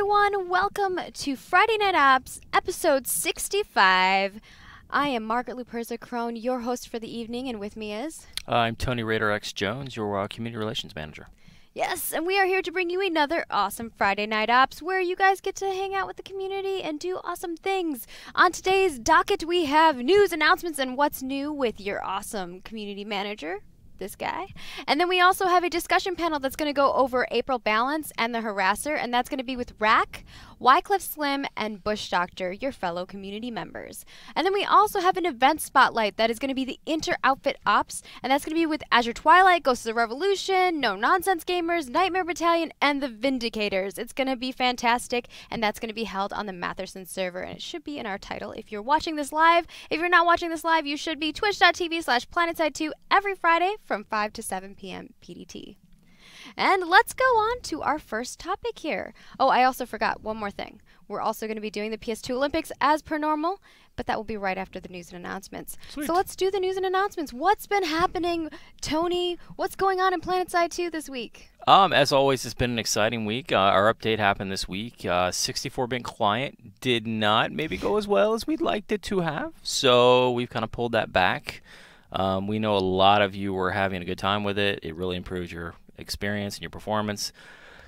everyone. Welcome to Friday Night Ops, episode 65. I am Margaret Luperza-Crone, your host for the evening, and with me is... I'm Tony Raider X Jones, your Community Relations Manager. Yes, and we are here to bring you another awesome Friday Night Ops where you guys get to hang out with the community and do awesome things. On today's docket, we have news, announcements, and what's new with your awesome community manager, this guy. And then we also have a discussion panel that's going to go over April Balance and the Harasser, and that's going to be with Rack, Wycliffe Slim, and Bush Doctor, your fellow community members. And then we also have an event spotlight that is going to be the Inter-Outfit Ops, and that's going to be with Azure Twilight, Ghosts of the Revolution, No Nonsense Gamers, Nightmare Battalion, and the Vindicators. It's going to be fantastic, and that's going to be held on the Matherson server, and it should be in our title if you're watching this live. If you're not watching this live, you should be twitch.tv/planetside2 every Friday from 5 to 7 p.m. PDT. And let's go on to our first topic here. Oh, I also forgot one more thing. We're also going to be doing the PS2 Olympics as per normal, but that will be right after the news and announcements. Sweet. So let's do the news and announcements. What's been happening, Tony? What's going on in PlanetSide 2 this week? As always, it's been an exciting week. Our update happened this week. 64-bit client did not maybe go as well as we'd liked it to have, so we've kind of pulled that back. We know a lot of you were having a good time with it. It really improved your experience and your performance.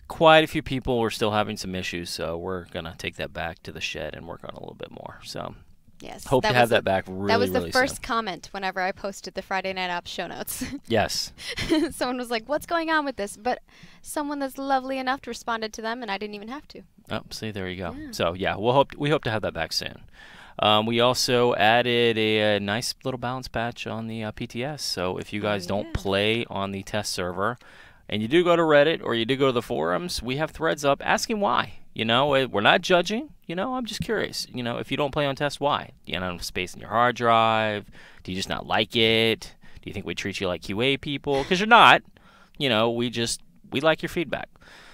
Quite a few people were still having some issues, so we're going to take that back to the shed and work on it a little bit more. So yes, hope to have that back really, that was the really first soon. comment whenever I posted the Friday Night Ops show notes. Yes. Someone was like, what's going on with this? But someone that's lovely enough to responded to them, and I didn't even have to. Oh, see, there you go. Yeah. So, yeah, we hope to have that back soon. We also added a nice little balance patch on the PTS. So if you guys don't play on the test server, and you do go to Reddit or you do go to the forums, we have threads up asking why. You know, we're not judging. You know, I'm just curious. You know, if you don't play on test, why? Do you not have space in your hard drive? Do you just not like it? Do you think we treat you like QA people? Because you're not. You know, we like your feedback.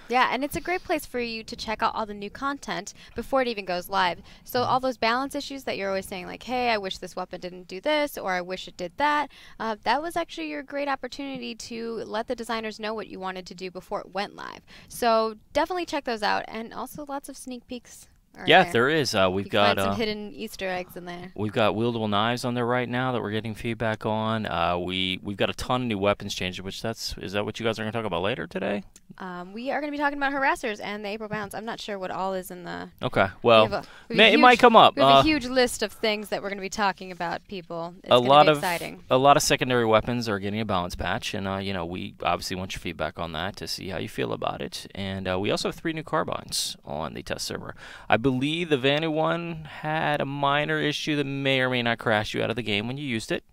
Yeah, and it's a great place for you to check out all the new content before it even goes live. So all those balance issues that you're always saying, like, hey, I wish this weapon didn't do this, or I wish it did that, that was actually your great opportunity to let the designers know what you wanted to do before it went live. So definitely check those out, and also lots of sneak peeks. Yeah, there is. We've you got find some hidden Easter eggs in there. We've got wieldable knives on there right now that we're getting feedback on. We've got a ton of new weapons changes, which is that what you guys are going to talk about later today? We are going to be talking about harassers and the April Bounds. I'm not sure what all is in the... Okay, well, it might come up. We have a huge list of things that we're going to be talking about, people. It's going to be exciting. A lot of secondary weapons are getting a balance patch, and you know, we obviously want your feedback on that to see how you feel about it. And we also have 3 new carbines on the test server. I believe the Vanny one had a minor issue that may or may not crash you out of the game when you used it.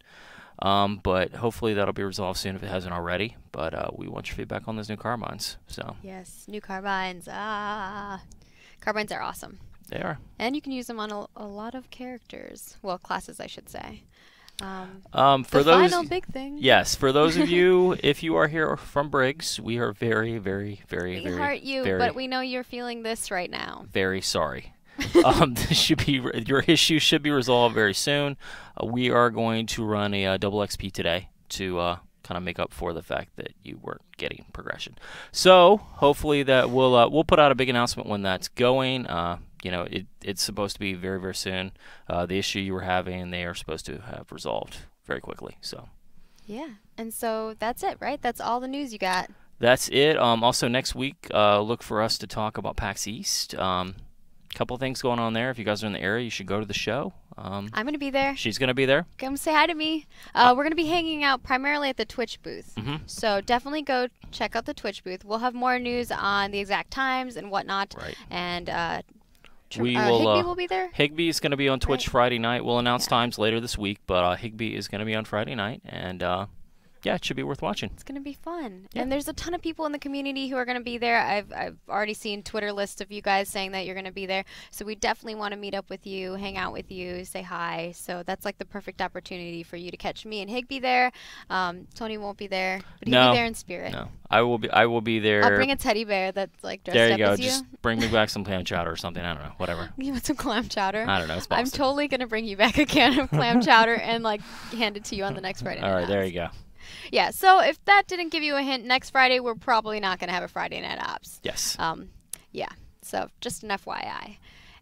But hopefully that'll be resolved soon if it hasn't already. But we want your feedback on those new carbines. So yes, new carbines. Carbines are awesome. They are. And you can use them on a lot of characters. Well, classes, I should say. For those final big thing. Yes, for those of you, if you are here from Briggs, we are very, very, very, we heart you, but we know you're feeling this right now. Very sorry. Your issue should be resolved very soon. We are going to run a double XP today to kind of make up for the fact that you weren't getting progression. So hopefully that we'll put out a big announcement when that's going. You know, it's supposed to be very, very soon. The issue you were having, they are supposed to have resolved very quickly. So yeah, and so that's it, right? That's all the news you got. That's it. Also next week, look for us to talk about PAX East. Couple things going on there. If you guys are in the area, you should go to the show. I'm going to be there. She's going to be there. Come say hi to me. We're going to be hanging out primarily at the Twitch booth. So definitely go check out the Twitch booth. We'll have more news on the exact times and whatnot. Right. And Higby will be there. Higby is going to be on Twitch Friday night. We'll announce times later this week, but Higby is going to be on Friday night. And yeah, it should be worth watching. It's going to be fun. Yeah. And there's a ton of people in the community who are going to be there. I've already seen Twitter lists of you guys saying that you're going to be there. So we definitely want to meet up with you, hang out with you, say hi. So that's like the perfect opportunity for you to catch me and Higby there. Tony won't be there, but he'll be there in spirit. No, I will be there. I'll bring a teddy bear that's like dressed there you up go. as you. Just bring me back some clam chowder or something. I don't know. Whatever. You want some clam chowder? I don't know. It's Boston. I'm totally going to bring you back a can of clam chowder and like hand it to you on the next Friday night. All right, there you go. Yeah, so if that didn't give you a hint, next Friday we're probably not going to have a Friday Night Ops. Yes. Yeah. So just an FYI.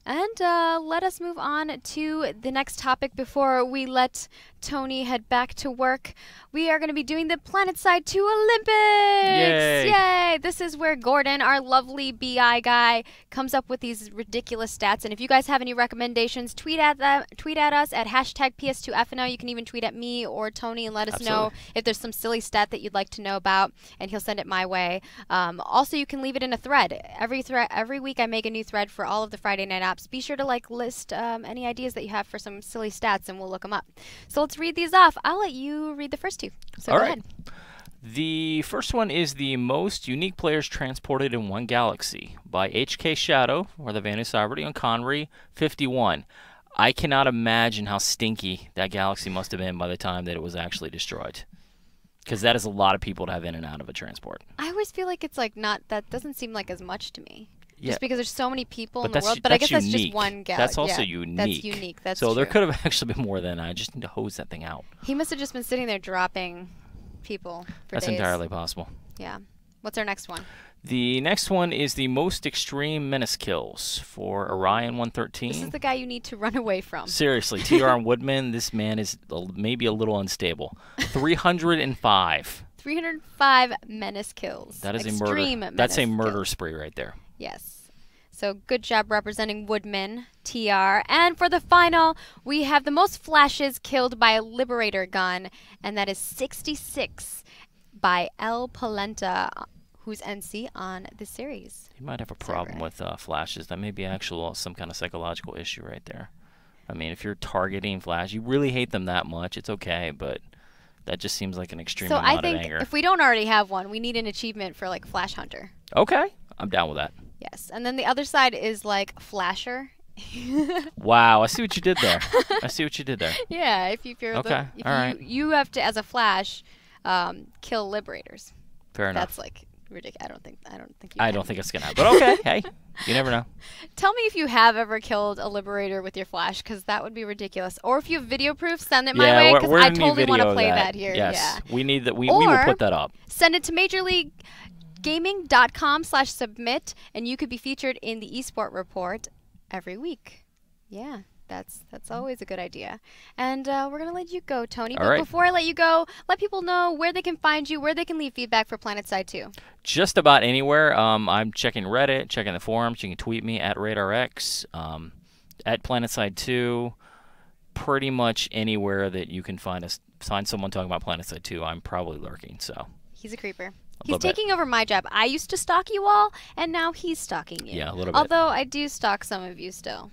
And let us move on to the next topic before we let Tony head back to work. We are going to be doing the PlanetSide 2 Olympics! Yay! This is where Gordon, our lovely BI guy, comes up with these ridiculous stats. And if you guys have any recommendations, tweet at us at hashtag PS2FNO. You can even tweet at me or Tony and let us know if there's some silly stat that you'd like to know about, and he'll send it my way. Also, you can leave it in a thread. Every week I make a new thread for all of the Friday Night Ops. Be sure to list any ideas that you have for some silly stats, and we'll look them up. So let's read these off. I'll let you read the first two. So go ahead. The first one is the most unique players transported in one galaxy by HK Shadow, or the Vanity Sovereignty on Conry, 51. I cannot imagine how stinky that galaxy must have been by the time that it was actually destroyed. Because that is a lot of people to have in and out of a transport. I always feel like it's like not, that doesn't seem like as much to me. Yeah. Just because there's so many people in the world. But I guess that's just one galaxy. That's also unique. That's unique. That's so true. there could have actually been more than I just need to hose that thing out. He must have just been sitting there dropping people for That's days. entirely possible. Yeah. What's our next one? The next one is the most extreme menace kills for Orion 113. This is the guy you need to run away from. Seriously, TR Woodman, this man is maybe a little unstable. 305. 305 menace kills. That is extreme a murder. That's a murder kills. spree right there. Yes. So good job representing Woodman, TR. And for the final, we have the most flashes killed by a Liberator gun, and that is 66 by El Polenta, who's NC on the series. He might have a problem with flashes. That may be actual some kind of psychological issue right there. I mean, if you're targeting flash, you really hate them that much, it's okay, but that just seems like an extreme amount of anger. So I think if we don't already have one, we need an achievement for like Flash Hunter. Okay, I'm down with that. Yes, and then the other side is like Flasher. Wow, I see what you did there. I see what you did there. Yeah, if you're okay, all right. You have to, as a Flash, kill Liberators. Fair enough. That's like ridiculous. I don't think I don't think it's gonna happen. But okay, hey, you never know. Tell me if you have ever killed a Liberator with your Flash, because that would be ridiculous. Or if you have video proof, send it my way, because I totally want to play that here. Yes, yeah. we need that. We will put that up. Send it to MajorLeagueGaming.com/submit, and you could be featured in the eSport report every week. Yeah. That's always a good idea. And we're going to let you go, Tony. But before I let you go, let people know where they can find you, where they can leave feedback for PlanetSide 2. Just about anywhere. I'm checking Reddit, checking the forums. You can tweet me at RadarX, at PlanetSide 2. Pretty much anywhere that you can find someone talking about PlanetSide 2, I'm probably lurking. So he's a creeper. He's taking over my job. I used to stalk you all, and now he's stalking you. Yeah, a little bit. Although I do stalk some of you still.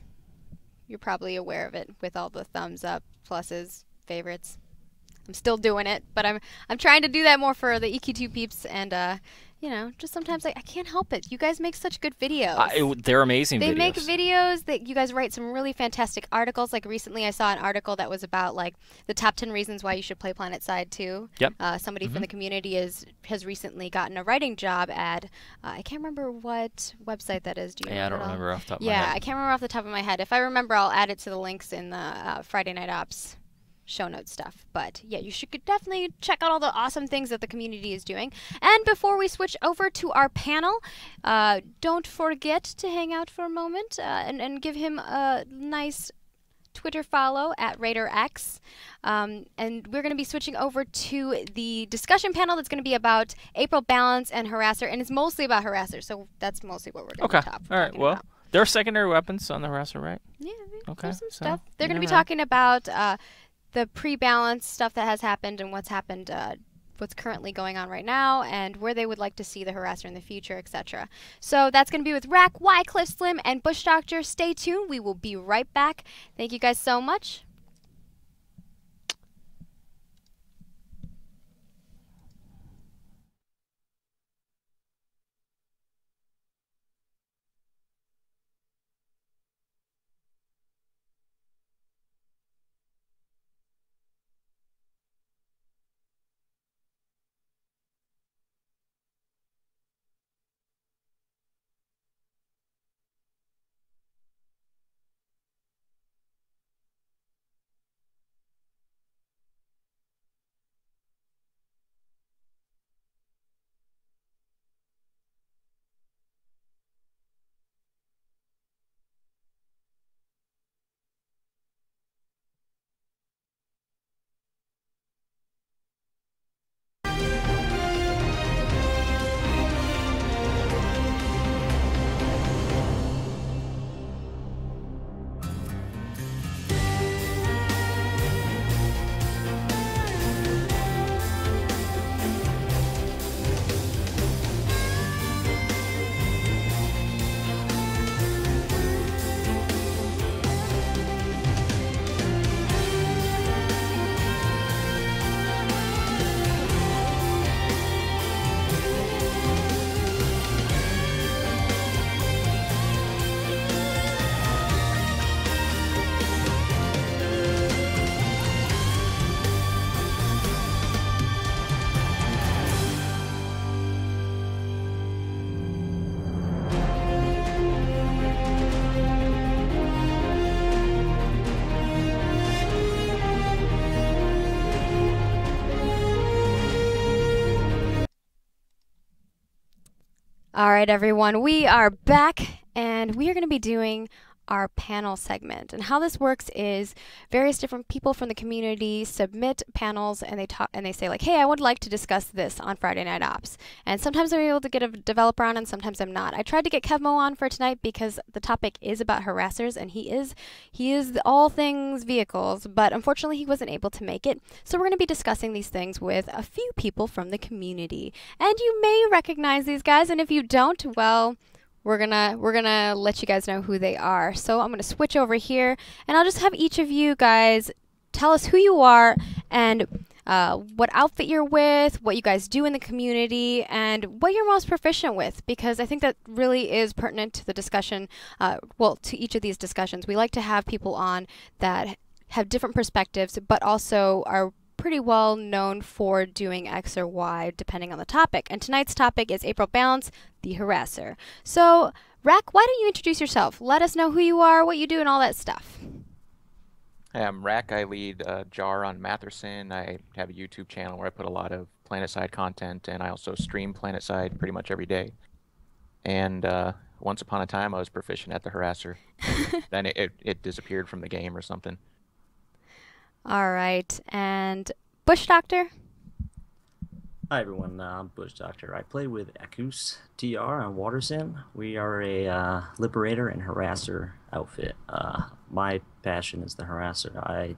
You're probably aware of it with all the thumbs up, pluses, favorites. I'm still doing it, but I'm trying to do that more for the EQ2 peeps, and you know, just sometimes I can't help it. You guys make such good videos. They're amazing videos. They make videos that you guys write some really fantastic articles. Like recently I saw an article that was about like the top 10 reasons why you should play PlanetSide 2. Yep. Somebody from the community has recently gotten a writing job at, I can't remember what website that is. Do you know I don't remember off the top of my head. Yeah, I can't remember off the top of my head. If I remember, I'll add it to the links in the Friday Night Ops show notes stuff. But yeah, you should definitely check out all the awesome things that the community is doing. And before we switch over to our panel, don't forget to hang out for a moment and give him a nice Twitter follow at RadarX. And we're going to be switching over to the discussion panel that's going to be about April Balance and Harasser, and it's mostly about Harasser, so that's mostly what we're going to be talking about. All right, well, there are secondary weapons on the Harasser, right? Yeah, okay, there's some so stuff. They're going to be talking about the pre-balance stuff that has happened and what's happened, what's currently going on right now, and where they would like to see the Harasser in the future, etc. So that's going to be with Rack, Wycliffe Slim, and Bush Doctor. Stay tuned. We will be right back. Thank you guys so much. All right, everyone, we are back and we are going to be doing our panel segment. And how this works is various different people from the community submit panels and they talk and they say like, "Hey, I would like to discuss this on Friday Night Ops." And sometimes I'm able to get a developer on and sometimes I'm not. I tried to get Kevmo on for tonight because the topic is about harassers and he is all things vehicles, but unfortunately he wasn't able to make it. So we're going to be discussing these things with a few people from the community. And you may recognize these guys, and if you don't, well, we're gonna let you guys know who they are. So I'm gonna switch over here, and I'll just have each of you guys tell us who you are and what outfit you're with, what you guys do in the community, and what you're most proficient with. Because I think that really is pertinent to the discussion. Well, to each of these discussions, we like to have people on that have different perspectives, but also are pretty well known for doing X or Y depending on the topic. And tonight's topic is April Balance, the harasser. So, Rack, why don't you introduce yourself? Let us know who you are, what you do, and all that stuff. Hey, I'm Rack. I lead JAR on Matherson. I have a YouTube channel where I put a lot of PlanetSide content, and I also stream PlanetSide pretty much every day. And once upon a time, I was proficient at the harasser. Then it disappeared from the game or something. All right, and Bush Doctor? Hi everyone, I'm Bush Doctor. I play with Akus TR on Watersin. We are a liberator and harasser outfit. My passion is the harasser.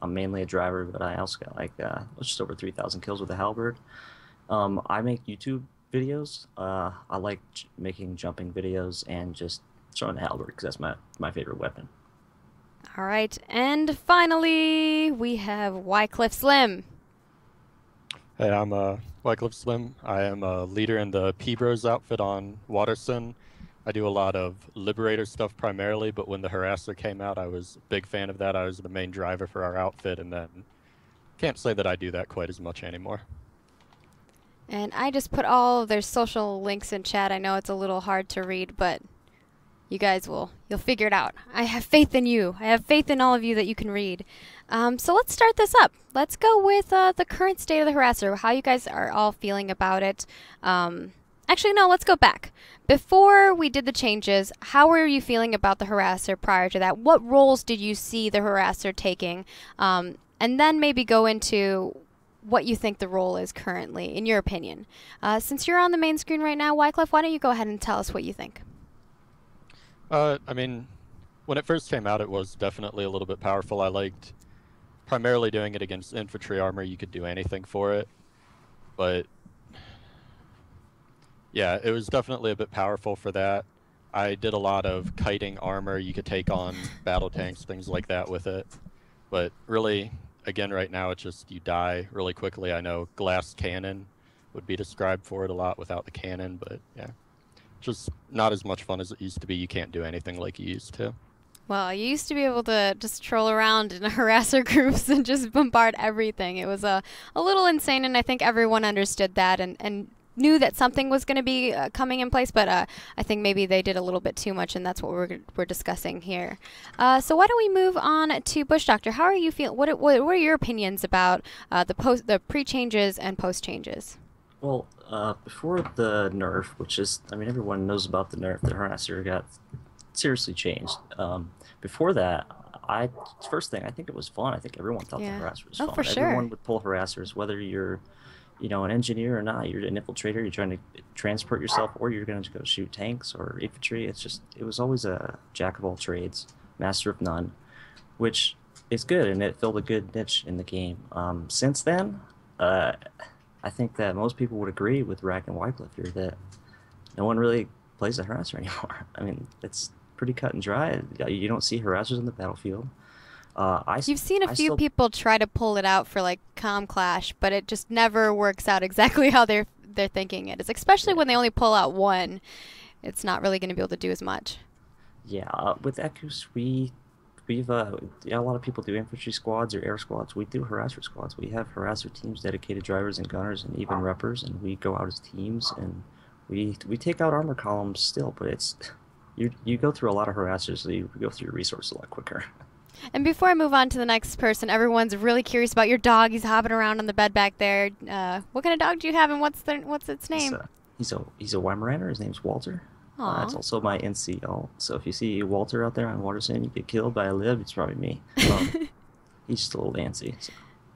I'm mainly a driver, but I also got like just over 3,000 kills with the halberd. I make YouTube videos. I like making jumping videos and just throwing the halberd because that's my favorite weapon. All right, and finally, we have Wycliffe Slim. Hey, I'm Wycliffe Slim. I am a leader in the P-Bros outfit on Waterson. I do a lot of Liberator stuff primarily, but when the Harasser came out, I was a big fan of that. I was the main driver for our outfit, and then can't say that I do that quite as much anymore. And I just put all of their social links in chat. I know it's a little hard to read, but you guys you'll figure it out. I have faith in you. I have faith in all of you that you can read. So let's start this up. Let's go with the current state of the harasser, how you guys are all feeling about it. Actually, no, let's go back. Before we did the changes, how were you feeling about the harasser prior to that? What roles did you see the harasser taking? And then maybe go into what you think the role is currently, in your opinion. Since you're on the main screen right now, Wycliffe, why don't you go ahead and tell us what you think? I mean, when it first came out, it was definitely a little bit powerful. I liked primarily doing it against infantry armor. You could do anything for it. But yeah, it was definitely a bit powerful for that. I did a lot of kiting armor. You could take on battle tanks, things like that with it. But really, again, right now, it's just you die really quickly. I know glass cannon would be described for it a lot without the cannon, but yeah. Just not as much fun as it used to be. You can't do anything like you used to. Well, you used to be able to just troll around in harasser groups and just bombard everything. It was a little insane, and I think everyone understood that and knew that something was going to be coming in place, but I think maybe they did a little bit too much, and that's what we're discussing here. So why don't we move on to Bush Doctor? How are you feeling? What are your opinions about the pre-changes and post-changes? Well, before the nerf, which is, I mean, everyone knows about the nerf, the harasser got seriously changed. Before that, first thing, I think it was fun. I think everyone thought the harasser was fun. For sure. Everyone would pull harassers, whether you're, an engineer or not. You're an infiltrator. You're trying to transport yourself, or you're going to go shoot tanks or infantry. It was always a jack of all trades, master of none, which is good, and it filled a good niche in the game. Since then, I think that most people would agree with Rack and Wycliffe here that no one really plays the harasser anymore. I mean, it's pretty cut and dry. You don't see harassers on the battlefield. You've seen a few people try to pull it out for like Com Clash, but it just never works out exactly how they're thinking it is. Especially when they only pull out one, it's not really going to be able to do as much. Yeah, with Ekus, we've a lot of people do infantry squads or air squads. We do harasser squads. We have harasser teams, dedicated drivers and gunners, and even reppers, and we go out as teams and we take out armor columns still. But it's you go through a lot of harassers, so you go through your resources a lot quicker. And before I move on to the next person, everyone's really curious about your dog. He's hopping around on the bed back there. What kind of dog do you have, and what's its name? He's a Weimaraner. His name's Walter. Aw. It's also my NCL. So if you see Walter out there on Watersend, you get killed by a lib, it's probably me. He's just a little antsy. So.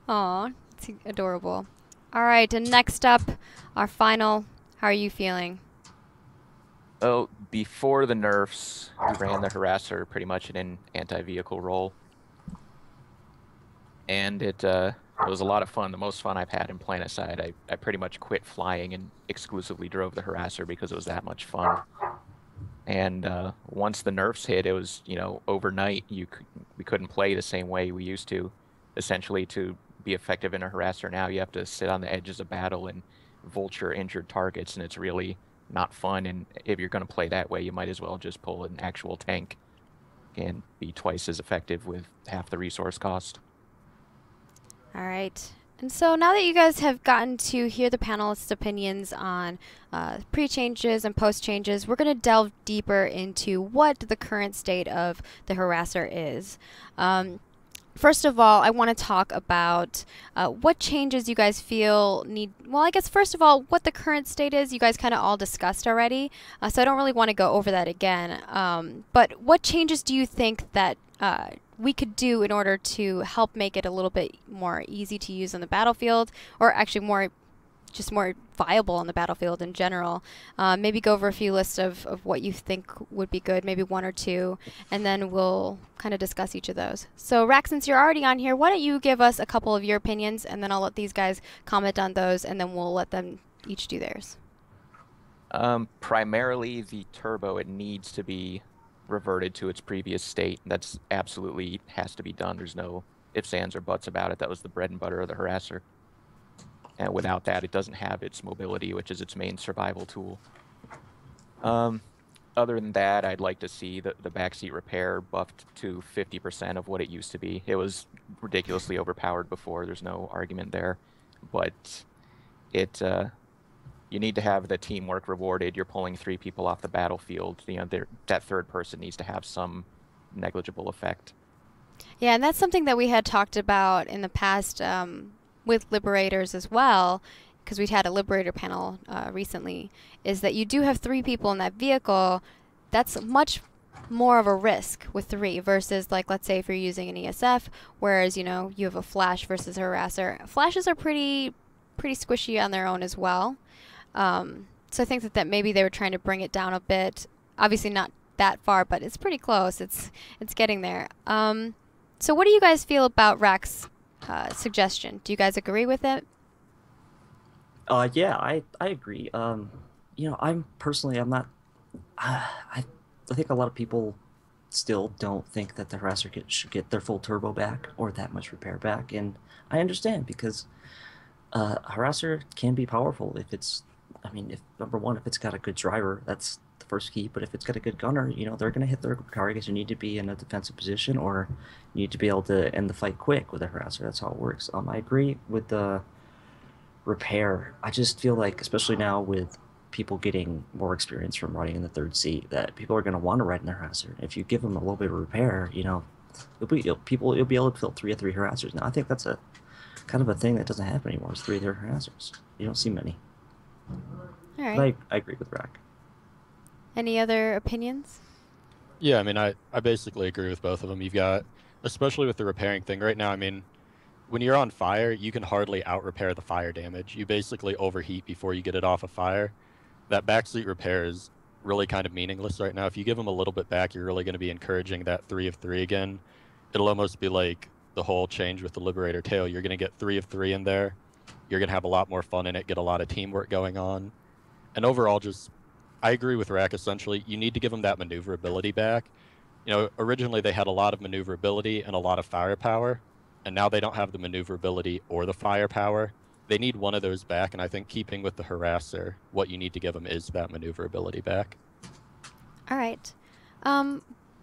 Aw, it's adorable. All right, and next up, our final. How are you feeling? Well, before the nerfs, we ran the Harasser pretty much in an anti-vehicle role. And it was a lot of fun, the most fun I've had in PlanetSide. I pretty much quit flying and exclusively drove the Harasser because it was that much fun. And once the nerfs hit, it was, overnight, we couldn't play the same way we used to. Essentially, to be effective in a Harasser now, you have to sit on the edges of battle and vulture injured targets, and it's really not fun. And if you're going to play that way, you might as well just pull an actual tank and be twice as effective with half the resource cost. All right. And so now that you guys have gotten to hear the panelists' opinions on pre-changes and post-changes, we're going to delve deeper into what the current state of the Harasser is. First of all, I want to talk about what changes you guys feel need. Well, I guess first of all, what the current state is, you guys kind of all discussed already, so I don't really want to go over that again. But what changes do you think that we could do in order to help make it a little bit more easy to use on the battlefield, or actually more viable on the battlefield in general? Maybe go over a few lists of what you think would be good, maybe one or two, and then we'll kind of discuss each of those. So Rack, since you're already on here, why don't you give us a couple of your opinions, and then I'll let these guys comment on those, and then we'll let them each do theirs. Primarily the turbo, it needs to be reverted to its previous state. That's absolutely has to be done. There's no ifs, ands, or buts about it. That was the bread and butter of the Harasser. And without that, it doesn't have its mobility, which is its main survival tool. Other than that, I'd like to see the backseat repair buffed to 50% of what it used to be. It was ridiculously overpowered before. There's no argument there. But you need to have the teamwork rewarded. You're pulling 3 people off the battlefield. That third person needs to have some negligible effect. Yeah, and that's something that we had talked about in the past with Liberators as well, because we'd had a Liberator panel recently, is that you do have 3 people in that vehicle. That's much more of a risk with 3 versus, like, let's say if you're using an ESF, whereas, you have a Flash versus a Harasser. Flashes are pretty squishy on their own as well. So I think that maybe they were trying to bring it down a bit. Obviously not that far, but it's pretty close. It's getting there. So what do you guys feel about Rack's suggestion? Do you guys agree with it? Yeah, I agree. I'm not. I think a lot of people still don't think that the Harasser should get their full turbo back or that much repair back, and I understand because Harasser can be powerful if it's. Number one, if it's got a good driver, that's the first key. But if it's got a good gunner, they're going to hit their targets. You need to be in a defensive position, or you need to be able to end the fight quick with a Harasser. That's how it works. I agree with the repair. I just feel like, especially now with people getting more experience from riding in the third seat, that people are going to want to ride in the Harasser. If you give them a little bit of repair, you'll be able to fill 3 of 3 Harassers. Now, I think that's a kind of a thing that doesn't happen anymore. It's 3 of 3 Harassers. You don't see many. All right. But I agree with Rack. Any other opinions? Yeah, I basically agree with both of them. You've got, especially with the repairing thing right now, when you're on fire, you can hardly out-repair the fire damage. You basically overheat before you get it off of fire. That backseat repair is really kind of meaningless right now. If you give them a little bit back, you're really going to be encouraging that 3 of 3 again. It'll almost be like the whole change with the Liberator tail. You're going to get 3 of 3 in there. You're going to have a lot more fun in it, get a lot of teamwork going on. And overall, I agree with Rack, essentially. You need to give them that maneuverability back. Originally they had a lot of maneuverability and a lot of firepower, and now they don't have the maneuverability or the firepower. They need one of those back, and I think keeping with the Harasser, what you need to give them is that maneuverability back. All right.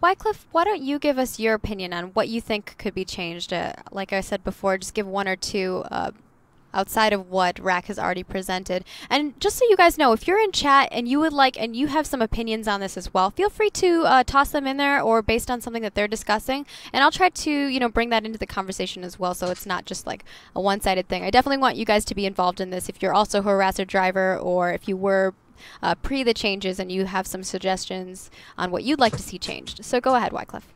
Wycliffe, why don't you give us your opinion on what you think could be changed? Like I said before, just give 1 or 2 outside of what Rack has already presented. And just so you guys know, if you're in chat and you would like, and you have some opinions on this as well, feel free to toss them in there, or based on something that they're discussing, and I'll try to bring that into the conversation as well, so it's not just like a one-sided thing. I definitely want you guys to be involved in this if you're also a Harasser driver, or if you were pre the changes, and you have some suggestions on what you'd like to see changed. So go ahead, Wycliffe.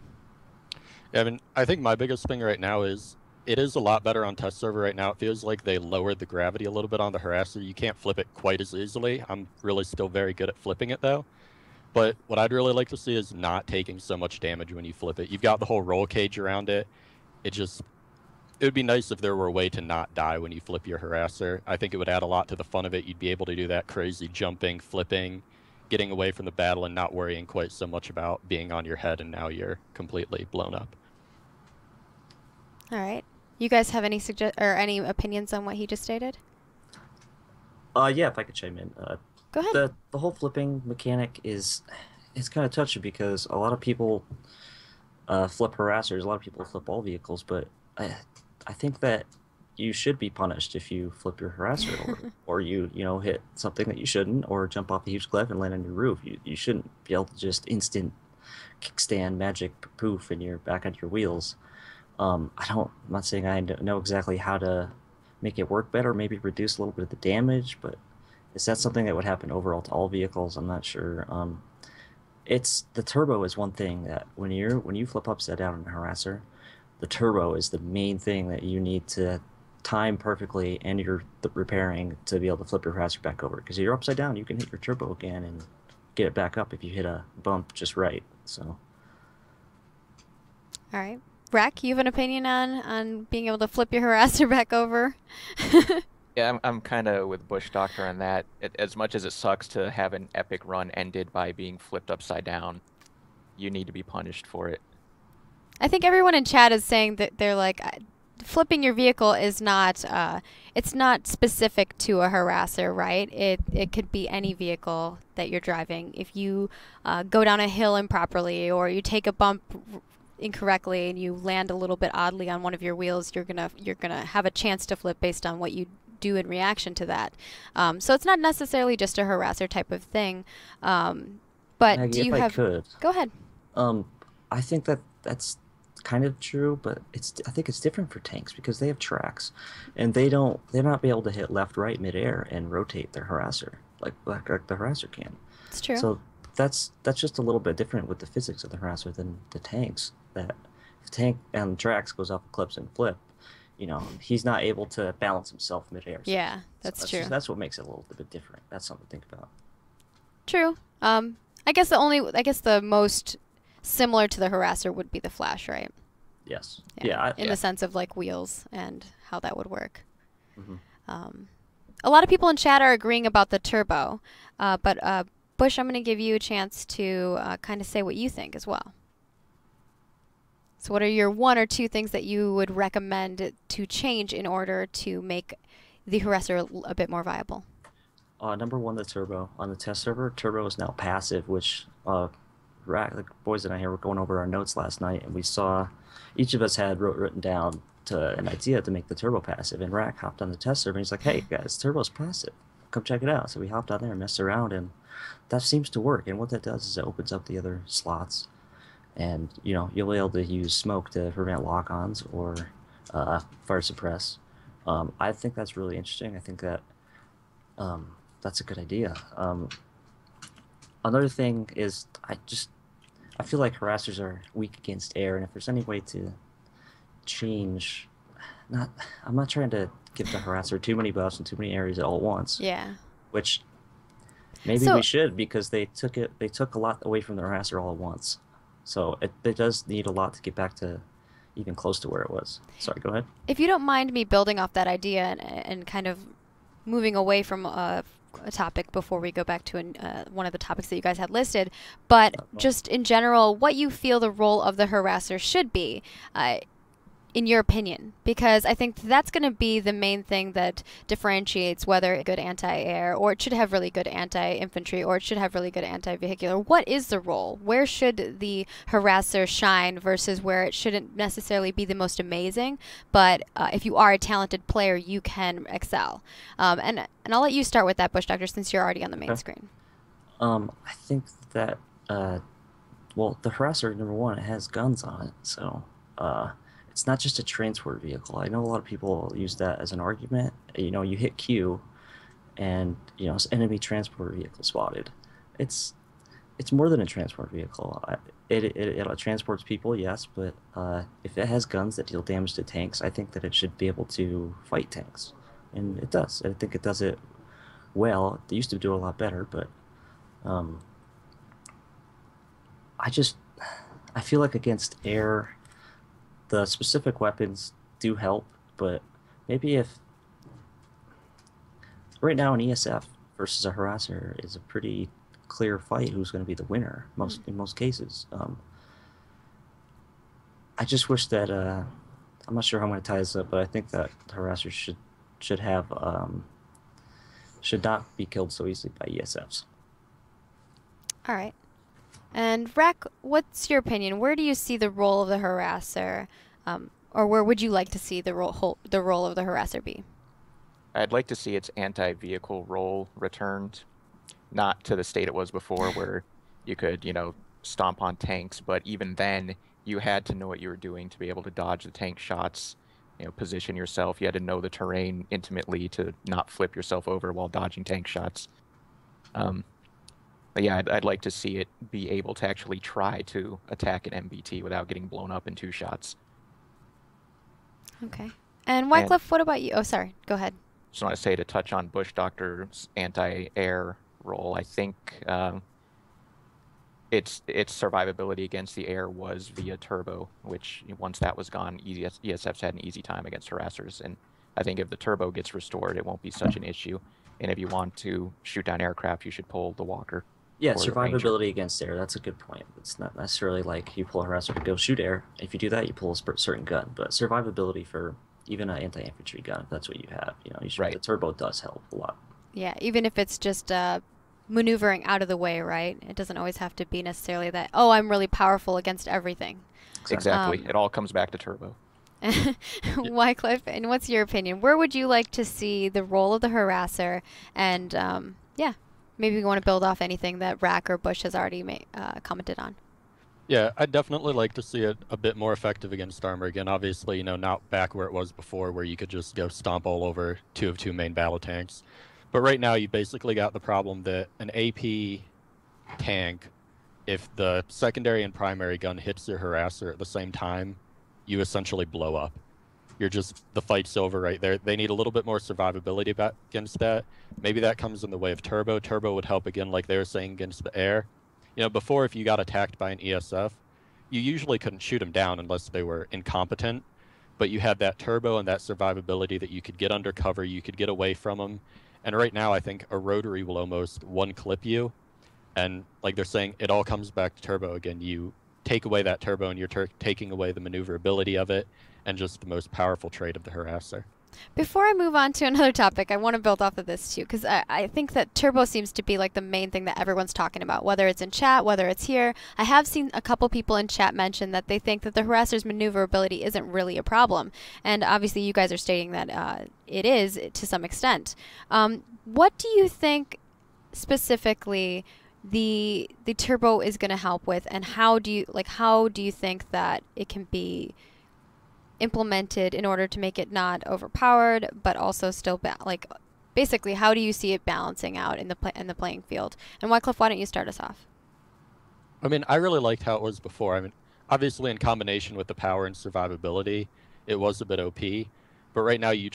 Yeah, I mean, I think my biggest thing right now is it is a lot better on test server right now. It feels like they lowered the gravity a little bit on the Harasser. You can't flip it quite as easily. I'm really still very good at flipping it, though. But what I'd really like to see is not taking so much damage when you flip it. You've got the whole roll cage around it. It would be nice if there were a way to not die when you flip your Harasser. I think it would add a lot to the fun of it. You'd be able to do that crazy jumping, flipping, getting away from the battle, and not worrying quite so much about being on your head and now you're completely blown up. All right. You guys have any any opinions on what he just stated? Yeah, if I could chime in. Go ahead. The whole flipping mechanic is kind of touchy because a lot of people flip harassers. A lot of people flip all vehicles, but I think that you should be punished if you flip your harasser or you hit something that you shouldn't, or jump off a huge cliff and land on your roof. You shouldn't be able to just instant kickstand magic poof and you're back on your wheels. I'm not saying I know exactly how to make it work better, maybe reduce a little bit of the damage, but is that something that would happen overall to all vehicles? I'm not sure. It's the turbo is one thing that when you flip upside down in a harasser, the turbo is the main thing that you need to time perfectly, and you're repairing to be able to flip your harasser back over. Because if you're upside down, you can hit your turbo again and get it back up if you hit a bump just right. So. All right. Rack, you have an opinion on being able to flip your harasser back over? Yeah, I'm kind of with Bush Doctor on that. As much as it sucks to have an epic run ended by being flipped upside down, you need to be punished for it. I think everyone in chat is saying that they're like, flipping your vehicle is not, it's not specific to a harasser, right? It could be any vehicle that you're driving. If you go down a hill improperly, or you take a bump incorrectly and you land a little bit oddly on one of your wheels, you're gonna have a chance to flip based on what you do in reaction to that. So it's not necessarily just a harasser type of thing. But Maggie, do you have? Could, go ahead. I think that's kind of true, but I think it's different for tanks because they have tracks, and they're not be able to hit left, right, midair and rotate their harasser like the harasser can. It's true. So that's just a little bit different with the physics of the harasser than the tanks. That if tank and tracks goes off clips and flip, he's not able to balance himself midair. So yeah, that's true. That's what makes it a little bit different. That's something to think about. True. I guess the most similar to the harasser would be the flash, right? Yes. Yeah. In the sense of like wheels and how that would work. Mm-hmm. A lot of people in chat are agreeing about the turbo, but Bush, I'm going to give you a chance to kind of say what you think as well. So what are your one or two things that you would recommend to change in order to make the harasser a bit more viable? Number one, the turbo. On the test server, turbo is now passive, which the boys and I here were going over our notes last night, and we saw each of us had written down an idea to make the turbo passive, and Rack hopped on the test server, and he's like, hey, guys, turbo's passive. Come check it out. So we hopped on there and messed around, and that seems to work. And what that does is it opens up the other slots, and you'll be able to use smoke to prevent lock-ons or fire suppress. I think that's really interesting. I think that that's a good idea. Another thing is I feel like harassers are weak against air, and if there's any way to change, I'm not trying to give the harasser too many buffs in too many areas all at once. Yeah. Which maybe we should, because they took a lot away from the harasser all at once. So it does need a lot to get back to even close to where it was. Sorry, go ahead. If you don't mind me building off that idea and kind of moving away from a topic before we go back to one of the topics that you guys had listed, but just in general, what you feel the role of the harasser should be, in your opinion, because I think that's going to be the main thing that differentiates whether it's good anti-air, or it should have really good anti-infantry, or it should have really good anti-vehicular. What is the role? Where should the harasser shine versus where it shouldn't necessarily be the most amazing, but if you are a talented player, you can excel? And I'll let you start with that, Bush Doctor, since you're already on the main screen. I think that, well, the harasser, number one, it has guns on it, so it's not just a transport vehicle. I know a lot of people use that as an argument. You hit Q, and enemy transport vehicle spotted. It's more than a transport vehicle. It transports people, yes, but if it has guns that deal damage to tanks, I think that it should be able to fight tanks, and it does. I think it does it well. They used to do it a lot better, but I feel like against air, the specific weapons do help, but maybe if right now an ESF versus a harasser is a pretty clear fight who's going to be the winner in most cases. I just wish that I'm not sure how I'm going to tie this up, but I think that harassers should not be killed so easily by ESFs. All right. And Rack, what's your opinion? Where do you see the role of the harasser, or where would you like to see the role of the harasser be? I'd like to see its anti-vehicle role returned, not to the state it was before, where you could, stomp on tanks. But even then, you had to know what you were doing to be able to dodge the tank shots, position yourself. You had to know the terrain intimately to not flip yourself over while dodging tank shots. But yeah, I'd like to see it be able to actually try to attack an MBT without getting blown up in 2 shots. Okay. And Wycliffe, what about you? Oh, sorry. Go ahead. Just want to say, to touch on Bush Doctor's anti-air role, I think its survivability against the air was via turbo, which once that was gone, ESFs had an easy time against harassers. And I think if the turbo gets restored, it won't be such an issue. And if you want to shoot down aircraft, you should pull the Walker. Yeah, survivability against air, that's a good point. It's not necessarily like you pull a harasser to go shoot air. If you do that, you pull a certain gun. But survivability for even an anti-infantry gun, if that's what you have, right. The turbo does help a lot. Yeah, even if it's just maneuvering out of the way, right? It doesn't always have to be necessarily that, oh, I'm really powerful against everything. Exactly. It all comes back to turbo. Wycliffe, and what's your opinion? Where would you like to see the role of the harasser? And yeah, maybe we want to build off anything that Rack or Bush has already commented on. Yeah, I'd definitely like to see it a bit more effective against armor. Again, obviously, not back where it was before, where you could just go stomp all over 2 of 2 main battle tanks. But right now, you basically got the problem that an AP tank, if the secondary and primary gun hits your harasser at the same time, you essentially blow up. The fight's over right there. They need a little bit more survivability against that. Maybe that comes in the way of turbo. Turbo would help, again, like they were saying, against the air. Before, if you got attacked by an ESF, you usually couldn't shoot them down unless they were incompetent. But you had that turbo and that survivability that you could get under cover, you could get away from them. And right now, I think a rotary will almost one-clip you. And like they're saying, it all comes back to turbo again. You take away that turbo and you're taking away the maneuverability of it and just the most powerful trait of the harasser. Before I move on to another topic, I want to build off of this too, because I think that turbo seems to be like the main thing that everyone's talking about, whether it's in chat, whether it's here. I have seen a couple people in chat mention that they think that the harasser's maneuverability isn't really a problem. And obviously you guys are stating that it is to some extent. What do you think specifically the turbo is going to help with, and how do you think that it can be implemented in order to make it not overpowered, but also still basically how do you see it balancing out in the playing field? And Wycliffe, why don't you start us off? I mean, I really liked how it was before. I mean, obviously in combination with the power and survivability, it was a bit OP. But right now, you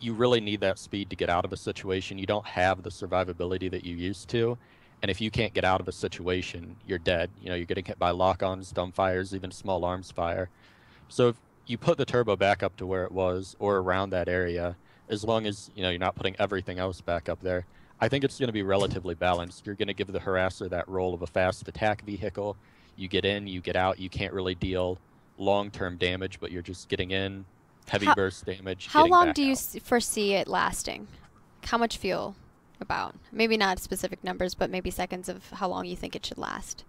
really need that speed to get out of a situation. You don't have the survivability that you used to. And if you can't get out of a situation, you're dead. You're getting hit by lock-ons, dumbfires, even small arms fire. So if you put the turbo back up to where it was or around that area, as long as you're not putting everything else back up there, I think it's going to be relatively balanced. You're going to give the harasser that role of a fast attack vehicle. You get in, you get out. You can't really deal long-term damage, but you're just getting in, heavy burst damage. How long do you foresee it lasting? How much fuel? About maybe not specific numbers, but maybe seconds of how long you think it should last.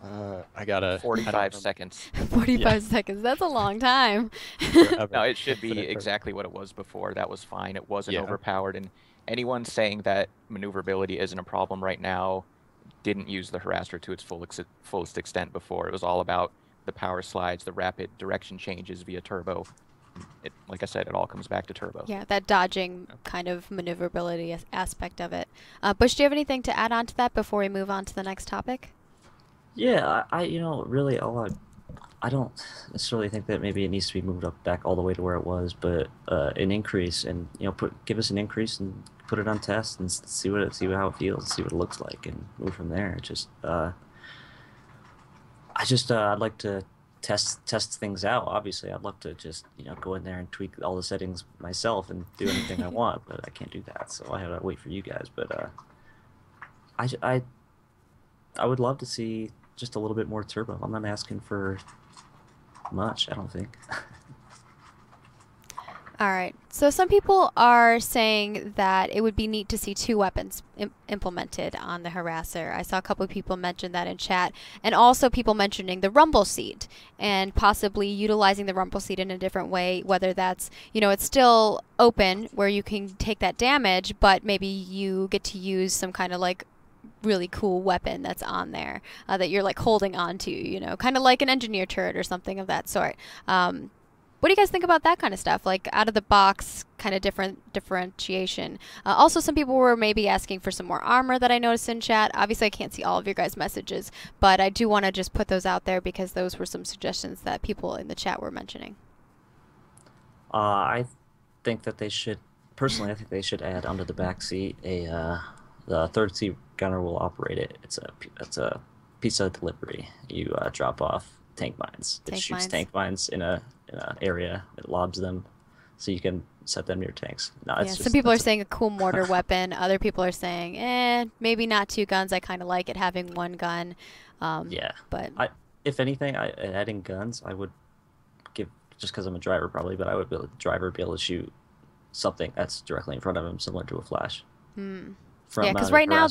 I got 45 seconds. 45 seconds. That's a long time. No, it should be exactly what it was before. That was fine. It wasn't overpowered. And anyone saying that maneuverability isn't a problem right now didn't use the harasser to its fullest extent before. It was all about the power slides, the rapid direction changes via turbo. like I said, it all comes back to turbo. Yeah, that dodging kind of maneuverability aspect of it. Bush, do you have anything to add on to that before we move on to the next topic? Yeah, really, I don't necessarily think that maybe it needs to be moved up back all the way to where it was, but an increase, and give us an increase and put it on test and see how it feels, see what it looks like, and move from there. I'd like to test things out. Obviously, I'd love to just go in there and tweak all the settings myself and do anything I want, but I can't do that, so I have to wait for you guys. But I would love to see just a little bit more turbo. I'm not asking for much, I don't think. All right. So some people are saying that it would be neat to see 2 weapons implemented on the Harasser. I saw a couple of people mention that in chat, and also people mentioning the rumble seat and possibly utilizing the rumble seat in a different way, whether that's, it's still open where you can take that damage, but maybe you get to use some kind of like really cool weapon that's on there that you're like holding on to, kind of like an engineer turret or something of that sort. What do you guys think about that kind of stuff? Like out of the box kind of differentiation. Also, some people were maybe asking for some more armor that I noticed in chat. Obviously, I can't see all of your guys' messages, but I do want to just put those out there because those were some suggestions that people in the chat were mentioning. I think that they should, personally, I think they should add onto the back seat the third seat gunner will operate it. It's a piece of delivery. You drop off tank mines. It shoots tank mines in a area. It lobs them, so you can set them near tanks. No, yeah, some people are saying a cool mortar weapon. Other people are saying, maybe not 2 guns. I kind of like it having 1 gun. Yeah, but if anything, adding guns, I would give, just because I'm a driver probably, but I would be able, the driver be able to shoot something that's directly in front of him, similar to a flash. Yeah, because right now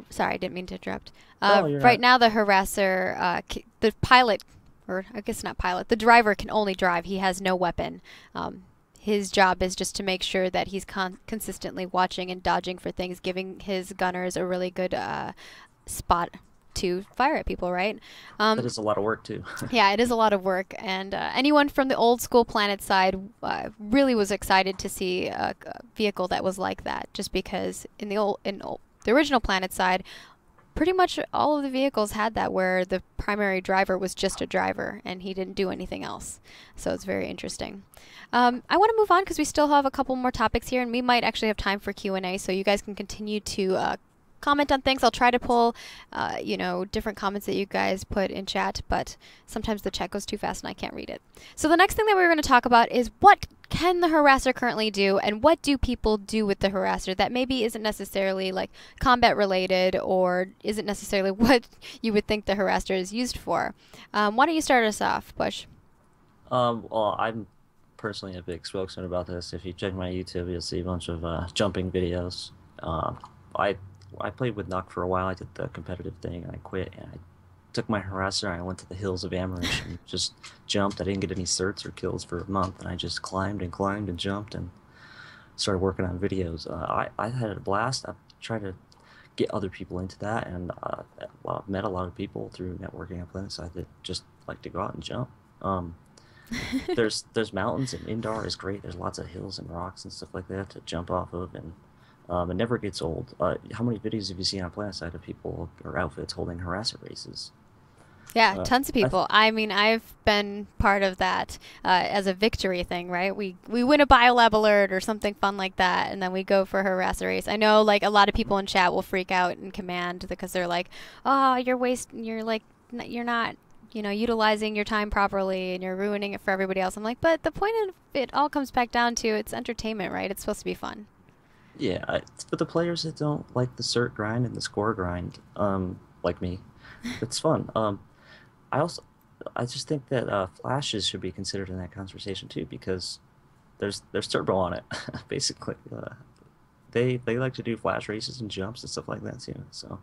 sorry, I didn't mean to interrupt. Right now the Harasser, the pilot, or I guess not pilot, the driver can only drive. He has no weapon. His job is just to make sure that he's consistently watching and dodging for things, giving his gunners a really good spot to fire at people, right? That is a lot of work too. Yeah, it is a lot of work, and anyone from the old school Planet side really was excited to see a vehicle that was like that, just because in the original Planet side, pretty much all of the vehicles had that, where the primary driver was just a driver and he didn't do anything else. So it's very interesting. I want to move on because we still have a couple more topics here, and we might actually have time for Q&A, so you guys can continue to comment on things. I'll try to pull, different comments that you guys put in chat, but sometimes the chat goes too fast and I can't read it. So the next thing that we're going to talk about is what can the Harasser currently do, and what do people do with the Harasser that maybe isn't necessarily like combat related, or isn't necessarily what you would think the Harasser is used for. Why don't you start us off, Bush? Well, I'm personally a big spokesman about this. If you check my YouTube, you'll see a bunch of jumping videos. I played with Nuck for a while. I did the competitive thing, and I quit. And I took my Harasser, and I went to the hills of Amarish and just jumped. I didn't get any certs or kills for a month, and I just climbed and jumped and started working on videos. I had a blast. I tried to get other people into that, and met a lot of people through networking on PlanetSide that just like to go out and jump. There's mountains, and Indar is great. There's lots of hills and rocks and stuff like that to jump off of, and it never gets old. How many videos have you seen on PlanetSide of people or outfits holding Harasser races? Yeah, tons of people. I mean, I've been part of that as a victory thing, right? We win a biolab alert or something fun like that, and then we go for a Harasser race. I know, like, a lot of people in chat will freak out in command because they're like, "Oh, you're not, utilizing your time properly, and you're ruining it for everybody else." I'm like, but the point of it all comes back down to it's entertainment, right? It's supposed to be fun. Yeah, for the players that don't like the cert grind and the score grind, like me, it's fun. I just think that flashes should be considered in that conversation too, because there's turbo on it, basically. They like to do flash races and jumps and stuff like that too. So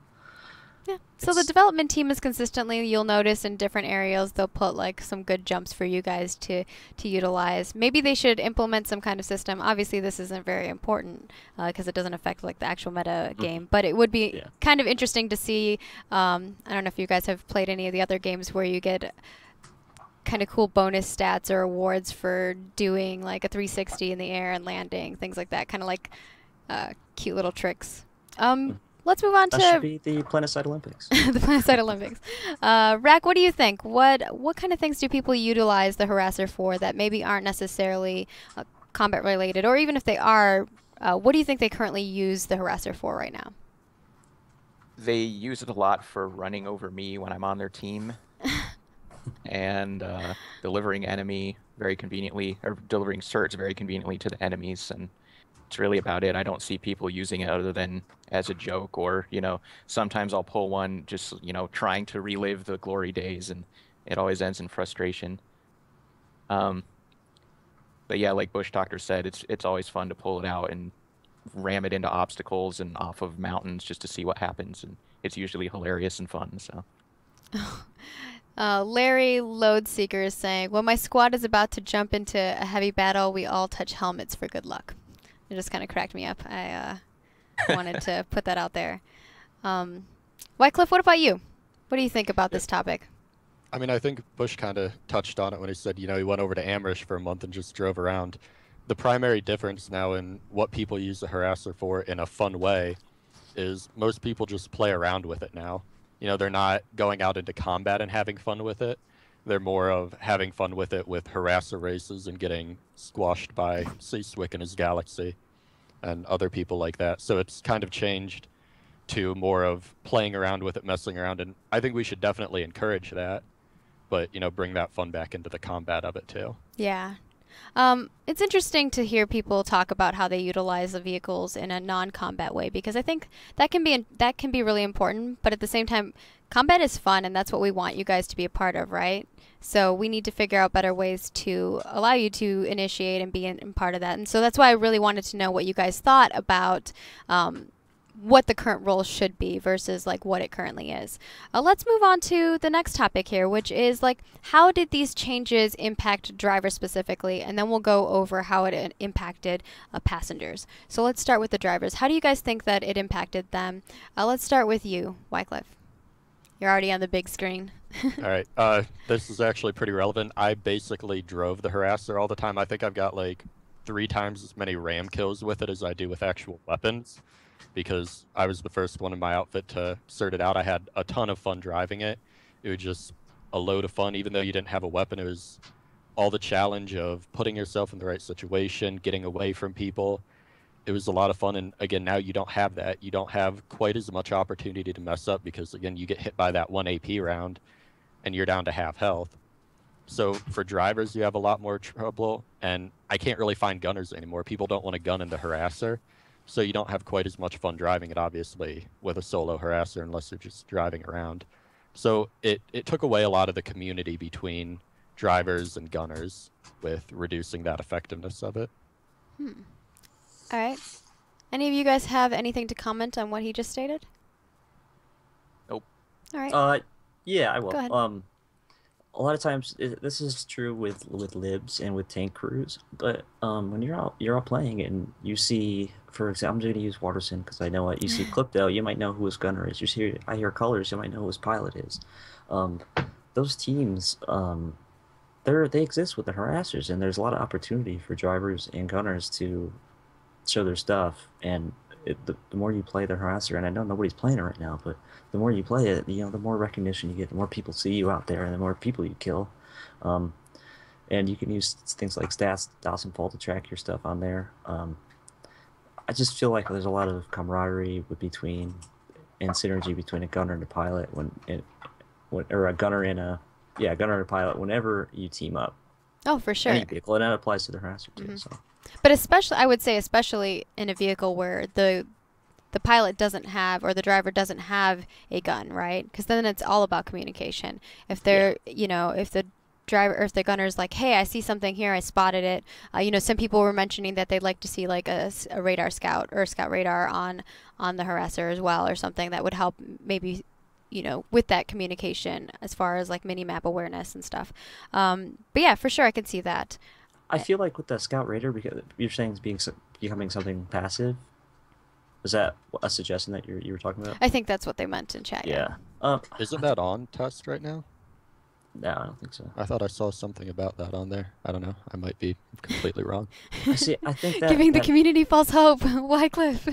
yeah. So the development team is consistently, you'll notice in different areas, they'll put like some good jumps for you guys to utilize. Maybe they should implement some kind of system. Obviously, this isn't very important because it doesn't affect like the actual meta game. But it would be kind of interesting to see. I don't know if you guys have played any of the other games where you get kind of cool bonus stats or awards for doing like a 360 in the air and landing, things like that, kind of like cute little tricks. Let's move on That should be the Planetside Olympics. the Planetside Olympics. Rack, what do you think? What kind of things do people utilize the Harasser for that maybe aren't necessarily combat related, or even if they are, what do you think they currently use the Harasser for right now? They use it a lot for running over me when I'm on their team, and delivering enemy very conveniently, or delivering certs very conveniently to the enemies, and it's really about it. I don't see people using it other than as a joke, or, you know, sometimes I'll pull one just, you know, trying to relive the glory days, and it always ends in frustration. But yeah, like Bush Doctor said, it's always fun to pull it out and ram it into obstacles and off of mountains just to see what happens, and it's usually hilarious and fun. So. Larry Loadseeker is saying, when my squad is about to jump into a heavy battle, we all touch helmets for good luck. It just kind of cracked me up. I wanted to put that out there. Wycliffe, what about you? What do you think about this topic? I mean, I think Bush kind of touched on it when he said, you know, he went over to Amherst for a month and just drove around. The primary difference now in what people use the Harasser for in a fun way is most people just play around with it now. You know, they're not going out into combat and having fun with it. They're more of having fun with it with Harasser races and getting squashed by, say, Swick and his Galaxy and other people like that. So it's kind of changed to more of playing around with it, messing around, and I think we should definitely encourage that, but, you know, bring that fun back into the combat of it too. Yeah. It's interesting to hear people talk about how they utilize the vehicles in a non-combat way, because I think that can be really important, but at the same time, combat is fun, and that's what we want you guys to be a part of, right? So we need to figure out better ways to allow you to initiate and be in part of that. And so that's why I really wanted to know what you guys thought about what the current role should be versus like what it currently is. Let's move on to the next topic here, which is like, how did these changes impact drivers specifically? And then we'll go over how it impacted passengers. So let's start with the drivers. How do you guys think that it impacted them? Let's start with you, Wycliffe. You're already on the big screen. All right. This is actually pretty relevant. I basically drove the Harasser all the time. I think I've got like 3 times as many ram kills with it as I do with actual weapons, because I was the first one in my outfit to cert it out. I had a ton of fun driving it. It was just a load of fun. Even though you didn't have a weapon, it was all the challenge of putting yourself in the right situation, getting away from people. It was a lot of fun, and again, now you don't have that. You don't have quite as much opportunity to mess up because, again, you get hit by that 1 AP round, and you're down to half health. So for drivers, you have a lot more trouble, and I can't really find gunners anymore. People don't want to gun in the Harasser, so you don't have quite as much fun driving it, obviously, with a solo Harasser unless you're just driving around. So it took away a lot of the community between drivers and gunners with reducing that effectiveness of it. All right. Any of you guys have anything to comment on what he just stated? Nope. All right. Yeah, I will. Go ahead. A lot of times this is true with libs and with tank crews, but when you're out playing and you see, for example, I'm going to use Waterson because I know it. You see Clipdale, you might know who his gunner is. I hear colors, you might know who his pilot is. Those teams, they exist with the Harassers, and there's a lot of opportunity for drivers and gunners to show their stuff. And the more you play the Harasser, and I know nobody's playing it right now, but the more you play it, you know, the more recognition you get, the more people see you out there, and the more people you kill. And you can use things like stats, Dawson Fall to track your stuff on there. I just feel like there's a lot of camaraderie between and synergy between a gunner and a pilot or a gunner and a pilot whenever you team up. Oh, for sure. Any vehicle, and that applies to the Harasser too. So. But I would say especially in a vehicle where the pilot doesn't have, or the driver doesn't have a gun, right? Because then it's all about communication. If they're, if the driver or if the gunner's like, hey, I see something here, I spotted it. Some people were mentioning that they'd like to see like a radar scout or a scout radar on the Harasser as well, or something that would help maybe, with that communication as far as like mini-map awareness and stuff. But yeah, for sure, I can see that. I feel like with the Scout Raider, because you're saying it's becoming something passive. Is that a suggestion that you were talking about? I think that's what they meant in chat. Yeah. Isn't that on test right now? No, I don't think so. I thought I saw something about that on there. I don't know. I might be completely wrong. See, I think that Giving the that, community false hope. Wycliffe.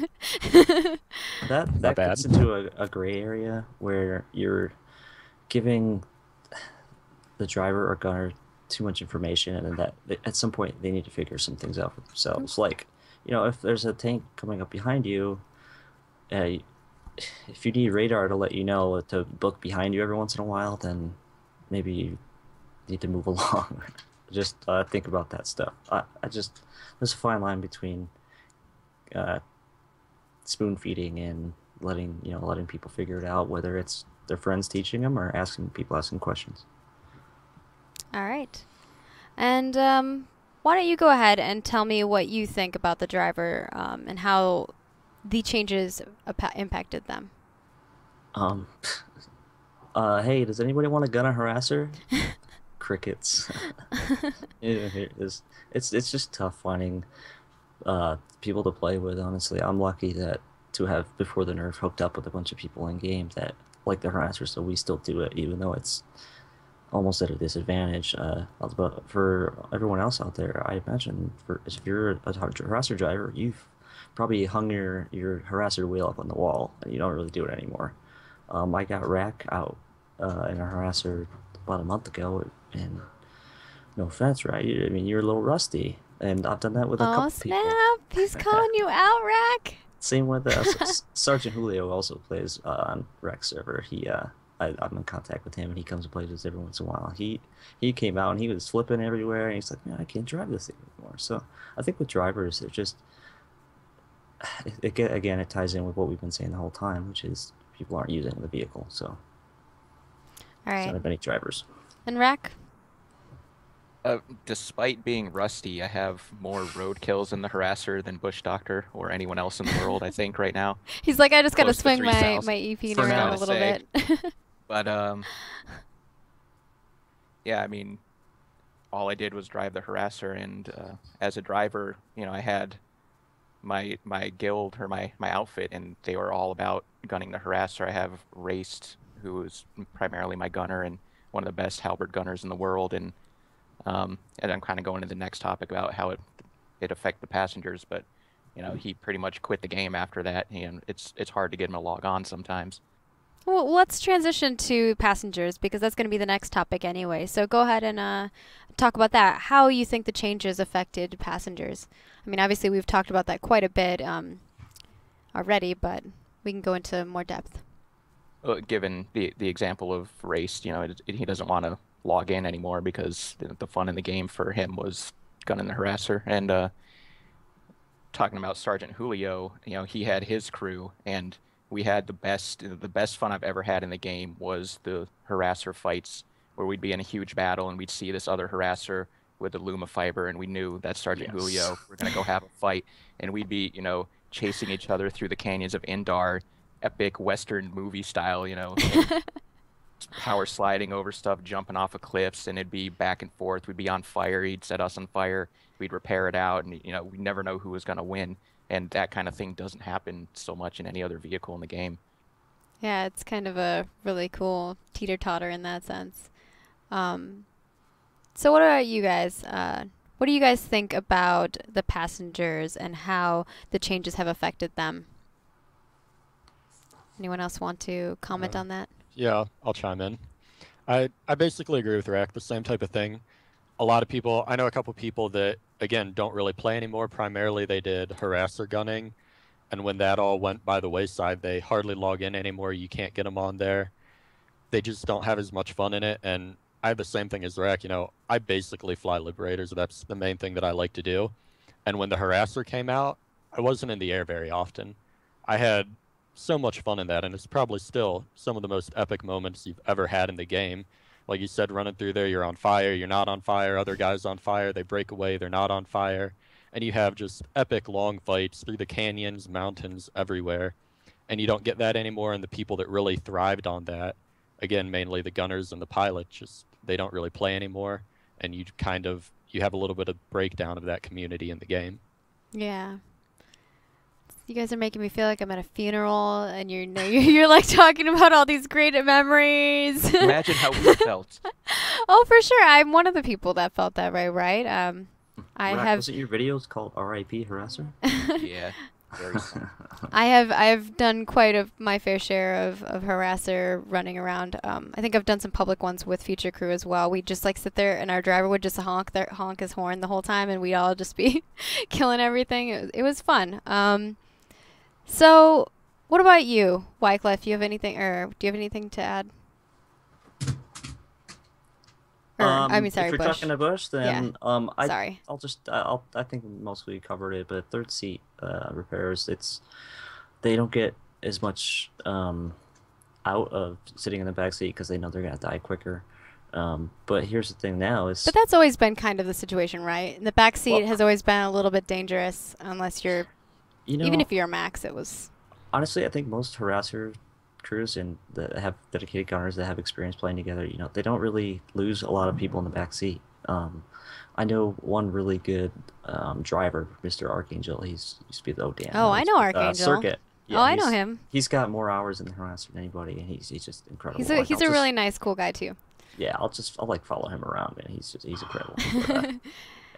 that Not bad. gets into a gray area where you're giving the driver or gunner too much information, and that at some point they need to figure some things out for themselves. Like, if there's a tank coming up behind you, uh, if you need radar to let you know to look behind you every once in a while, then maybe you need to move along. Just think about that stuff. There's a fine line between spoon feeding and letting people figure it out, whether it's their friends teaching them or asking questions. All right. And why don't you go ahead and tell me what you think about the driver and how the changes impacted them? Hey, does anybody want to gun a harasser? Crickets. It's just tough finding people to play with. Honestly, I'm lucky to have before the nerf hooked up with a bunch of people in game that like the harasser, so we still do it even though it's almost at a disadvantage. But for everyone else out there, I imagine if you're a harasser driver, you've probably hung your harasser wheel up on the wall and you don't really do it anymore. I got rack out in a harasser about a month ago, and no offense, right? I mean, you're a little rusty, and I've done that with a couple people. Oh, snap! He's calling you out, Rack. Same with Sergeant Julio also plays on Rec server. I'm in contact with him, and he comes and plays with us every once in a while. He came out and he was flipping everywhere, and he's like, man, I can't drive this thing anymore. So I think with drivers, it just it ties in with what we've been saying the whole time, which is people aren't using the vehicle, so All right. there's not many drivers. And Rack? Despite being rusty, I have more road kills in the harasser than Bush Doctor or anyone else in the world, I think, right now. He's like, I just got to Close to swing my 3,000. EP For around now a little to bit. But yeah, I mean, all I did was drive the harasser, and as a driver, I had my guild or my outfit, and they were all about gunning the harasser. I have Raced, who is primarily my gunner and one of the best halberd gunners in the world, and I'm kind of going to the next topic about how it affected the passengers, but he pretty much quit the game after that, and it's hard to get him to log on sometimes. Well, let's transition to passengers because that's going to be the next topic anyway. So go ahead and talk about that. How you think the changes affected passengers? I mean, obviously we've talked about that quite a bit already, but we can go into more depth. Given the example of Race, he doesn't want to log in anymore because the fun in the game for him was gunning the harasser. And talking about Sergeant Julio, he had his crew, and we had the best fun I've ever had in the game was the harasser fights where we'd be in a huge battle and we'd see this other harasser with the Luma fiber, and we knew that Sergeant Julio were going to go have a fight, and we'd be chasing each other through the canyons of Indar, epic Western movie style, power sliding over stuff, jumping off of cliffs, and it'd be back and forth. We'd be on fire. He'd set us on fire. We'd repair it out, and we'd never know who was going to win. And that kind of thing doesn't happen so much in any other vehicle in the game. Yeah, it's kind of a really cool teeter-totter in that sense. So what about you guys? What do you guys think about the passengers and how the changes have affected them? Anyone else want to comment on that? Yeah, I'll chime in. I basically agree with Rack, the same type of thing. A lot of people, I know a couple people that, again, don't really play anymore. Primarily they did harasser gunning, and when that all went by the wayside, they hardly log in anymore. You can't get them on there. They just don't have as much fun in it, and I have the same thing as Rack. I basically fly Liberators. That's the main thing that I like to do. And when the harasser came out, I wasn't in the air very often. I had so much fun in that, and it's probably still some of the most epic moments you've ever had in the game. Like you said, running through there, you're on fire, you're not on fire, other guys on fire, they break away, they're not on fire, and you have just epic long fights through the canyons, mountains, everywhere. And you don't get that anymore, and the people that really thrived on that, again, mainly the gunners and the pilots, just they don't really play anymore, and you have a little bit of breakdown of that community in the game. Yeah. You guys are making me feel like I'm at a funeral, and you're like talking about all these great memories. Imagine how we felt. Oh, for sure. I'm one of the people that felt that way, right? I Rack, have was it your videos called R.I.P. Harasser? Yeah, very fun. I have done quite my fair share of harasser running around. I think I've done some public ones with Future Crew as well. We just like sit there and our driver would just honk his horn the whole time, and we'd all just be killing everything. It was fun. So what about you, Wycliffe? Do you have anything to add? I mean, sorry, if you're Bush. talking to Bush, then Sorry. I think mostly we covered it. But third seat repairs, they don't get as much out of sitting in the back seat because they know they're gonna die quicker. But here's the thing now is. But that's always been kind of the situation, right? The back seat has always been a little bit dangerous unless you're, even if you're a max, it was. Honestly, I think most harasser crews and that have dedicated gunners that have experience playing together, they don't really lose a lot of people in the back seat. I know one really good driver, Mr. Archangel. He used to be the ODAN. Oh, I know Archangel. Circuit. Yeah, I know him. He's got more hours in the harasser than anybody, and he's just incredible. He's a really nice, cool guy too. Yeah, I'll like follow him around, man. He's incredible.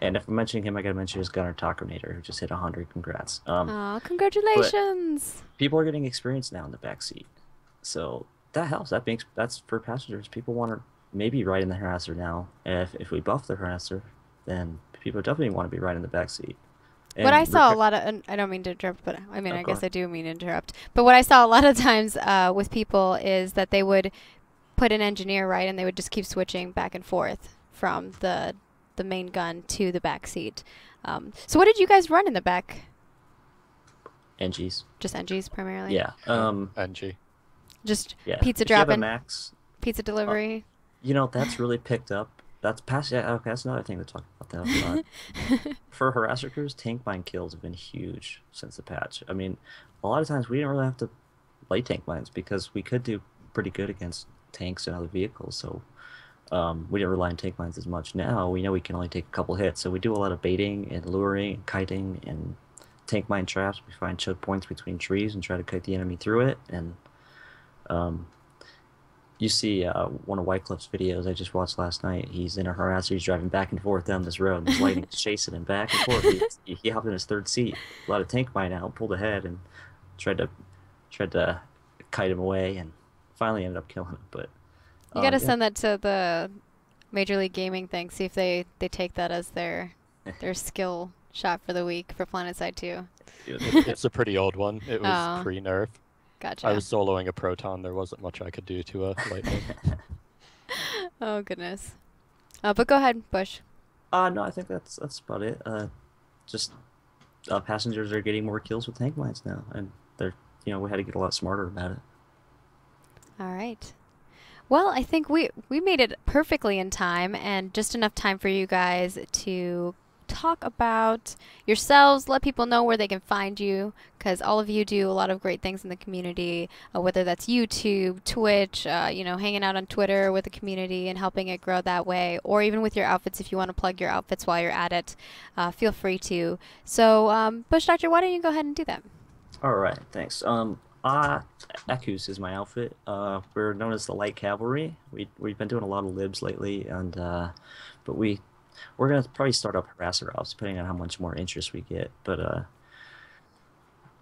And if I'm mentioning him, I gotta mention his gunner Taconator, who just hit 100. Congrats. Oh, congratulations! People are getting experience now in the back seat. So that helps. That's for passengers. People want to maybe ride in the harasser now. If we buff the harasser, then people definitely want to be riding in the back seat. What I saw a lot of, I don't mean to interrupt, but I mean, I guess I do mean to interrupt. But what I saw a lot of times with people is that they would put an engineer right, and they would just keep switching back and forth from the main gun to the back seat. So what did you guys run in the back? NGs. Just NGs primarily? Yeah. NG. Just Yeah. pizza if you have a dropping, max, pizza delivery. that's really picked up. That's past. Yeah, okay, that's another thing to talk about. That for harasser crews, tank mine kills have been huge since the patch. I mean, a lot of times we didn't really have to lay tank mines because we could do pretty good against tanks and other vehicles. So we didn't rely on tank mines as much. Now we know we can only take a couple hits, so we do a lot of baiting and luring and kiting and tank mine traps. We find choke points between trees and try to kite the enemy through it. And you see one of Wycliffe's videos I just watched last night. He's in a harasser. He's driving back and forth down this road, and there's lightning chasing him back and forth. He hopped in his third seat, a lot of tank mine out, pulled ahead, and tried to kite him away, and finally ended up killing him. But you got to send that to the Major League Gaming thing. See if they take that as their skill shot for the week for PlanetSide 2. It's a pretty old one. It was pre-nerf. Gotcha. I was soloing a proton. There wasn't much I could do to a lightning. Oh goodness. But go ahead, Bush. No, I think that's about it. Just passengers are getting more kills with tank mines now, and they're we had to get a lot smarter about it. All right. Well, I think we made it perfectly in time, and just enough time for you guys to talk about yourselves, let people know where they can find you, because all of you do a lot of great things in the community, whether that's YouTube, Twitch, hanging out on Twitter with the community and helping it grow that way, or even with your outfits. If you want to plug your outfits while you're at it, feel free to. So, Bush Doctor, why don't you go ahead and do that? All right, thanks. Ekus is my outfit. We're known as the Light Cavalry. We've been doing a lot of libs lately, and but we're gonna probably start up harasser ops depending on how much more interest we get. But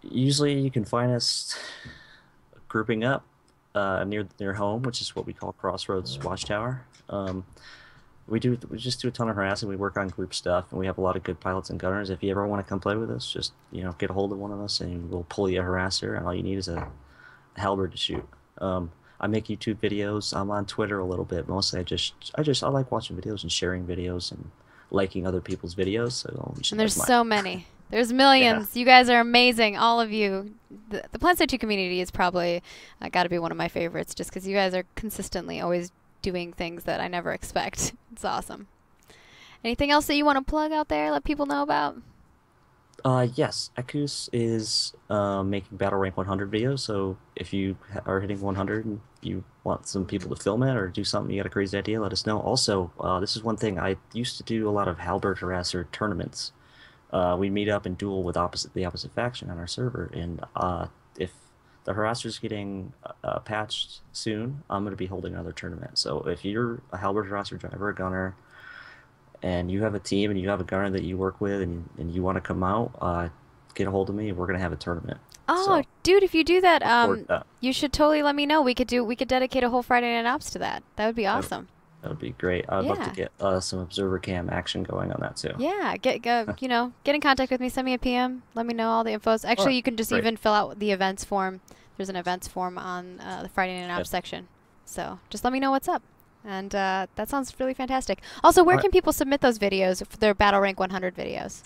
usually you can find us grouping up near home, which is what we call Crossroads Watchtower. We just do a ton of harassing. We work on group stuff, and we have a lot of good pilots and gunners. If you ever want to come play with us, just get a hold of one of us, and we'll pull you a harasser. And all you need is a halberd to shoot. I make YouTube videos. I'm on Twitter a little bit. Mostly, I like watching videos and sharing videos and liking other people's videos. So and there's so many. There's millions. Yeah. You guys are amazing, all of you. The PlanetSide 2 community is probably got to be one of my favorites, just because you guys are consistently always doing things that I never expect. It's awesome. Anything else that you want to plug out there, let people know about? Yes, Ekus is making Battle Rank 100 videos, so if you are hitting 100 and you want some people to film it or do something, you got a crazy idea, let us know. Also, this is one thing, I used to do a lot of halberd harasser tournaments. We meet up and duel with the opposite faction on our server, and if the Harasser's getting patched soon. I'm going to be holding another tournament. So if you're a Halberd Harasser driver, a gunner, and you have a team and you have a gunner that you work with and you want to come out, get a hold of me. We're going to have a tournament. Oh, So dude, if you do that, look forward to that. you should totally let me know. We could dedicate a whole Friday Night Ops to that. That would be awesome. That would be great. I'd love to Yeah. get some observer cam action going on that too. Yeah, get in contact with me. Send me a PM. Let me know all the infos. Actually, Alright, you can just great. even fill out the events form. There's an events form on the Friday Night Ops Yep. section. So just let me know what's up. And that sounds really fantastic. Also, where Alright. can people submit those videos for their Battle Rank 100 videos?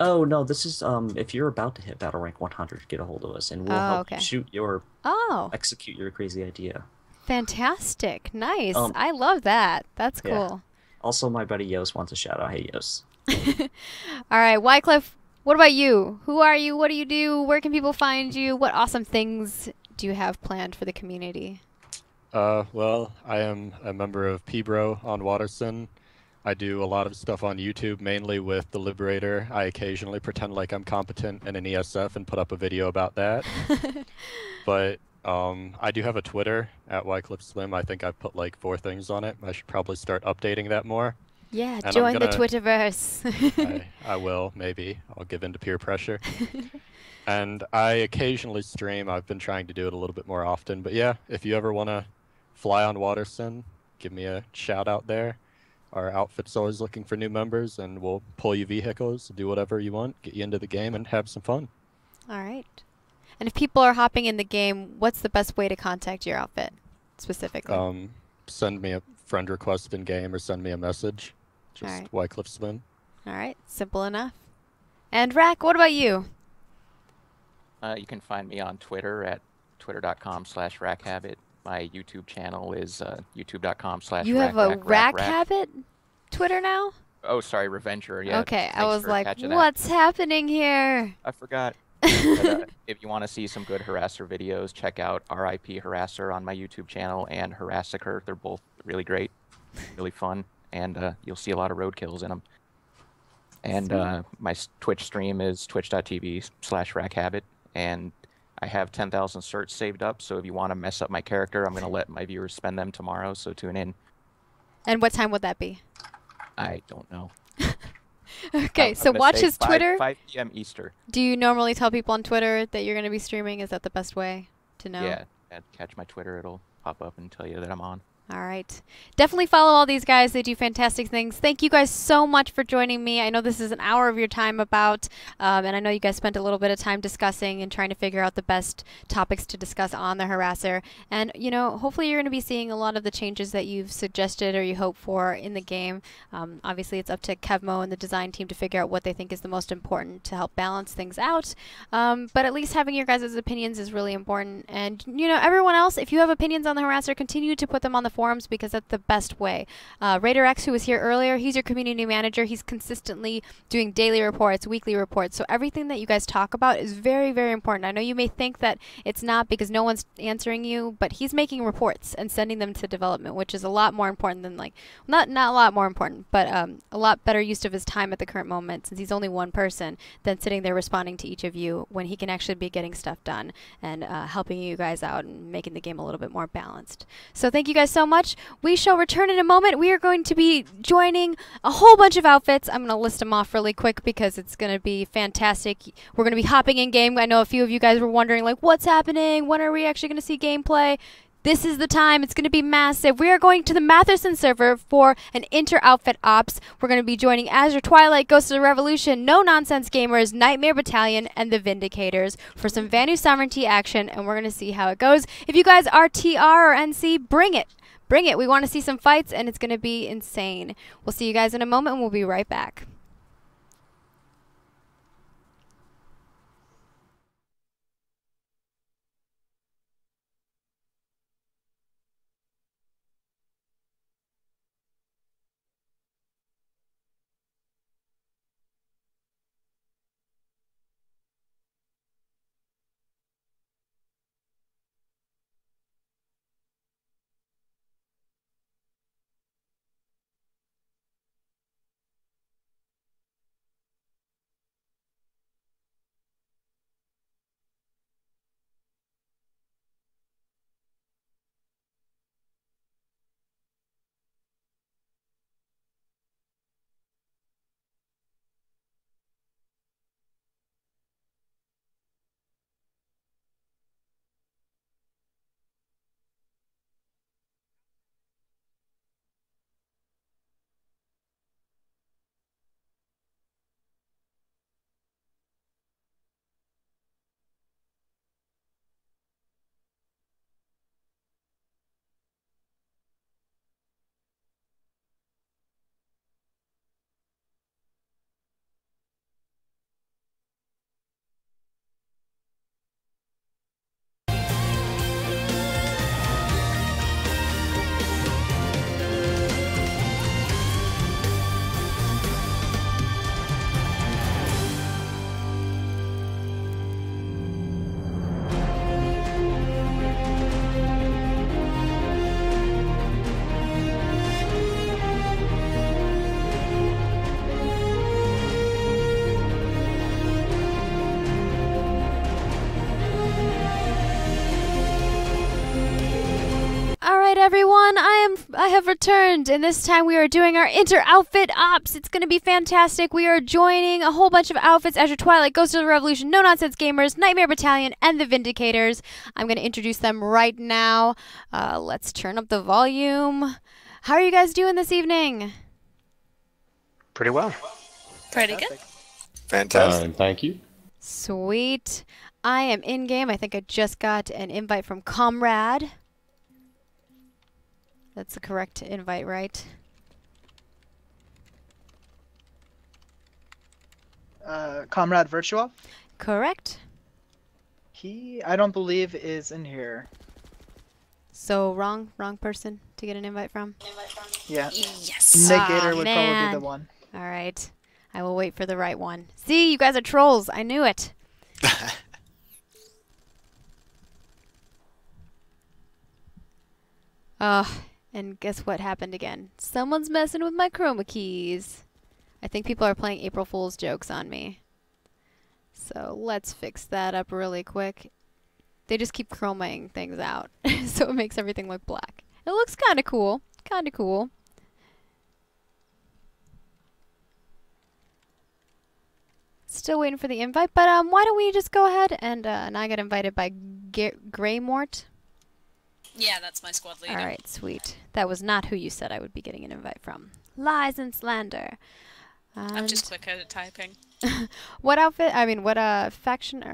Oh no, this is if you're about to hit battle rank 100, get a hold of us and we'll help you okay. execute your crazy idea. Fantastic. Nice. Um, I love that. That's yeah. cool. Also, my buddy Yost wants a shout out. Hey Yost. All right, Wycliffe, what about you? Who are you? What do you do? Where can people find you? What awesome things do you have planned for the community? Well, I am a member of PBRO on Waterson. I do a lot of stuff on YouTube, mainly with the Liberator. I occasionally pretend like I'm competent in an ESF and put up a video about that. But I do have a Twitter at Wycliffe Slim. I think I've put like 4 things on it. I should probably start updating that more. Yeah, And join the Twitterverse. I will, maybe. I'll give in to peer pressure. And I occasionally stream. I've been trying to do it a little bit more often. But yeah, if you ever want to fly on Waterson, give me a shout out there. Our outfit's always looking for new members, and we'll pull you vehicles, do whatever you want, get you into the game, and have some fun. All right. And if people are hopping in the game, what's the best way to contact your outfit specifically? Send me a friend request in game or send me a message. Just Alright. Wycliffe Swim. All right. Simple enough. And Rack, what about you? You can find me on Twitter at twitter.com/rackhabit. My YouTube channel is youtube.com/rack. You have a Rack Habit Twitter now? Oh, sorry, Revenger. Yeah. Okay, I thanks was for like, catching that. what's happening here? I forgot. But, if you want to see some good Harasser videos, check out RIP Harasser on my YouTube channel and Harassacre. They're both really great, really fun, and you'll see a lot of roadkills in them. And my Twitch stream is twitch.tv/rackhabit, and I have 10,000 certs saved up, so if you want to mess up my character, I'm going to let my viewers spend them tomorrow, so tune in. And what time would that be? I don't know. Okay, I'm so gonna watch say his Twitter. 5 p.m. Eastern. Do you normally tell people on Twitter that you're going to be streaming? Is that the best way to know? Yeah, and catch my Twitter. It'll pop up and tell you that I'm on. All right. Definitely follow all these guys. They do fantastic things. Thank you guys so much for joining me. I know this is an hour of your time and I know you guys spent a little bit of time discussing and trying to figure out the best topics to discuss on the Harasser. And, you know, hopefully you're going to be seeing a lot of the changes that you've suggested or you hope for in the game. Obviously, it's up to Kevmo and the design team to figure out what they think is the most important to help balance things out. But at least having your guys' opinions is really important. And, you know, everyone else, if you have opinions on the Harasser, continue to put them on the forums because that's the best way. Raider X, who was here earlier, he's your community manager. He's consistently doing daily reports, weekly reports. So everything that you guys talk about is very, very important. I know you may think that it's not because no one's answering you, but he's making reports and sending them to development, which is a lot more important than not a lot more important, but a lot better use of his time at the current moment since he's only one person than sitting there responding to each of you when he can actually be getting stuff done and helping you guys out and making the game a little bit more balanced. So thank you guys so much. We shall return in a moment. We are going to be joining a whole bunch of outfits. I'm going to list them off really quick because it's going to be fantastic. We're going to be hopping in game. I know a few of you guys were wondering, like, what's happening? When are we actually going to see gameplay? This is the time. It's going to be massive. We are going to the Matherson server for an inter-outfit ops. We're going to be joining Azure Twilight, Ghost of the Revolution, No Nonsense Gamers, Nightmare Battalion, and the Vindicators for some Vanu Sovereignty action, and we're going to see how it goes. If you guys are TR or NC, bring it. Bring it. We want to see some fights, and it's going to be insane. We'll see you guys in a moment, and we'll be right back. right, everyone, I have returned, and this time we are doing our inter-outfit ops. It's going to be fantastic. We are joining a whole bunch of outfits: Azure Twilight, Ghost of the Revolution, No Nonsense Gamers, Nightmare Battalion, and the Vindicators. I'm going to introduce them right now. Let's turn up the volume. How are you guys doing this evening? Pretty well. Pretty good. Fantastic. Thank you. Sweet. I am in-game. I think I just got an invite from Comrade. That's the correct invite, right? Comrade Virtua? Correct. He, I don't believe, is in here. So wrong person to get an invite from? Yeah. Yes. Negator Aw, would probably man. be the one. All right. I will wait for the right one. See, you guys are trolls. I knew it. And guess what happened again? Someone's messing with my chroma keys. I think people are playing April Fool's jokes on me. So let's fix that up really quick. They just keep chromaing things out, so it makes everything look black. It looks kind of cool. Kind of cool. Still waiting for the invite, but why don't we just go ahead and I got invited by Greymort. Yeah, that's my squad leader. All right, sweet. That was not who you said I would be getting an invite from. Lies and slander. I'm just quicker at typing. What outfit? I mean, what faction?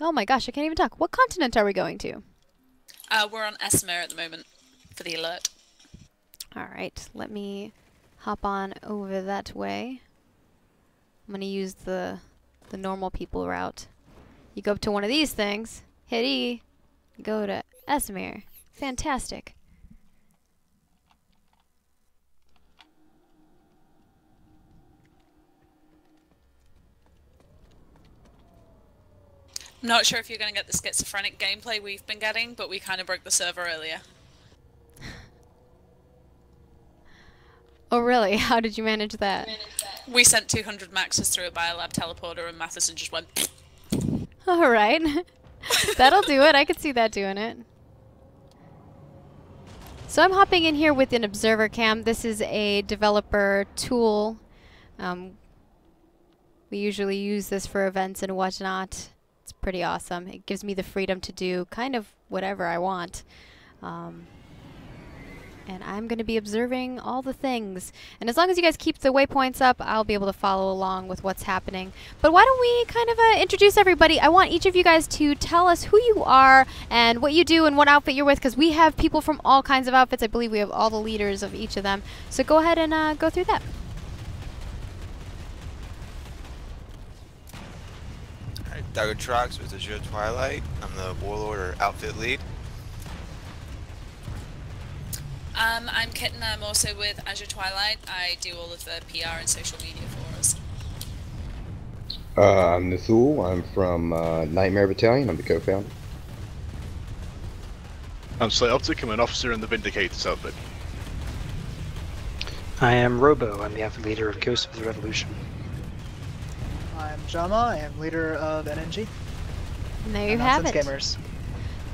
Oh my gosh, I can't even talk. What continent are we going to? We're on Esmer at the moment for the alert. All right, let me hop on over that way. I'm gonna use the normal people route. You go up to one of these things, hit E, go to Esmer. Fantastic. I'm not sure if you're going to get the schizophrenic gameplay we've been getting, but we kind of broke the server earlier. Oh really? How did you manage that? We sent 200 maxes through a biolab teleporter and Matheson just went... Alright. That'll do it. I could see that doing it. So I'm hopping in here with an observer cam. This is a developer tool. We usually use this for events and whatnot. It's pretty awesome. It gives me the freedom to do kind of whatever I want. And I'm going to be observing all the things. And as long as you guys keep the waypoints up, I'll be able to follow along with what's happening. But why don't we kind of introduce everybody? I want each of you guys to tell us who you are and what you do and what outfit you're with, because we have people from all kinds of outfits. I believe we have all the leaders of each of them. So go ahead and go through that. Alright, Dagger Trox with Azure Twilight. I'm the Warlord or Outfit Lead. I'm Kitten. I'm also with Azure Twilight. I do all of the PR and social media for us. I'm Nathul. I'm from Nightmare Battalion. I'm the co-founder. I'm Slay Optic. I'm an officer in the Vindicators outfit. I am Robo. I'm the outfit leader of Ghost of the Revolution. I'm Jama. I am leader of NNG. And there you have it. Gamers.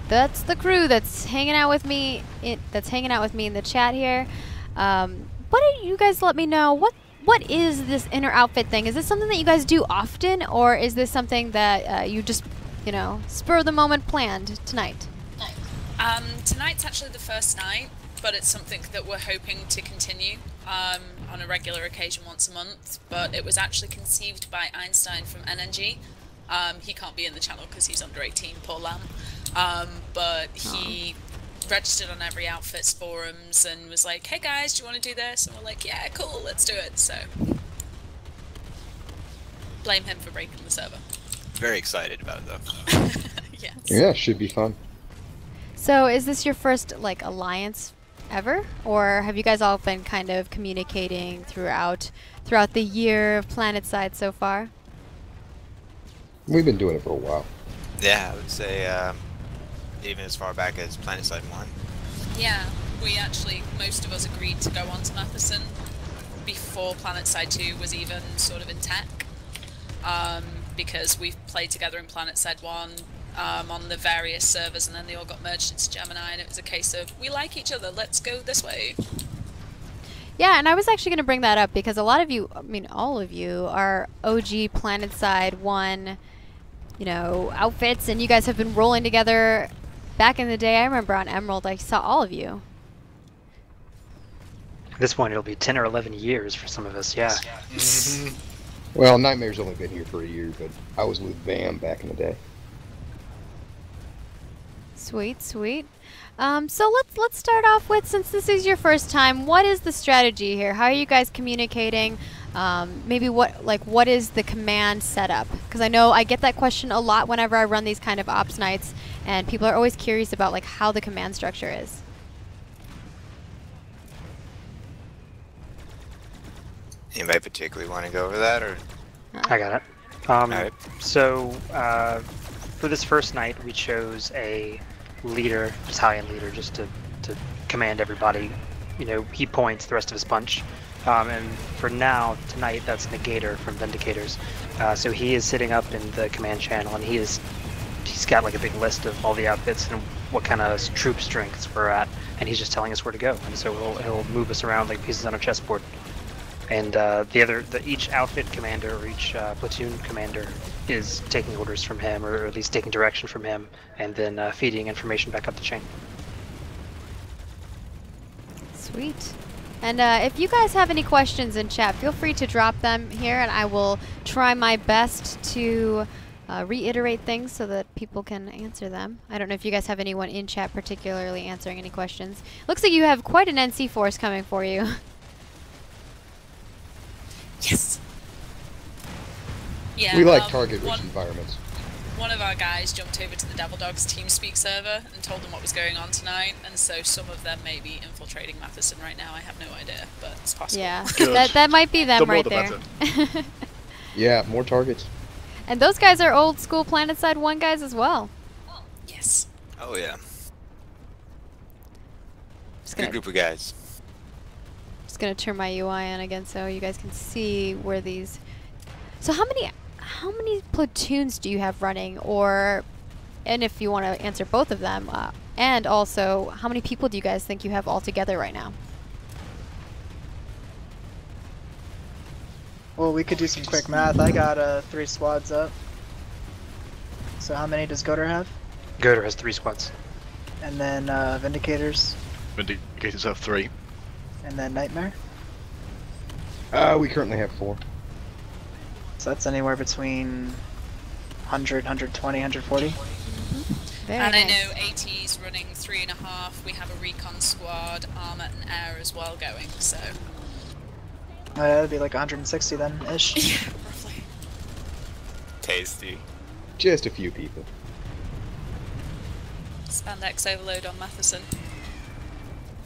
That's the crew that's hanging out with me. In the chat here. Why don't you guys let me know what is this inner outfit thing? Is this something that you guys do often, or is this something that you just, you know, spur of the moment planned tonight? Tonight's actually the first night, but it's something that we're hoping to continue on a regular occasion once a month. But it was actually conceived by Einstein from NNG. He can't be in the channel because he's under 18, poor lamb. But he registered on every outfits forums and was like, hey guys, do you want to do this? And we're like, yeah, cool, let's do it. So blame him for breaking the server. Very excited about it though. Yes. Yeah, should be fun. So is this your first like alliance ever, or have you guys all been kind of communicating throughout the year of PlanetSide so far? We've been doing it for a while. Yeah, I would say even as far back as PlanetSide 1. Yeah, we actually, most of us agreed to go on to Matheson before PlanetSide 2 was even sort of in tech. Because we've played together in PlanetSide 1, on the various servers, and then they all got merged into Gemini, and it was a case of, we like each other, let's go this way. Yeah, and I was actually going to bring that up because a lot of you, I mean, all of you are OG PlanetSide 1, you know, outfits, and you guys have been rolling together back in the day. I remember on Emerald, I saw all of you. At this point, it'll be 10 or 11 years for some of us, yeah. Well, Nightmare's only been here for a year, but I was with Bam back in the day. Sweet, sweet. So let's start off with, since this is your first time, what is the strategy here? How are you guys communicating? Maybe what is the command setup? Because I know I get that question a lot whenever I run these kind of ops nights, and people are always curious about like how the command structure is. Anybody particularly want to go over that, or? I got it. Alright. So, for this first night, we chose a leader, just high-end leader, just to command everybody. You know, he points, the rest of us punch. And for now, tonight, that's Negator from Vindicators. So he is sitting up in the command channel, and he's got like a big list of all the outfits and what kind of troop strengths we're at, and he's just telling us where to go. And so he'll move us around like pieces on a chessboard. And each outfit commander or each platoon commander is taking orders from him, or at least taking direction from him, and then feeding information back up the chain. Sweet. And if you guys have any questions in chat, feel free to drop them here, and I will try my best to reiterate things so that people can answer them. I don't know if you guys have anyone in chat particularly answering any questions. Looks like you have quite an NC force coming for you. Yes. Yeah. We like target-rich environments. One of our guys jumped over to the Devil Dogs TeamSpeak server and told them what was going on tonight, and so some of them may be infiltrating Matheson right now. I have no idea, but it's possible. Yeah, that might be them right there. Yeah, more targets. And those guys are old school PlanetSide 1 guys as well. Yes. Oh yeah. Good group of guys. Just gonna turn my UI on again so you guys can see where these. So how many platoons do you have running, and if you want to answer both of them, and also how many people do you guys think you have all together right now? Well, we could do some quick math. I got 3 squads up. So how many does Goder have? Goder has 3 squads. And then Vindicators? Vindicators have 3. And then Nightmare? We currently have 4. So that's anywhere between 100, 120, 140. And I know AT's running 3.5. We have a recon squad, armor and air as well going, so. That'd be like 160 then, ish. Yeah, roughly. Tasty. Just a few people. Spandex overload on Matheson.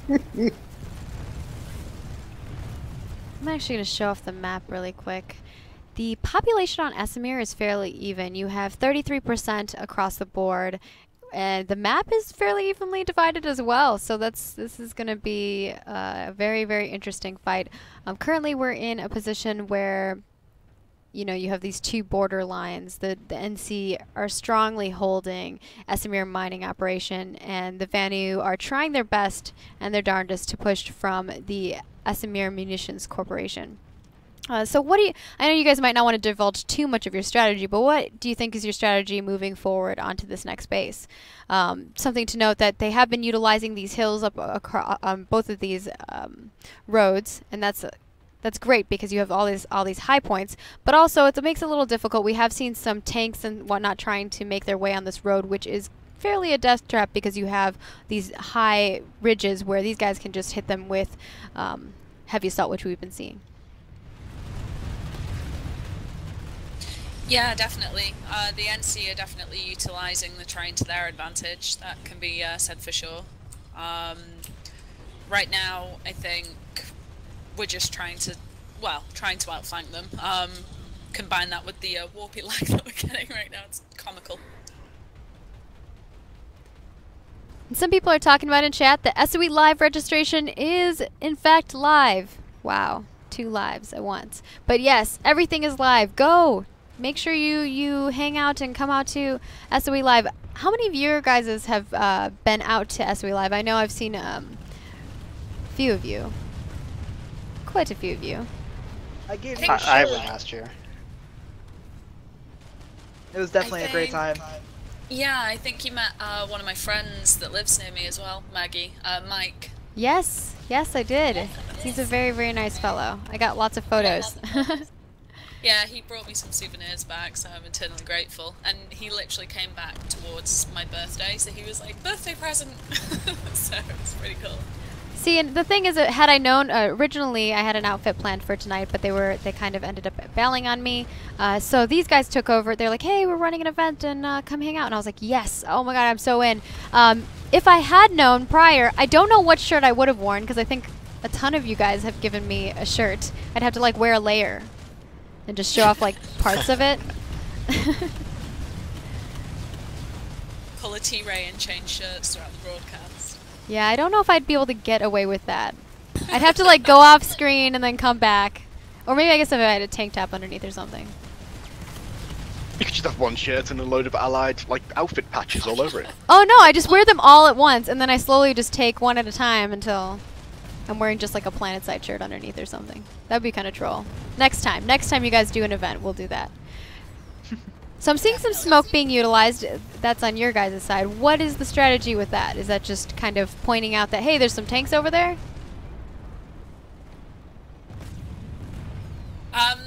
I'm actually going to show off the map really quick. The population on Esamir is fairly even. You have 33% across the board, and the map is fairly evenly divided as well. So this is going to be a very, very interesting fight. Currently, we're in a position where, you know, you have these 2 border lines. The NC are strongly holding Esamir mining operation, and the Vanu are trying their best and their darndest to push from the Esamir Munitions Corporation. So what do you, I know you guys might not want to divulge too much of your strategy, but what do you think is your strategy moving forward onto this next base? Something to note that they have been utilizing these hills up on both of these roads, and that's great because you have all these high points, but also it makes it a little difficult. We have seen some tanks and whatnot trying to make their way on this road, which is fairly a death trap because you have these high ridges where these guys can just hit them with heavy assault, which we've been seeing. Yeah, definitely. The NC are definitely utilising the terrain to their advantage. That can be said for sure. Right now, I think we're just trying to outflank them. Combine that with the warpy lag that we're getting right now. It's comical. Some people are talking about in chat that SOE live registration is in fact live. Wow, 2 lives at once. But yes, everything is live. Go! make sure you hang out and come out to SOE Live. How many of your guys have been out to SOE Live? I know I've seen a few of you. Quite a few of you. I gave you I went last year. It was definitely a great time. Yeah, I think you met one of my friends that lives near me as well, Maggie, Mike. Yes, yes, I did. He's a very, very nice fellow. I got lots of photos. Yeah, he brought me some souvenirs back, so I'm eternally grateful. And he literally came back towards my birthday, so he was like, birthday present! So it was pretty cool. See, and the thing is, that had I known, originally I had an outfit planned for tonight, but they kind of ended up bailing on me. So these guys took over. They're like, hey, we're running an event and come hang out. And I was like, yes, oh my god, I'm so in. If I had known prior, I don't know what shirt I would have worn, because I think a ton of you guys have given me a shirt. I'd have to like wear a layer and just show off like parts of it. Colour T-Ray and change shirts throughout the broadcast. Yeah, I don't know if I'd be able to get away with that. I'd have to like go off screen and then come back. Or maybe I guess if I had a tank top underneath or something. You could just have one shirt and a load of allied like outfit patches all over it. Oh no, I just wear them all at once and then I slowly just take one at a time until I'm wearing just like a PlanetSide shirt underneath or something. That'd be kind of troll. Next time you guys do an event, we'll do that. So I'm seeing some smoke being utilized. That's on your guys' side. What is the strategy with that? Is that just kind of pointing out that, hey, there's some tanks over there? I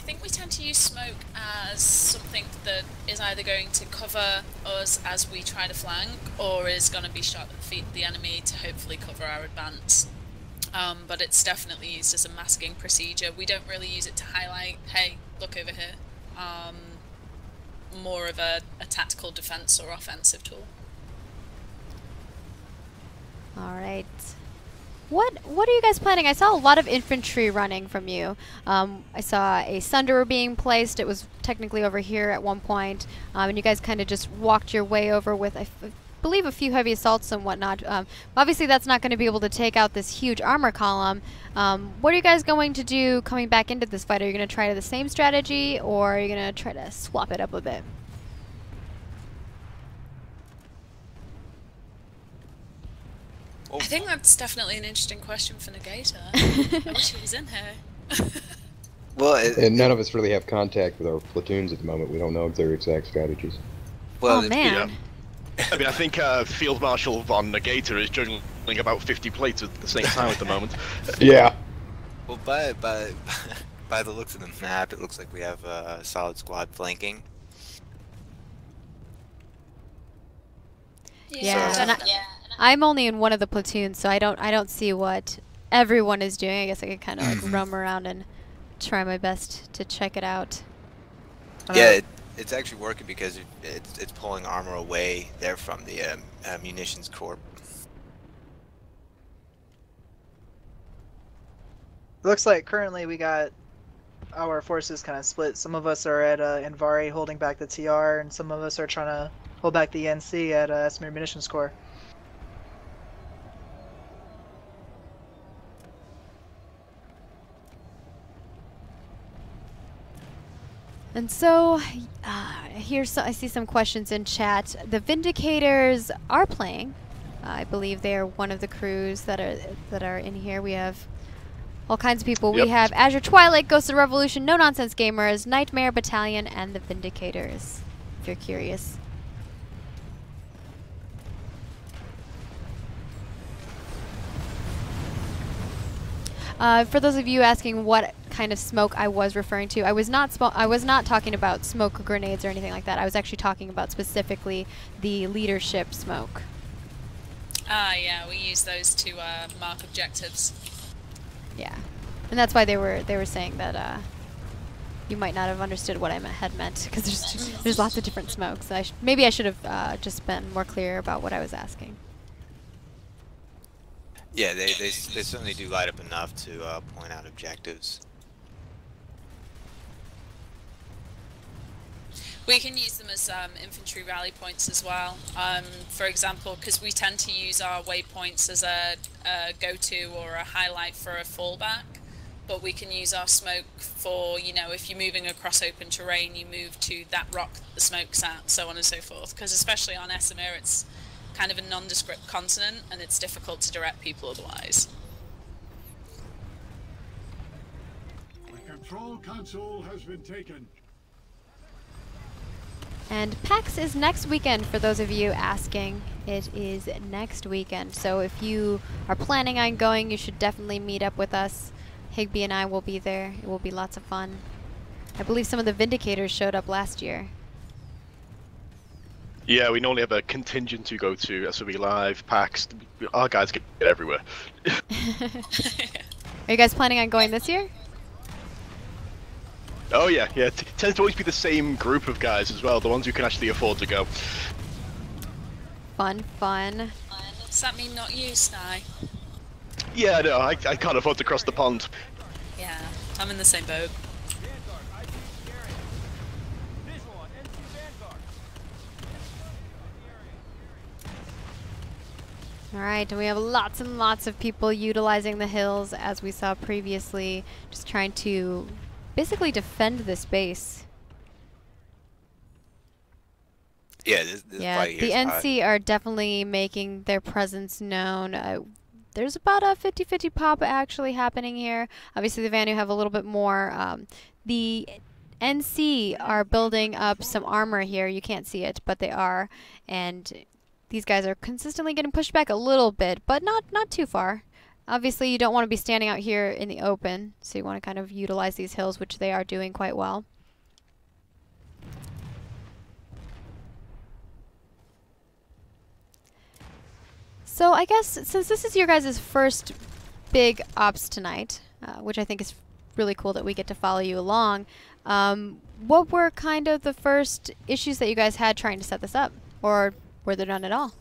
think we tend to use smoke as something that is either going to cover us as we try to flank, or is going to be shot at the enemy to hopefully cover our advance. But it's definitely used as a masking procedure. We don't really use it to highlight, hey, look over here. More of a tactical defense or offensive tool. Alright. What are you guys planning? I saw a lot of infantry running from you. I saw a Sunderer being placed. It was technically over here at one point. And you guys kind of just walked your way over with, I believe, a few heavy assaults and whatnot. Obviously, that's not going to be able to take out this huge armor column. What are you guys going to do coming back into this fight? Are you going to try the same strategy, or are you going to try to swap it up a bit? I think that's definitely an interesting question for Negator. I wish he was in here. Well, and none of us really have contact with our platoons at the moment. We don't know their exact strategies. Well, oh man. Yeah. I mean, I think Field Marshal von Negator is juggling about 50 plates at the same time at the moment. Yeah. Well, by the looks of the map, it looks like we have a solid squad flanking. Yeah, so, and I'm only in one of the platoons, so I don't see what everyone is doing. I guess I could kind of like roam around and try my best to check it out. Yeah, it's actually working because it's pulling armor away there from the munitions corp. Looks like currently we got our forces kind of split. Some of us are at Invari holding back the TR, and some of us are trying to hold back the NC at Esmir Munitions Corps. And so, I see some questions in chat. The Vindicators are playing. I believe they are one of the crews that are in here. We have all kinds of people. Yep. We have Azure Twilight, Ghost of the Revolution, No Nonsense Gamers, Nightmare Battalion, and the Vindicators, if you're curious. For those of you asking what kind of smoke I was referring to, I was not talking about smoke grenades or anything like that. I was actually talking about specifically the leadership smoke. Yeah, we use those to mark objectives. Yeah, and that's why they were saying that you might not have understood what I had meant, because there's lots of different smokes. Maybe I should have just been more clear about what I was asking. Yeah, they certainly do light up enough to point out objectives. We can use them as infantry rally points as well. For example, because we tend to use our waypoints as a go-to or a highlight for a fallback. but we can use our smoke for, you know, if you're moving across open terrain, you move to that rock that the smoke's at, so on and so forth. Because especially on Esamir, it's kind of a nondescript continent, and it's difficult to direct people otherwise. The control console has been taken. And PAX is next weekend, for those of you asking. It is next weekend. So if you are planning on going, you should definitely meet up with us. Higby and I will be there. It will be lots of fun. I believe some of the Vindicators showed up last year. Yeah, we normally have a contingent to go to SOB Live, PAX. Our guys get everywhere. Are you guys planning on going this year? Oh yeah, yeah. It tends to always be the same group of guys as well, the ones who can actually afford to go. Fun, fun. Does that mean not you, Sky? Yeah, no, I can't afford to cross the pond. Yeah, I'm in the same boat. Alright, and we have lots and lots of people utilizing the hills, as we saw previously, just trying to basically defend this base. Yeah, this yeah, the NC are definitely making their presence known. There's about a 50-50 pop actually happening here. Obviously, the Vanu have a little bit more. The NC are building up some armor here. You can't see it, but they are. And these guys are consistently getting pushed back a little bit, but not too far. Obviously, you don't want to be standing out here in the open, so you want to kind of utilize these hills, which they are doing quite well. So I guess since this is your guys' first big ops tonight, which I think is really cool that we get to follow you along, what were kind of the first issues that you guys had trying to set this up? Or were there none at all?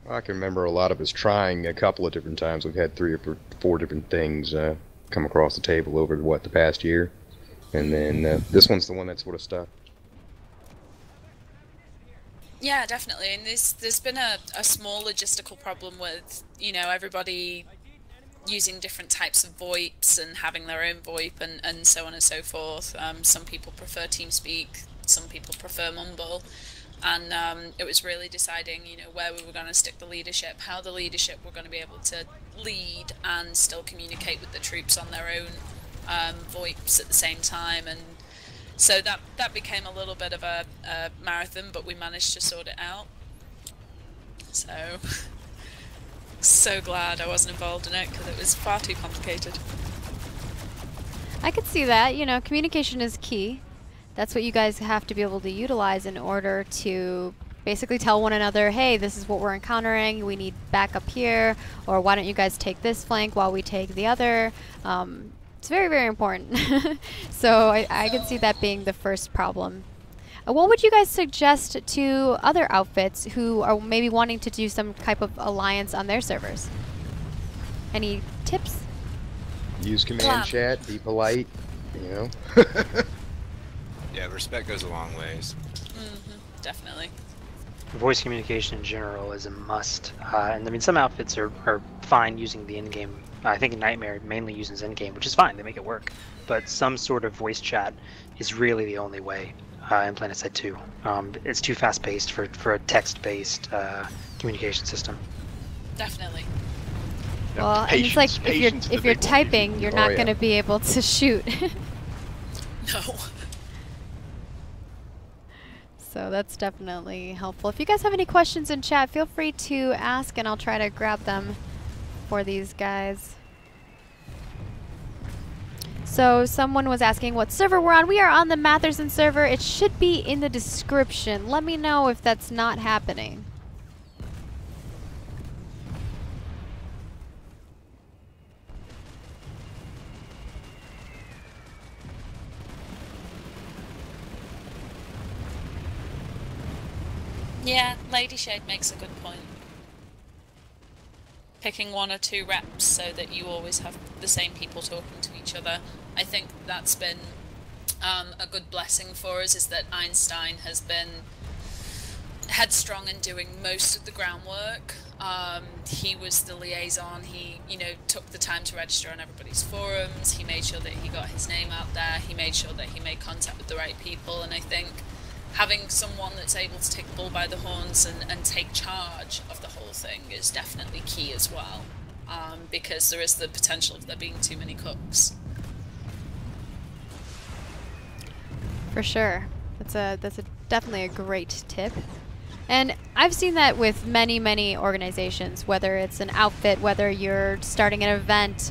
I can remember a lot of us trying a couple of different times. We've had 3 or 4 different things come across the table over, the past year. And then this one's the one that sort of stuck. Yeah, definitely. And there's been a small logistical problem with, you know, everybody using different types of VoIPs and having their own VoIP and so on and so forth. Some people prefer TeamSpeak, some people prefer Mumble. And it was really deciding, you know, where we were going to stick the leadership, how the leadership were going to be able to lead and still communicate with the troops on their own VoIPs at the same time. And so that became a little bit of a marathon, but we managed to sort it out. So glad I wasn't involved in it, because it was far too complicated. I could see that. You know, communication is key. That's what you guys have to be able to utilize in order to basically tell one another, hey, this is what we're encountering, we need backup here, or why don't you guys take this flank while we take the other. It's very, very important. So I can see that being the first problem. What would you guys suggest to other outfits who are maybe wanting to do some type of alliance on their servers? Any tips? Use command chat, be polite, you know. Yeah, respect goes a long ways. Definitely. Voice communication in general is a must. And I mean, some outfits are fine using the in-game. I think Nightmare mainly uses in-game, which is fine. They make it work. But some sort of voice chat is really the only way in PlanetSide 2. It's too fast-paced for a text-based communication system. Definitely. Well, and it's like if you're typing, you're not going to be able to shoot. No. So that's definitely helpful. If you guys have any questions in chat, feel free to ask, and I'll try to grab them for these guys. So someone was asking what server we're on. We are on the Matherson server. It should be in the description. Let me know if that's not happening. Yeah, Lady Shade makes a good point. Picking 1 or 2 reps so that you always have the same people talking to each other. I think that's been a good blessing for us, is that Einstein has been headstrong in doing most of the groundwork, He was the liaison. He, took the time to register on everybody's forums. He made sure that he got his name out there. He made sure that he made contact with the right people. And I think having someone that's able to take the bull by the horns and take charge of the whole thing is definitely key as well, because there is the potential of there being too many cooks. For sure. That's definitely a great tip. And I've seen that with many, many organizations, whether it's an outfit, whether you're starting an event.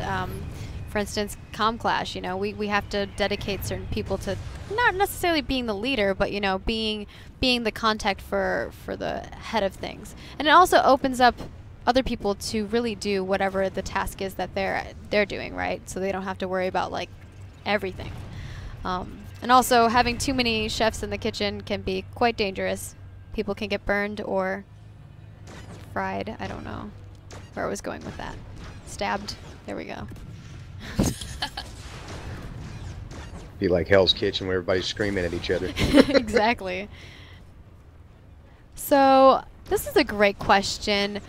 For instance, ComClash, we have to dedicate certain people to not necessarily being the leader, but, being the contact for the head of things. And it also opens up other people to really do whatever the task is that they're doing, right? So they don't have to worry about, like, everything. And also, having too many chefs in the kitchen can be quite dangerous. People can get burned or fried. I don't know where I was going with that. Stabbed. There we go. Be like Hell's Kitchen where everybody's screaming at each other. Exactly. So this is a great question.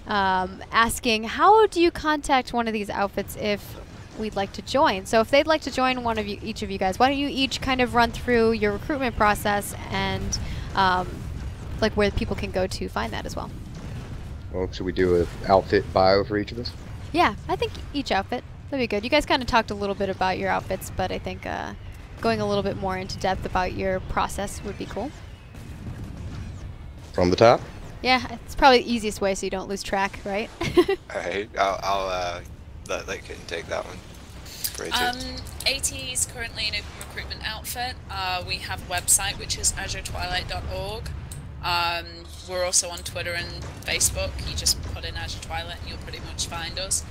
Asking, how do you contact one of these outfits if we'd like to join? So if they'd like to join each of you guys, why don't you each kind of run through your recruitment process and like where people can go to find that as well. Well, should we do an outfit bio for each of us? Yeah, I think each outfit. That'd be good. You guys kind of talked a little bit about your outfits, but I think going a little bit more into depth about your process would be cool. From the top? Yeah, it's probably the easiest way so you don't lose track, right? Alright, I'll let Kitten take that one. AT is currently an open recruitment outfit. We have a website which is azuretwilight.org. We're also on Twitter and Facebook. You just put in Azure Twilight and you'll pretty much find us.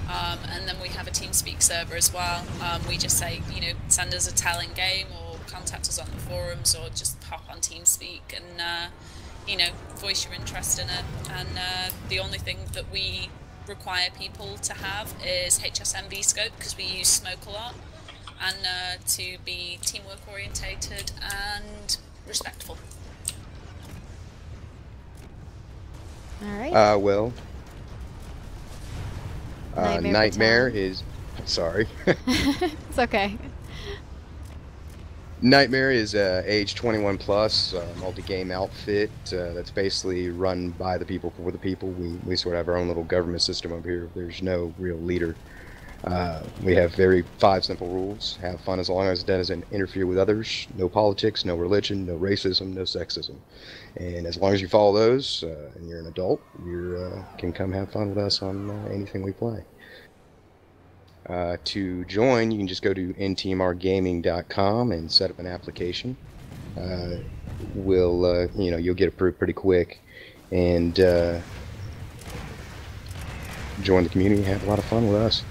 And then we have a TeamSpeak server as well. We just say, send us a talent game or contact us on the forums or just hop on TeamSpeak and, voice your interest in it. And the only thing that we require people to have is HSMV scope because we use smoke a lot, and to be teamwork orientated and respectful. All right. Nightmare is... Sorry. It's okay. Nightmare is age 21 plus, multi-game outfit that's basically run by the people for the people. We sort of have our own little government system over here. There's no real leader. We have 5 simple rules. Have fun as long as it doesn't interfere with others. No politics, no religion, no racism, no sexism. And as long as you follow those and you're an adult, you can come have fun with us on anything we play. To join, you can just go to ntmrgaming.com and set up an application. You'll get approved pretty quick and join the community and have a lot of fun with us.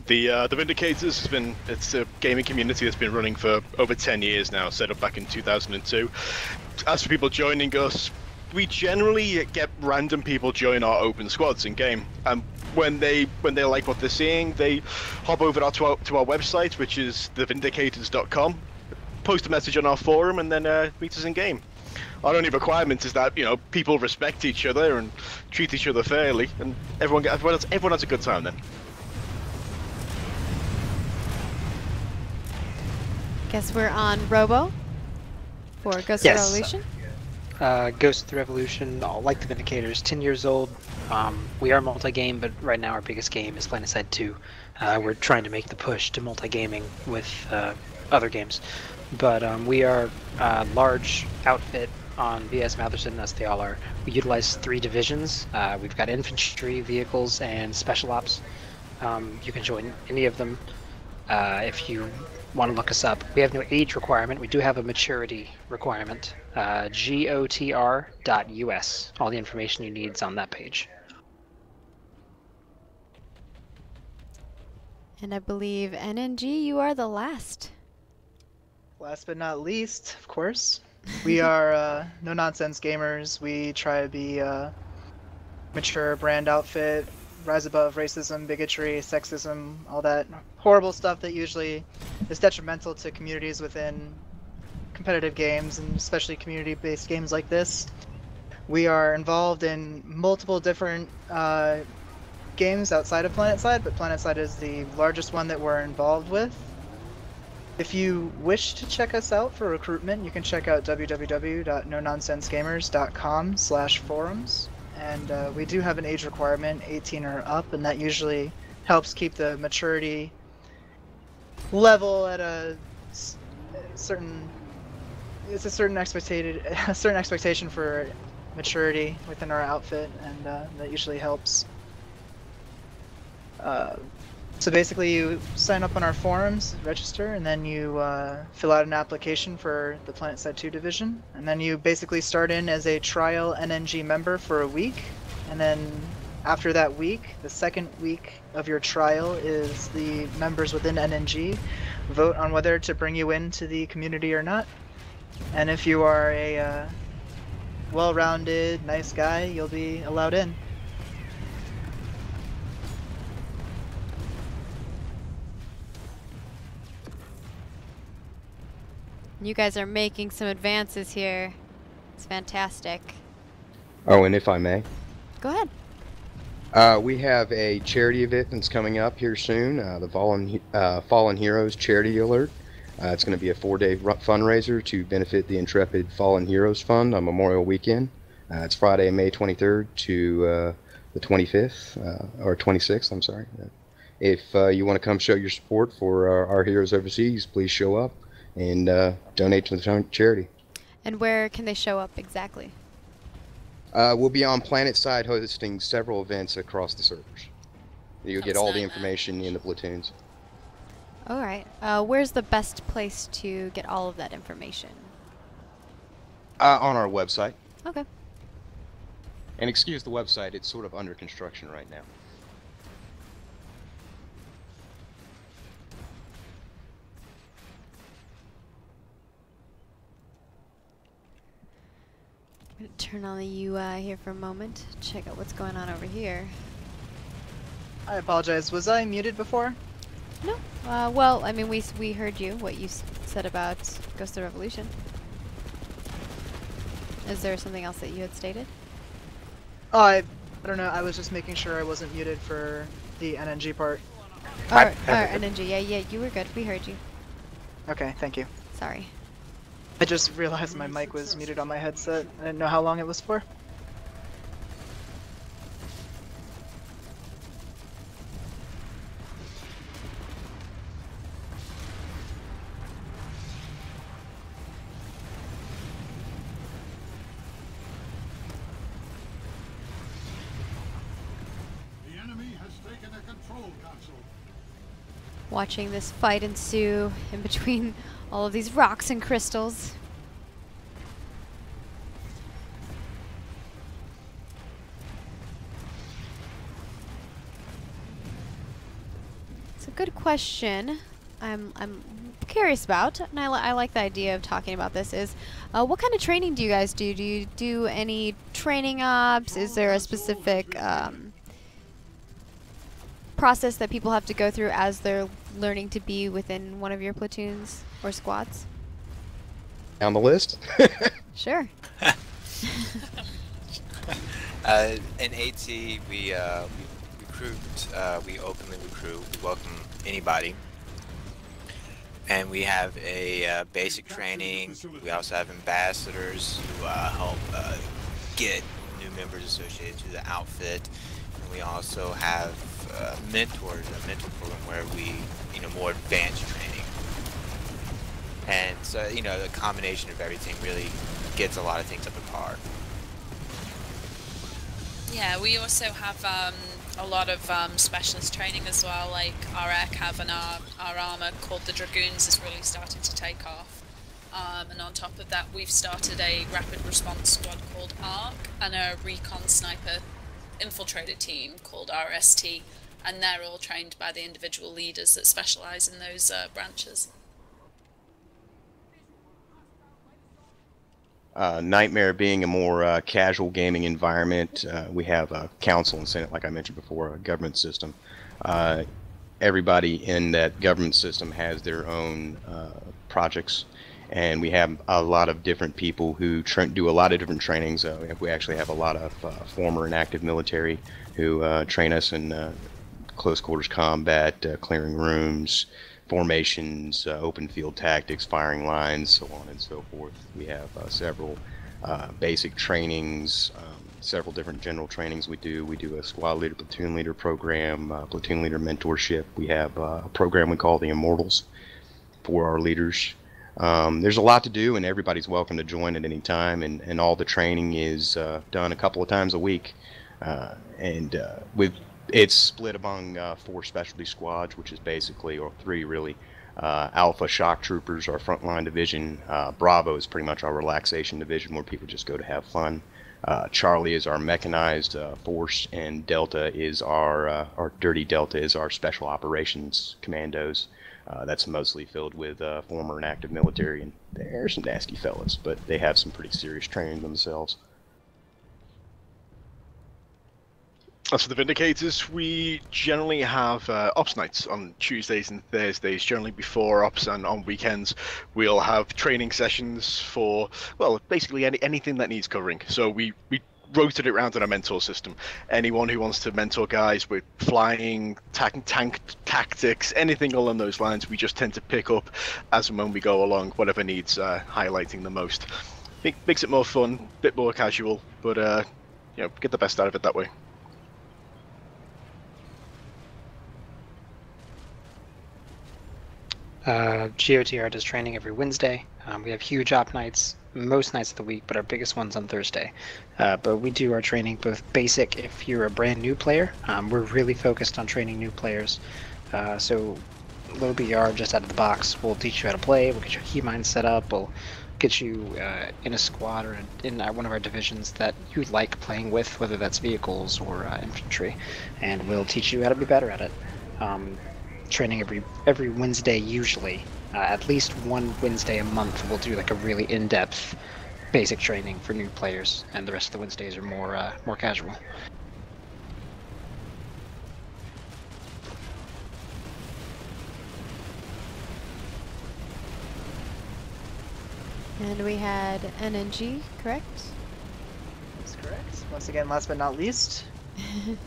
The Vindicators it's a gaming community that's been running for over 10 years now, set up back in 2002. As for people joining us, we generally get random people join our open squads in game, and when they like what they're seeing, they hop over to our website, which is thevindicators.com, post a message on our forum, and then meet us in game. Our only requirement is that people respect each other and treat each other fairly, and everyone has a good time then. Guess we're on Robo for Ghost of Revolution. Ghost of the Revolution, like the Vindicators, 10 years old. We are multi-game, but right now our biggest game is PlanetSide 2. We're trying to make the push to multi-gaming with other games. But we are a large outfit on BS Matherson, as they all are. We utilize 3 divisions. We've got infantry, vehicles, and special ops. You can join any of them if you want to look us up. We have no age requirement. We do have a maturity requirement. GOTR.us. All the information you need is on that page. And I believe NNG, you are the last. Last but not least, of course, we are no-nonsense gamers. We try to be a mature brand outfit, rise above racism, bigotry, sexism, all that horrible stuff that usually is detrimental to communities within competitive games, and especially community-based games like this. We are involved in multiple different games outside of PlanetSide, but PlanetSide is the largest one that we're involved with. If you wish to check us out for recruitment, you can check out www.nononsensegamers.com/forums. And we do have an age requirement, 18 or up, and that usually helps keep the maturity level at a certain. It's a certain expectation for maturity within our outfit, and that usually helps. So basically, you sign up on our forums, register, and then you fill out an application for the PlanetSide 2 division, and then you basically start in as a trial NNG member for a week, and then after that week, the second week of your trial is the members within NNG vote on whether to bring you into the community or not. And if you are a well-rounded, nice guy, you'll be allowed in. You guys are making some advances here. It's fantastic. Oh, and if I may, Go ahead. we have a charity event that's coming up here soon. The Fallen Heroes Charity Alert. It's going to be a 4-day fundraiser to benefit the Intrepid Fallen Heroes Fund on Memorial Weekend. It's Friday, May 23rd to the 25th, or 26th, I'm sorry. If you want to come show your support for our heroes overseas, please show up and donate to the charity. And where can they show up exactly? We'll be on PlanetSide hosting several events across the servers. You'll get all the information in the platoons. All right. Where's the best place to get all of that information? On our website. Okay. And excuse the website, it's sort of under construction right now. I'm going to turn on the UI here for a moment. Check out what's going on over here. I apologize. Was I muted before? No. Well, I mean, we heard you, what you said about Ghost of the Revolution. Is there something else that you had stated? Oh, I don't know. I was just making sure I wasn't muted for the NNG part. Alright, NNG. Yeah, you were good. We heard you. Okay, thank you. Sorry. I just realized my mic was muted on my headset. I didn't know how long it was for. The enemy has taken a control console. Watching this fight ensue in between all of these rocks and crystals. It's a good question. I'm curious about, and I like the idea of talking about this, is what kind of training do you guys do? Do you do any training ops? Is there a specific process that people have to go through as they're learning to be within one of your platoons or squads? On the list? Sure. In AT, we recruit, we openly recruit, we welcome anybody. And we have a basic training. We also have ambassadors who help get new members associated to the outfit. And we also have mentors, a mentor program where we, more advanced training. And so, the combination of everything really gets a lot of things up to par. Yeah, we also have a lot of specialist training as well, like our air cav and our armour called the Dragoons is really starting to take off. And on top of that, we've started a rapid response squad called ARC and a recon sniper infiltrator team called RST, and they're all trained by the individual leaders that specialise in those branches. Nightmare being a more casual gaming environment, we have a council and senate, like I mentioned before, a government system. Everybody in that government system has their own projects, and we have a lot of different people who do a lot of different trainings. We actually have a lot of former and active military who train us in close quarters combat, clearing rooms, formations, open field tactics, firing lines, so on and so forth. We have several basic trainings, several different general trainings we do. We do a squad leader, platoon leader program, platoon leader mentorship. We have a program we call the Immortals for our leaders. There's a lot to do, and everybody's welcome to join at any time, and all the training is done a couple of times a week. It's split among 4 specialty squads, which is basically, or 3 really. Alpha Shock Troopers, our frontline division. Bravo is pretty much our relaxation division, where people just go to have fun. Charlie is our mechanized force, and Delta is our Dirty Delta is our special operations commandos. That's mostly filled with former and active military, and they're some nasty fellas, but they have some pretty serious training themselves. As for the Vindicators, we generally have ops nights on Tuesdays and Thursdays, generally before ops, and on weekends we'll have training sessions for, well, basically anything that needs covering. So we rotate it around in our mentor system. Anyone who wants to mentor guys with flying, tank tactics, anything along those lines, we just tend to pick up as and when we go along, whatever needs highlighting the most. Makes it more fun, a bit more casual, but you know, get the best out of it that way. GOTR does training every Wednesday. We have huge op nights most nights of the week, but our biggest one's on Thursday. But we do our training both basic if you're a brand new player. We're really focused on training new players. So low BR just out of the box, we'll teach you how to play, we'll get your keymines set up, we'll get you in a squad or in one of our divisions that you like playing with, whether that's vehicles or infantry, and we'll teach you how to be better at it. Training every Wednesday usually. At least one Wednesday a month we'll do like a really in-depth basic training for new players, and the rest of the Wednesdays are more casual. And we had NNG, correct? That's correct. Once again, last but not least,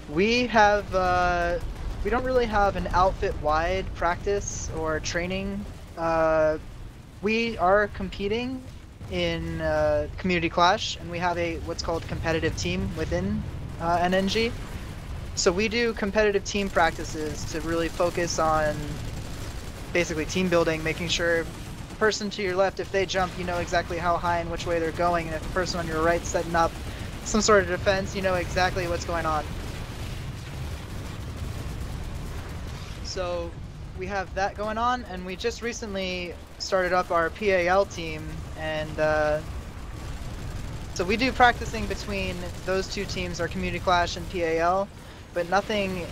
we have we don't really have an outfit-wide practice or training. We are competing in Community Clash, and we have what's called competitive team within NNG. So we do competitive team practices to really focus on basically team building, making sure the person to your left, if they jump, you know exactly how high and which way they're going, and if the person on your right setting up some sort of defense, you know exactly what's going on. So we have that going on, and we just recently started up our PAL team, and so we do practicing between those 2 teams, our Community Clash and PAL, but nothing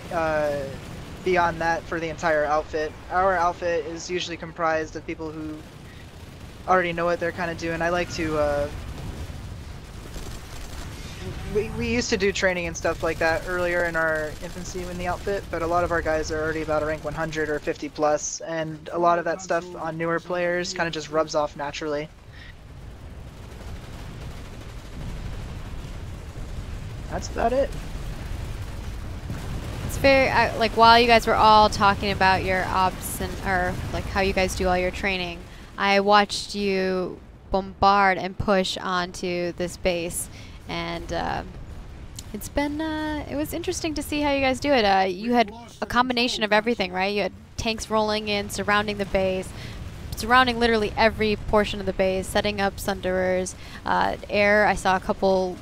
beyond that for the entire outfit. Our outfit is usually comprised of people who already know what they're kind of doing. I like to we used to do training and stuff like that earlier in our infancy in the outfit, but a lot of our guys are already about a rank 100 or 50 plus, and a lot of that stuff on newer players kind of just rubs off naturally. That's about it. It's very, like, while you guys were all talking about your ops or like how you guys do all your training, I watched you bombard and push onto this base. And it's been, it was interesting to see how you guys do it. You had a combination of everything, right? You had tanks rolling in, surrounding the base, surrounding literally every portion of the base, setting up Sunderers. Air, I saw a couple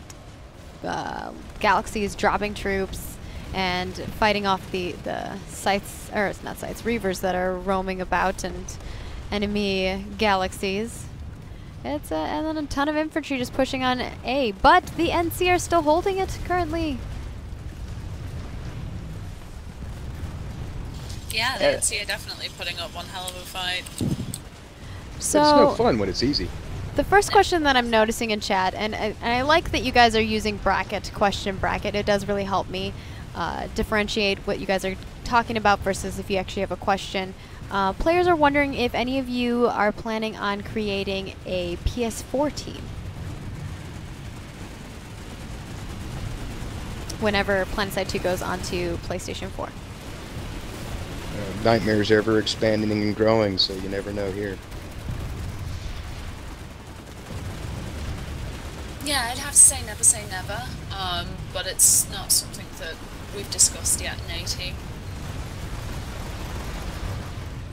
galaxies dropping troops and fighting off the scythes, or it's not scythes, reavers that are roaming about, and enemy galaxies. It's and then a ton of infantry just pushing on A, but the NC are still holding it currently. Yeah, the NC are definitely putting up one hell of a fight. So it's no fun when it's easy. The first question that I'm noticing in chat, and I like that you guys are using question bracket. It does really help me differentiate what you guys are talking about versus if you actually have a question. Players are wondering if any of you are planning on creating a PS4 team whenever PlanetSide 2 goes onto PlayStation 4. Nightmare's ever expanding and growing, so you never know here. Yeah, I'd have to say never, but it's not something that we've discussed yet in AT.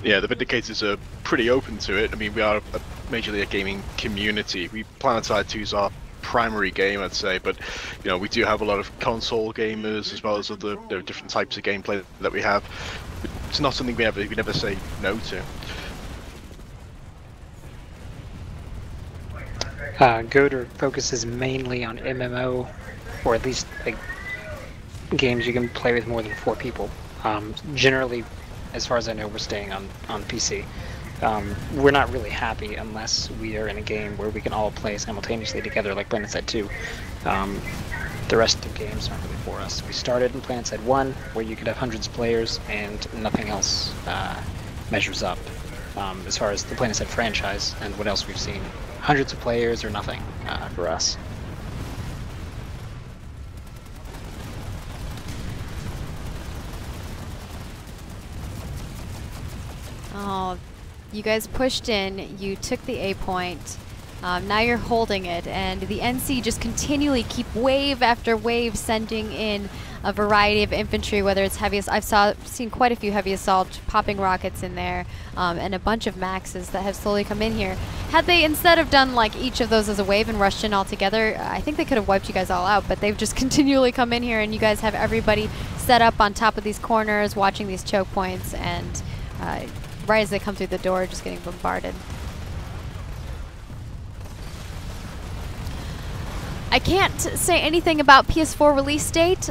Yeah, the Vindicators are pretty open to it. I mean, we are a Major League Gaming community. PlanetSide 2 is our primary game, I'd say, but you know, we do have a lot of console gamers as well as other different types of gameplay that we have. It's not something we never say no to. Goater focuses mainly on MMO, or at least like games you can play with more than 4 people. Generally, as far as I know, we're staying on PC. We're not really happy unless we are in a game where we can all play simultaneously together, like PlanetSide 2. The rest of the games aren't really for us. We started in PlanetSide 1, where you could have hundreds of players, and nothing else measures up as far as the PlanetSide franchise and what else we've seen. Hundreds of players or nothing for us. Oh, you guys pushed in, you took the A point, now you're holding it, and the NC just continually keep wave after wave sending in a variety of infantry, whether it's heavy, I've seen quite a few heavy assault popping rockets in there, and a bunch of Maxes that have slowly come in here. Had they instead of done like each of those as a wave and rushed in all together, I think they could have wiped you guys all out, but they've just continually come in here, and you guys have everybody set up on top of these corners, watching these choke points, and right as they come through the door, just getting bombarded. I can't say anything about PS4 release date.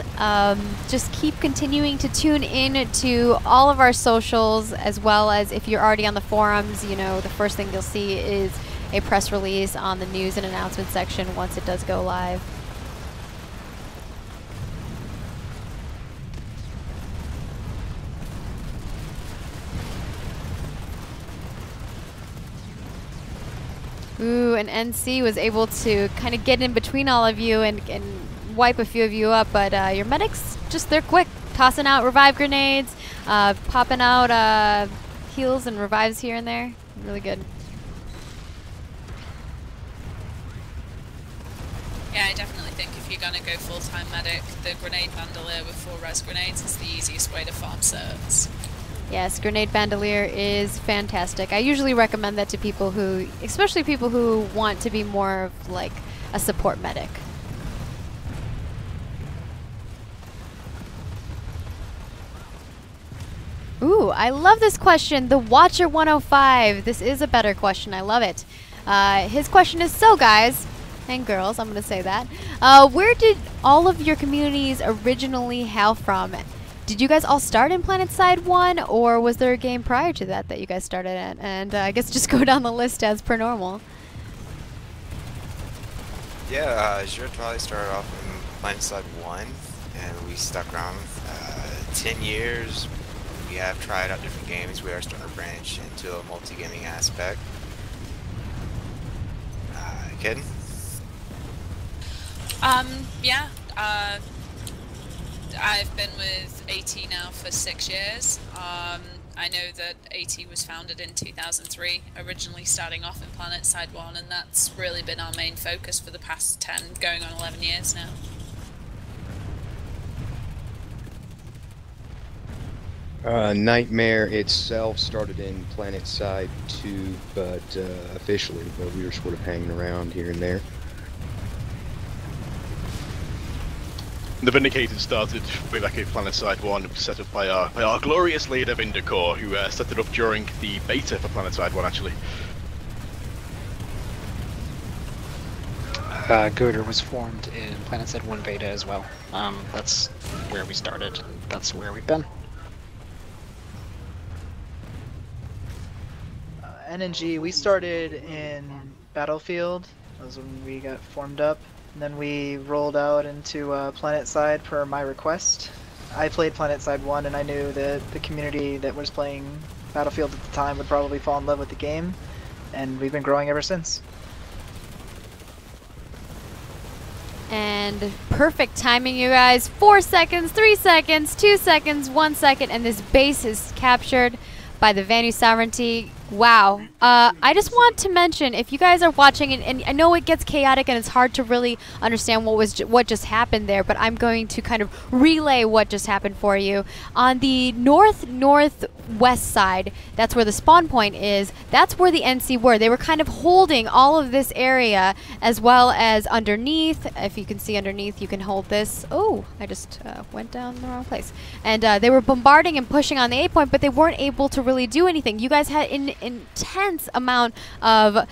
Just keep continuing to tune in to all of our socials, as well as if you're already on the forums, you know, the first thing you'll see is a press release on the news and announcement section once it does go live. Ooh, and NC was able to kind of get in between all of you and wipe a few of you up, but your medics, they're quick, tossing out revive grenades, popping out heals and revives here and there. Really good. Yeah, I definitely think if you're gonna go full-time medic, the grenade bandolier with 4 res grenades is the easiest way to farm certs. Yes, Grenade Bandolier is fantastic. I usually recommend that to people who, especially people who want to be more of like a support medic. Ooh, I love this question. The Watcher 105. This is a better question. I love it. His question is, so guys, and girls, I'm going to say that, where did all of your communities originally hail from? Did you guys all start in PlanetSide 1, or was there a game prior to that that you guys started at? And I guess just go down the list as per normal. Yeah, Azure probably started off in PlanetSide 1, and we stuck around 10 years. We have tried out different games. We are starting to branch into a multi-gaming aspect. Kidding? Yeah. I've been with AT now for 6 years. I know that AT was founded in 2003, originally starting off in PlanetSide 1, and that's really been our main focus for the past 10, going on 11 years now. Nightmare itself started in PlanetSide 2, but officially, but we were sort of hanging around here and there. The Vindicators started way back in PlanetSide 1, set up by our glorious leader Vindicor, who set it up during the beta for PlanetSide 1 actually. Goater was formed in PlanetSide 1 beta as well. That's where we started. That's where we've been. NNG, we started in Battlefield. That was when we got formed up. And then we rolled out into PlanetSide per my request. I played PlanetSide 1, and I knew that the community that was playing Battlefield at the time would probably fall in love with the game, and we've been growing ever since. And perfect timing, you guys. 4 seconds, 3 seconds, 2 seconds, 1 second, and this base is captured by the Vanu Sovereignty. Wow. I just want to mention, if you guys are watching, and I know it gets chaotic and it's hard to really understand what just happened there, but I'm going to kind of relay what just happened for you. On the northwest side, that's where the spawn point is, that's where the NC were. They were kind of holding all of this area, as well as underneath. If you can see underneath, you can hold this. Oh, I just went down the wrong place. And they were bombarding and pushing on the A point, but they weren't able to really do anything. You guys had an intense amount of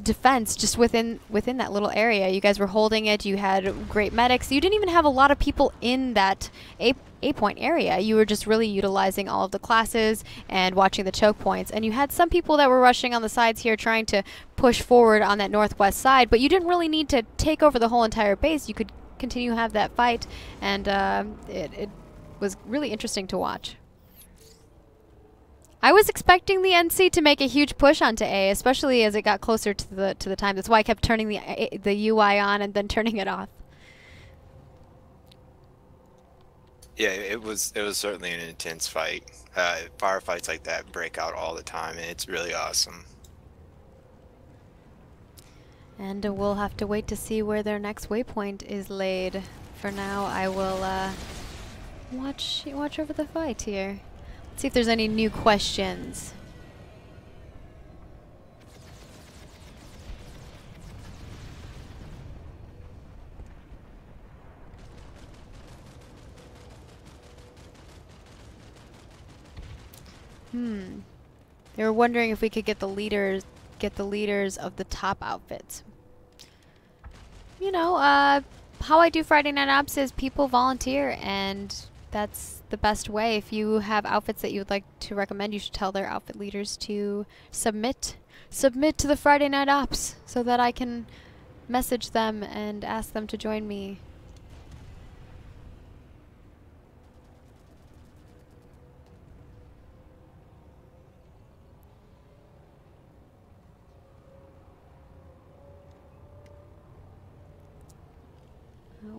defense just within that little area. You guys were holding it. You had great medics. You didn't even have a lot of people in that A point area. You were just really utilizing all of the classes and watching the choke points. And you had some people that were rushing on the sides here trying to push forward on that northwest side, but you didn't really need to take over the whole entire base. You could continue to have that fight, and it was really interesting to watch. I was expecting the NC to make a huge push onto A, especially as it got closer to the time. That's why I kept turning the UI on and then turning it off. Yeah, it was certainly an intense fight. Firefights like that break out all the time, and it's really awesome. And we'll have to wait to see where their next waypoint is laid. For now, I will watch over the fight here. Let's see if there's any new questions. They were wondering if we could get the leaders of the top outfits. You know, how I do Friday Night Ops is people volunteer, and that's the best way. If you have outfits that you would like to recommend, you should tell their outfit leaders to submit to the Friday Night Ops so that I can message them and ask them to join me.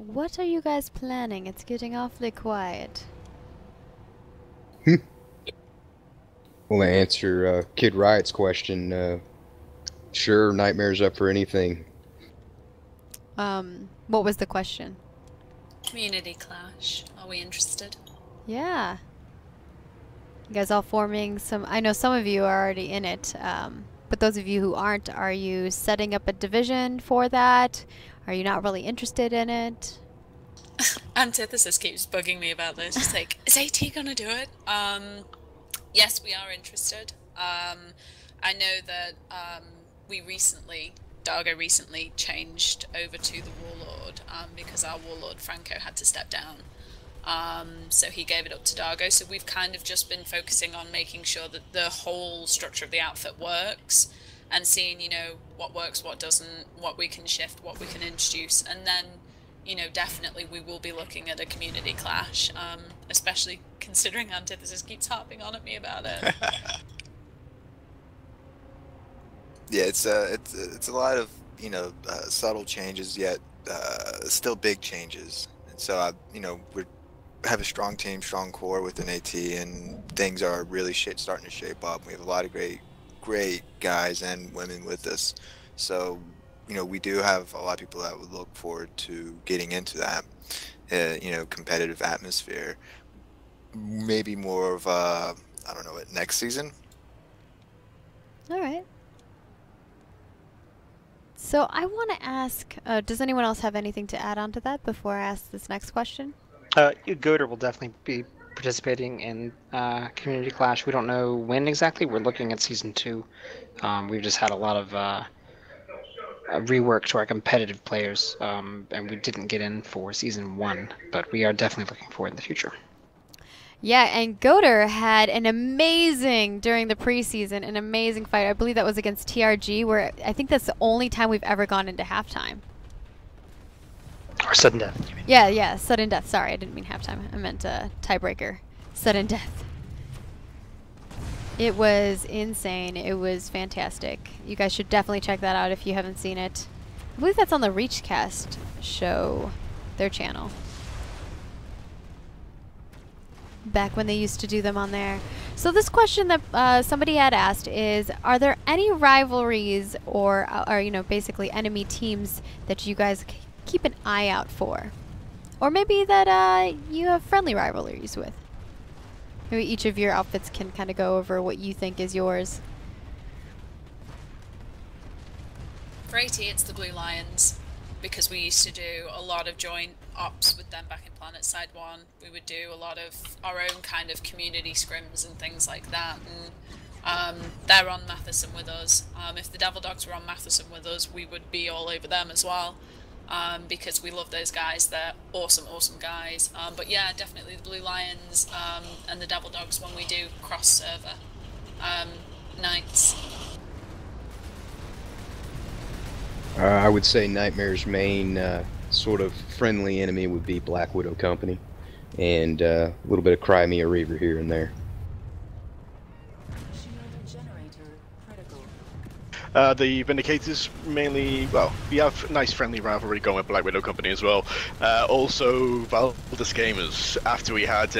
What are you guys planning? It's getting awfully quiet. Well, to answer Kid Riot's question, sure, Nightmare's up for anything. What was the question? Community clash. Are we interested? Yeah. You guys all forming some... I know some of you are already in it, but those of you who aren't, are you setting up a division for that? Are you not really interested in it? Antithesis keeps bugging me about this. It's like, is AT gonna do it? Yes, we are interested. I know that Dargo recently changed over to the Warlord because our Warlord Franco had to step down. So he gave it up to Dargo. So we've kind of just been focusing on making sure that the whole structure of the outfit works, and seeing, you know, what works, what doesn't, what we can shift, what we can introduce, and then, you know, definitely we will be looking at a community clash, especially considering Antithesis keeps harping on at me about it. Yeah, it's a lot of, you know, subtle changes, yet still big changes. And so you know, we have a strong team, strong core within AT, and things are really starting to shape up. We have a lot of great guys and women with us. So, you know, we do have a lot of people that would look forward to getting into that, you know, competitive atmosphere. Maybe more of I don't know, next season. All right. So I want to ask, does anyone else have anything to add on to that before I ask this next question? Goder will definitely be participating in Community Clash. We don't know when exactly. We're looking at Season 2. We've just had a lot of rework to our competitive players, and we didn't get in for Season 1, but we are definitely looking forward in the future. Yeah, and Goder had an amazing, during the preseason, an amazing fight. I believe that was against TRG, where I think that's the only time we've ever gone into halftime. Or sudden death, you mean? Yeah, sudden death. Sorry, I didn't mean halftime. I meant tiebreaker. Sudden death. It was insane. It was fantastic. You guys should definitely check that out if you haven't seen it. I believe that's on the Reachcast show, their channel. Back when they used to do them on there. So this question that somebody had asked is, are there any rivalries or you know, basically enemy teams that you guys keep an eye out for? Or maybe that you have friendly rivalries with? Maybe each of your outfits can kind of go over what you think is yours. For AT, it's the Blue Lions, because we used to do a lot of joint ops with them back in PlanetSide 1. We would do a lot of our own kind of community scrims and things like that. And they're on Matheson with us. If the Devil Dogs were on Matheson with us, we would be all over them as well. Because we love those guys. They're awesome, awesome guys. But yeah, definitely the Blue Lions and the Devil Dogs when we do cross-server nights. I would say Nightmare's main sort of friendly enemy would be Black Widow Company, and a little bit of Crimea Reaver here and there. The Vindicators mainly, well, we have nice friendly rivalry going with Black Widow Company as well. Also, Valdus Gamers, after we had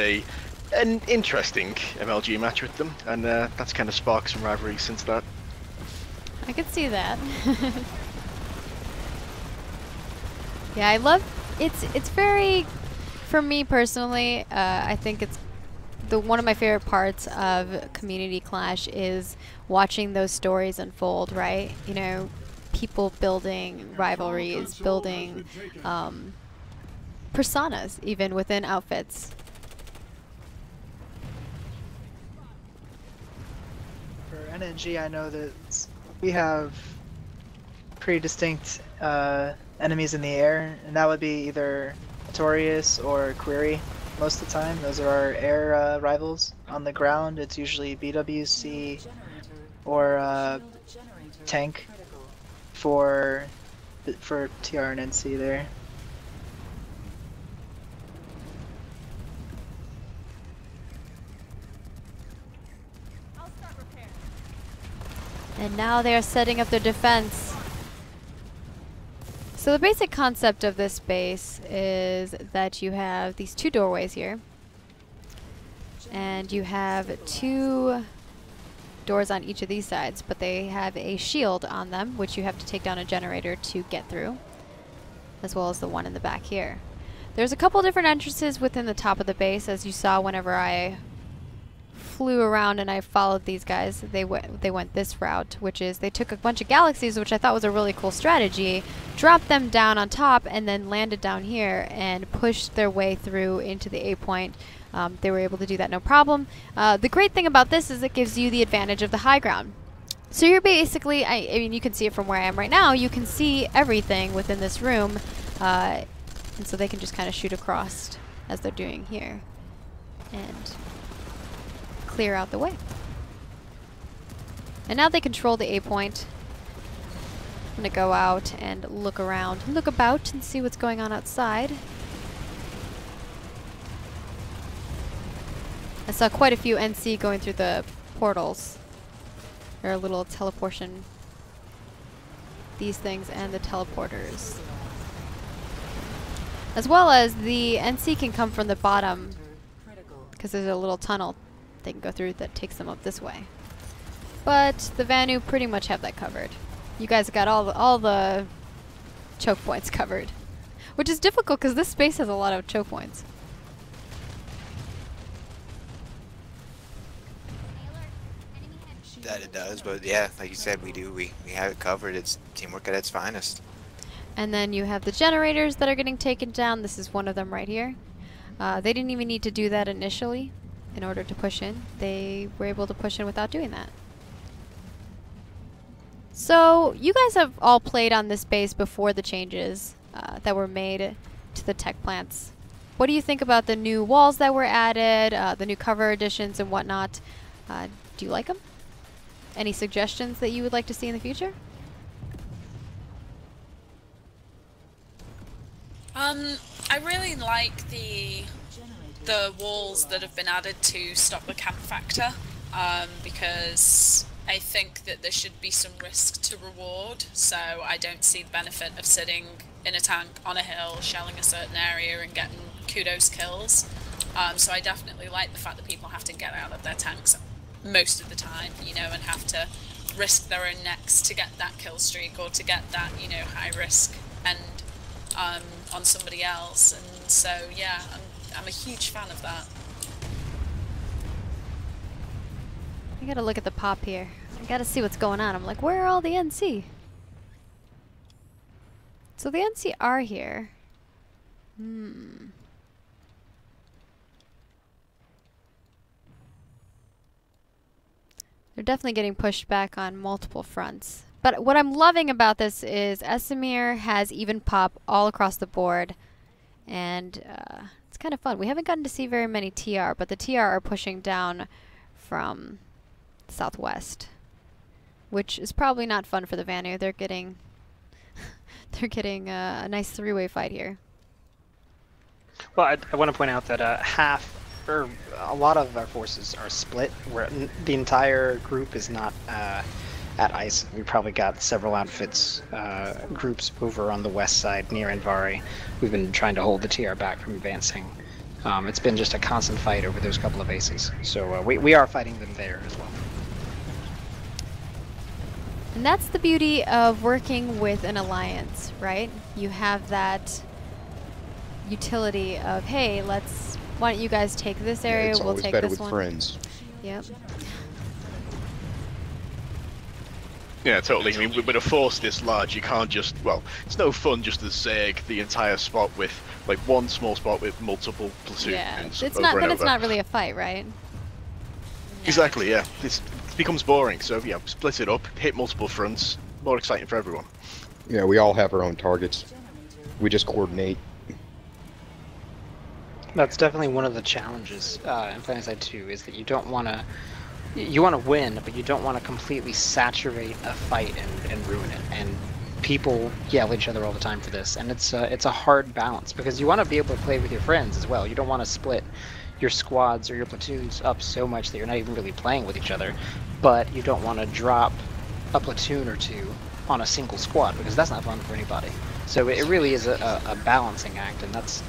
an interesting MLG match with them, and that's kind of sparked some rivalry since that. I could see that. Yeah, I love it's very, for me personally, I think it's one of my favorite parts of Community Clash is watching those stories unfold, right? You know, people building rivalries, building personas even within outfits. For NNG, I know that we have pretty distinct enemies in the air, and that would be either Notorious or Query most of the time. Those are our air rivals. On the ground, it's usually BWC or Tank for TR and NC there. And now they are setting up their defense. So the basic concept of this base is that you have these two doorways here. And you have two doors on each of these sides, but they have a shield on them, which you have to take down a generator to get through, as well as the one in the back here. There's a couple different entrances within the top of the base, as you saw whenever I flew around and I followed these guys. They went this route, which is they took a bunch of galaxies, which I thought was a really cool strategy, dropped them down on top, and then landed down here and pushed their way through into the A point. They were able to do that no problem. The great thing about this is it gives you the advantage of the high ground. So you're basically, I mean, you can see it from where I am right now. You can see everything within this room, and so they can just kind of shoot across as they're doing here and clear out the way. And now they control the A point. I'm gonna go out and look around, look about and see what's going on outside. I saw quite a few NC going through the portals. There are little teleportation, these things, and the teleporters. As well as the NC can come from the bottom because there's a little tunnel they can go through that takes them up this way. But the Vanu pretty much have that covered. You guys got all the choke points covered, which is difficult because this space has a lot of choke points. That it does, but yeah, like you said, we have it covered. It's teamwork at its finest. And then you have the generators that are getting taken down. This is one of them right here. They didn't even need to do that initially in order to push in. They were able to push in without doing that. So you guys have all played on this base before the changes that were made to the tech plants. What do you think about the new walls that were added, the new cover additions and whatnot? Do you like them? Any suggestions that you would like to see in the future? I really like the walls that have been added to stop the camp factor. because I think that there should be some risk to reward. So I don't see the benefit of sitting in a tank on a hill, shelling a certain area and getting kudos kills. So I definitely like the fact that people have to get out of their tanks most of the time, you know, and have to risk their own necks to get that kill streak or to get that, you know, high risk end on somebody else. And so yeah, I'm a huge fan of that. I gotta look at the pop here. I gotta see what's going on. I'm like, where are all the NC? So the NC are here. They're definitely getting pushed back on multiple fronts. But what I'm loving about this is Esamir has even pop all across the board. And it's kind of fun. We haven't gotten to see very many TR, but the TR are pushing down from southwest, which is probably not fun for the Vanu. They're getting they're getting a nice three-way fight here. Well, I want to point out that a lot of our forces are split, where the entire group is not at ice. We probably got several outfits, groups over on the west side near Anvari. We've been trying to hold the TR back from advancing. It's been just a constant fight over those couple of aces. So we are fighting them there as well. And that's the beauty of working with an alliance, right? You have that utility of, hey, why don't you guys take this area, it's we'll take better this with one. friends. Yep. Yeah, totally. I mean, with a force this large, you can't just, well, it's no fun just to zag the entire spot with, like, one small spot with multiple platoons. Yeah, over it's not, and then it's over. not really a fight, right? Exactly, yeah. It becomes boring, so yeah, split it up, hit multiple fronts, more exciting for everyone. Yeah, we all have our own targets. We just coordinate. That's definitely one of the challenges in PlanetSide 2, is that you don't want to... You want to win, but you don't want to completely saturate a fight and ruin it. And people yell at each other all the time for this, and it's a hard balance, because you want to be able to play with your friends as well. You don't want to split your squads or your platoons up so much that you're not even really playing with each other, but you don't want to drop a platoon or two on a single squad, because that's not fun for anybody. So it really is a balancing act, and that's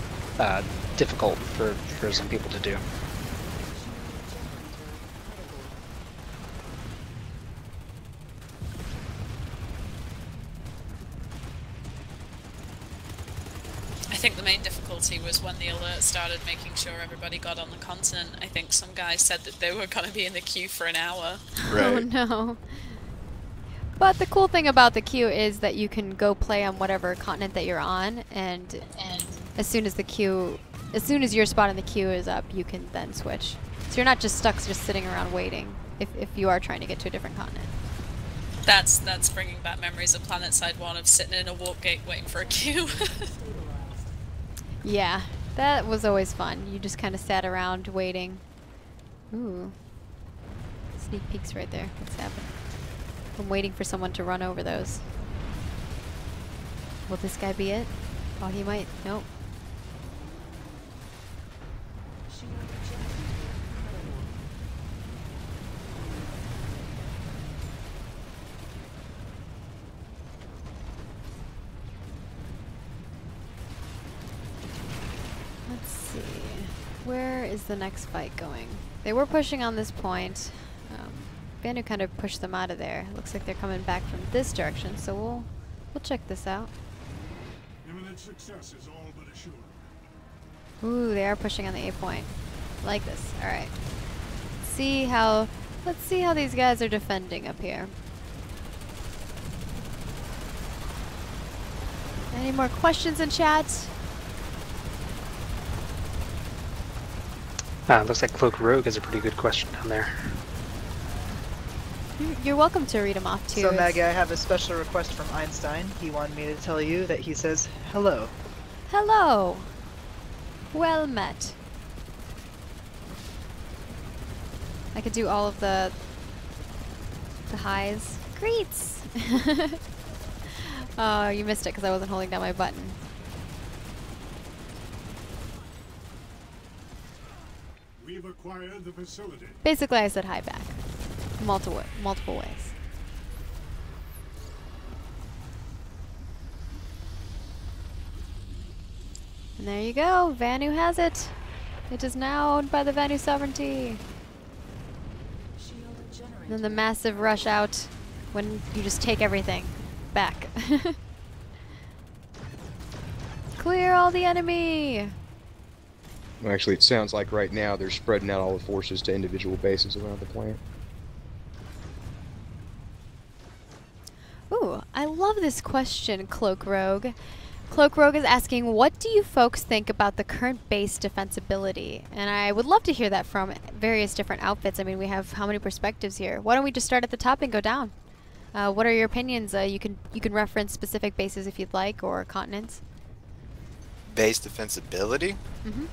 difficult for some people to do. I think the main difficulty was when the alert started making sure everybody got on the continent. I think some guy said that they were going to be in the queue for an hour. Right. Oh no. But the cool thing about the queue is that you can go play on whatever continent that you're on, and as soon as your spot in the queue is up, you can then switch. So you're not just stuck just sitting around waiting if you are trying to get to a different continent. That's bringing back memories of PlanetSide 1 of sitting in a warp gate waiting for a queue. Yeah, that was always fun. You just kind of sat around waiting. Ooh. Sneak peeks right there. What's happening? I'm waiting for someone to run over those. Will this guy be it? Oh, he might. Nope. Let's see. Where is the next fight going? They were pushing on this point. Vanu kind of pushed them out of there. Looks like they're coming back from this direction, so we'll check this out. Imminent success is all but assured. Ooh, they are pushing on the A point. Like this. All right. Let's see how these guys are defending up here. Any more questions in chat? Looks like Cloak Rogue has a pretty good question down there. You're welcome to read them off too. So Maggie, I have a special request from Einstein. He wanted me to tell you that he says hello. Hello. Well met. I could do all of the highs. Greets. Oh, you missed it because I wasn't holding down my button. We We've acquired the facility. Basically, I said hi back. Multiple ways. And there you go. Vanu has it. It is now owned by the Vanu sovereignty. And then the massive rush out when you just take everything back. Clear all the enemy! Well, actually, it sounds like right now they're spreading out all the forces to individual bases around the planet. Ooh, I love this question, Cloak Rogue. Cloak Rogue is asking, what do you folks think about the current base defensibility? And I would love to hear that from various different outfits. I mean, we have how many perspectives here? Why don't we just start at the top and go down? What are your opinions? You can reference specific bases if you'd like, or continents. Base defensibility? Mm-hmm.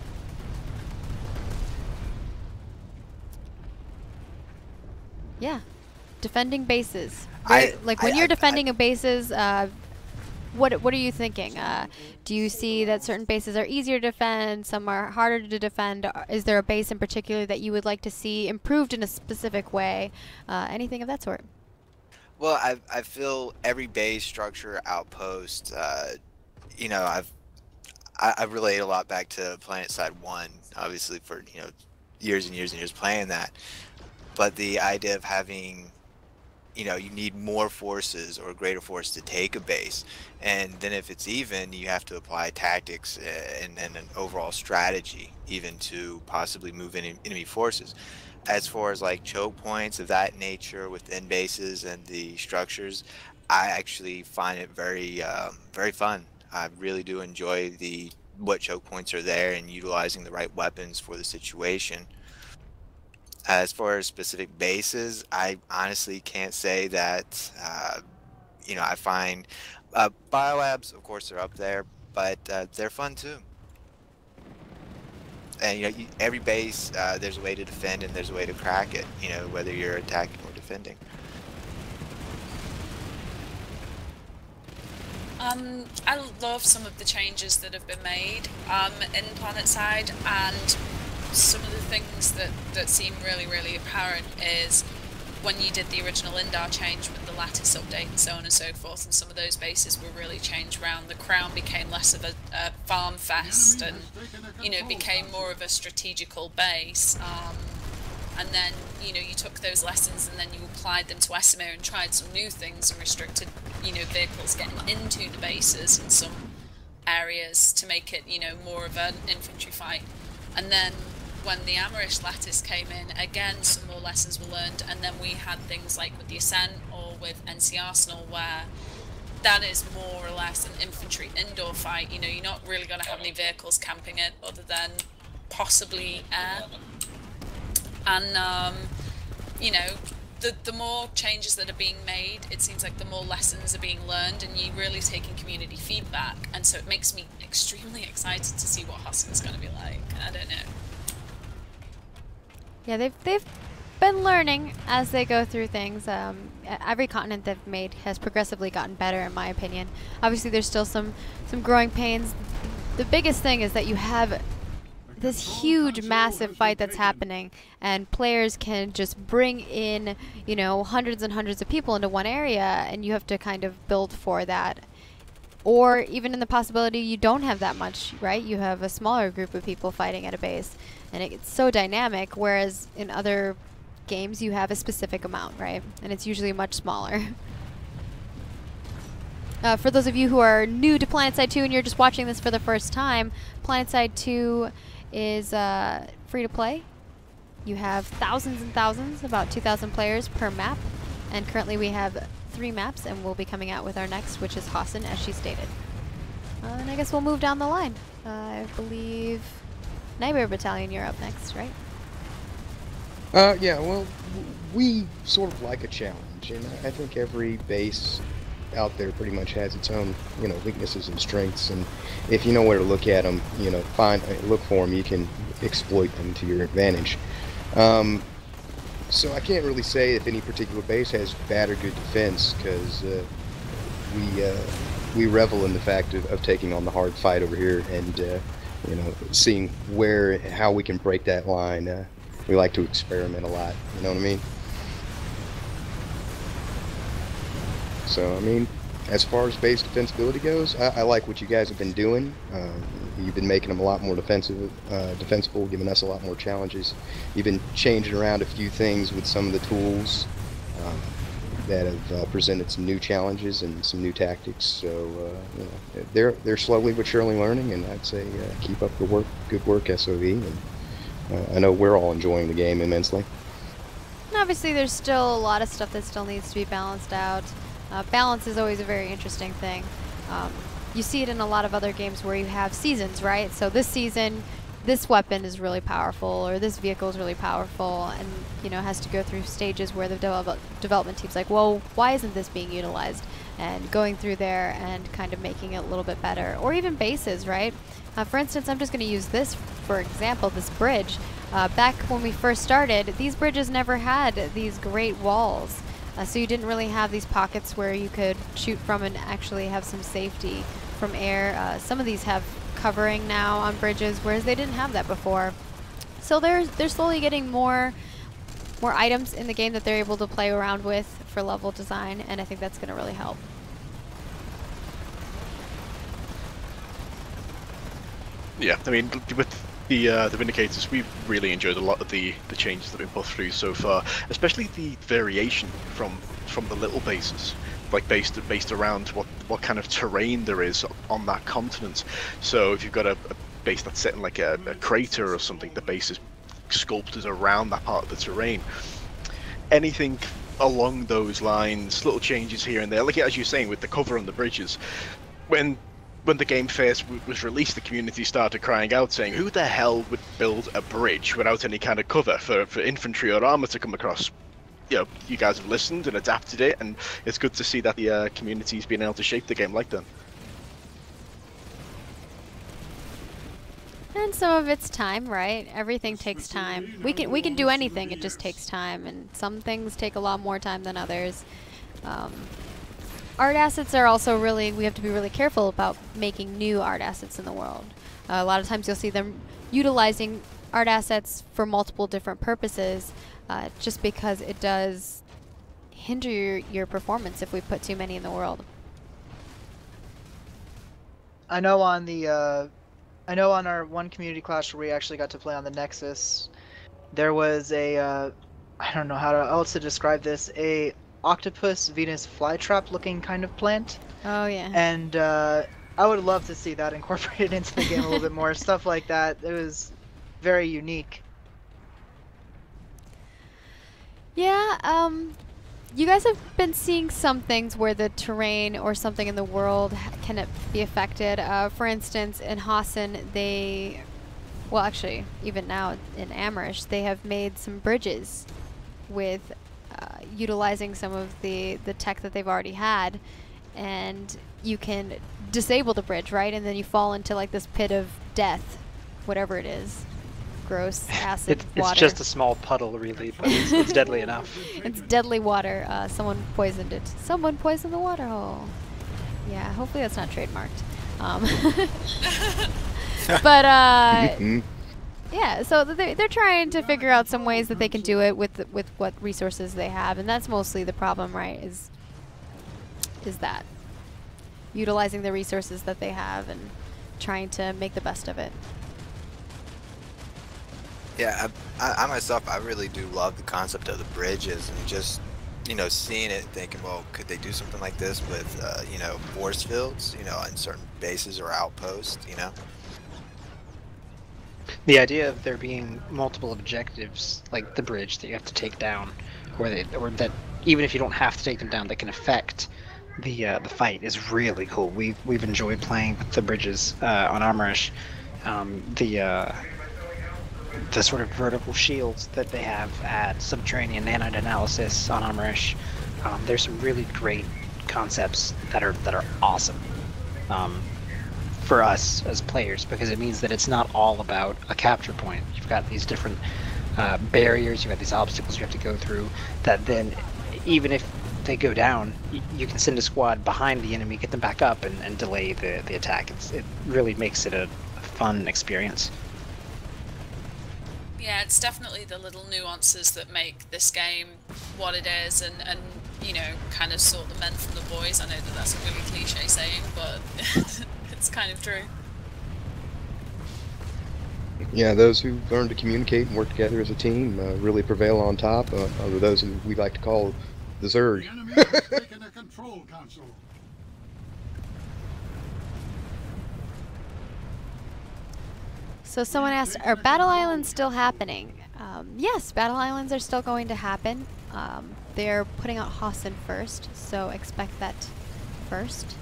Yeah, defending bases. Like when you're defending a bases, what are you thinking? Do you see that certain bases are easier to defend, some are harder to defend? Is there a base in particular that you would like to see improved in a specific way? Anything of that sort? Well, I feel every base structure outpost. You know, I relate a lot back to PlanetSide 1, obviously for years and years and years playing that. But the idea of having, you need more forces or a greater force to take a base, and then if it's even, you have to apply tactics and an overall strategy even to possibly move in enemy forces. As far as like choke points of that nature within bases and the structures, I actually find it very very fun. I really do enjoy what choke points are there and utilizing the right weapons for the situation. As far as specific bases, I honestly can't say that. I find biolabs, of course, are up there, but they're fun too. And every base, there's a way to defend and there's a way to crack it. Whether you're attacking or defending. I love some of the changes that have been made in PlanetSide, and some of the things that seem really, really apparent is when you did the original Indar change with the lattice update and so on and so forth, and some of those bases were really changed around. The crown became less of a farm fest and became more of a strategical base. And then you took those lessons and then you applied them to Esamir and tried some new things and restricted vehicles getting into the bases in some areas to make it more of an infantry fight. And then when the Amarish lattice came in, again some more lessons were learned, and then we had things like with the Ascent or with NC Arsenal where that is more or less an infantry indoor fight. You're not really going to have any vehicles camping it other than possibly air. And the more changes that are being made, it seems like the more lessons are being learned, and you're really taking community feedback, and so it makes me extremely excited to see what Huston's going to be like. I don't know. Yeah, they've been learning as they go through things. Every continent they've made has progressively gotten better, in my opinion. Obviously, there's still some growing pains. The biggest thing is that you have this huge, massive fight that's happening, and players can just bring in, hundreds and hundreds of people into one area, and you have to kind of build for that. Or even in the possibility you don't have that much, right? You have a smaller group of people fighting at a base, and it's so dynamic, whereas in other games you have a specific amount, right? And it's usually much smaller. For those of you who are new to PlanetSide 2 and you're just watching this for the first time, PlanetSide 2 is free to play. You have thousands and thousands, about 2,000 players per map, and currently we have 3 maps, and we'll be coming out with our next, which is Hassan, as she stated. And I guess we'll move down the line. I believe Nightmare Battalion, you're up next, right? Yeah, well, we sort of like a challenge, and I think every base out there pretty much has its own, weaknesses and strengths, and if you know where to look at them, look for them, you can exploit them to your advantage. So I can't really say if any particular base has bad or good defense, because we revel in the fact of taking on the hard fight over here, and you know, seeing how we can break that line. We like to experiment a lot, you know what I mean? So, I mean, as far as base defensibility goes, I like what you guys have been doing. You've been making them a lot more defensible, giving us a lot more challenges. You've been changing around a few things with some of the tools that have presented some new challenges and some new tactics. So, you know, they're slowly but surely learning, and I'd say keep up the good work, SOV. And I know we're all enjoying the game immensely. And obviously, there's still a lot of stuff that still needs to be balanced out. Balance is always a very interesting thing. You see it in a lot of other games where you have seasons, right? So this season, this weapon is really powerful, or this vehicle is really powerful, and you know has to go through stages where the development team's like, well, why isn't this being utilized? And going through there and kind of making it a little bit better. Or even bases, right? For instance, I'm just going to use this for example, this bridge. Back when we first started, these bridges never had these great walls. So you didn't really have these pockets where you could shoot from and actually have some safety from air. Some of these have covering now on bridges, whereas they didn't have that before. So they're slowly getting more items in the game that they're able to play around with for level design, and I think that's going to really help. Yeah, I mean, with the Vindicators, we've really enjoyed a lot of the changes that we've put through so far, especially the variation from the little bases, like based around what kind of terrain there is on that continent. So if you've got a base that's set in like a crater or something, the base is sculpted around that part of the terrain. Anything along those lines, little changes here and there, like as you're saying with the cover on the bridges. When the game first was released, the community started crying out saying, who the hell would build a bridge without any kind of cover for infantry or armor to come across? You know, you guys have listened and adapted it, and it's good to see that the community's been able to shape the game like that. And some of it's time, right? Everything takes time. We can do anything, it just takes time, and some things take a lot more time than others. Art assets are also we have to be really careful about making new art assets in the world. A lot of times you'll see them utilizing art assets for multiple different purposes, just because it does hinder your performance if we put too many in the world. I know on our one community clash where we actually got to play on the Nexus, there was I don't know how else to describe this, a octopus Venus flytrap looking kind of plant. Oh yeah. And I would love to see that incorporated into the game a little bit more. Stuff like that. It was very unique. Yeah, you guys have been seeing some things where the terrain or something in the world can be affected. For instance, in Hassan, well actually, even now in Amrish, they have made some bridges with utilizing some of the tech that they've already had, and you can disable the bridge, right? And then you fall into like this pit of death, whatever it is. Gross acid water. It's just a small puddle, really, but it's deadly enough. It's deadly water. Someone poisoned it. Someone poisoned the water hole. Yeah, hopefully that's not trademarked. But yeah, so they're trying to figure out some ways that they can do it with what resources they have, and that's mostly the problem, right? Is that utilizing the resources that they have and trying to make the best of it. Yeah, I myself, I really do love the concept of the bridges, and just, you know, seeing it, thinking, well, could they do something like this with, you know, force fields, you know, in certain bases or outposts, you know? The idea of there being multiple objectives, like the bridge that you have to take down, or that even if you don't have to take them down, they can affect the fight, is really cool. We've enjoyed playing with the bridges on Armorish. The sort of vertical shields that they have at Subterranean Nanite Analysis on Armorish. There's some really great concepts that are awesome for us as players, because it means that it's not all about a capture point. You've got these different barriers, you've got these obstacles you have to go through, that then even if they go down, you can send a squad behind the enemy, get them back up, and delay the attack. It really makes it a fun experience. Yeah, it's definitely the little nuances that make this game what it is, and you know, kind of sort the men from the boys. I know that that's a really cliche saying, but it's kind of true. Yeah, those who learn to communicate and work together as a team really prevail on top. Are those who we like to call the Zerg. The enemy has taken a control console. So someone asked, are Battle Islands still happening? Yes, Battle Islands are still going to happen. They're putting out Hassan first, so expect that first.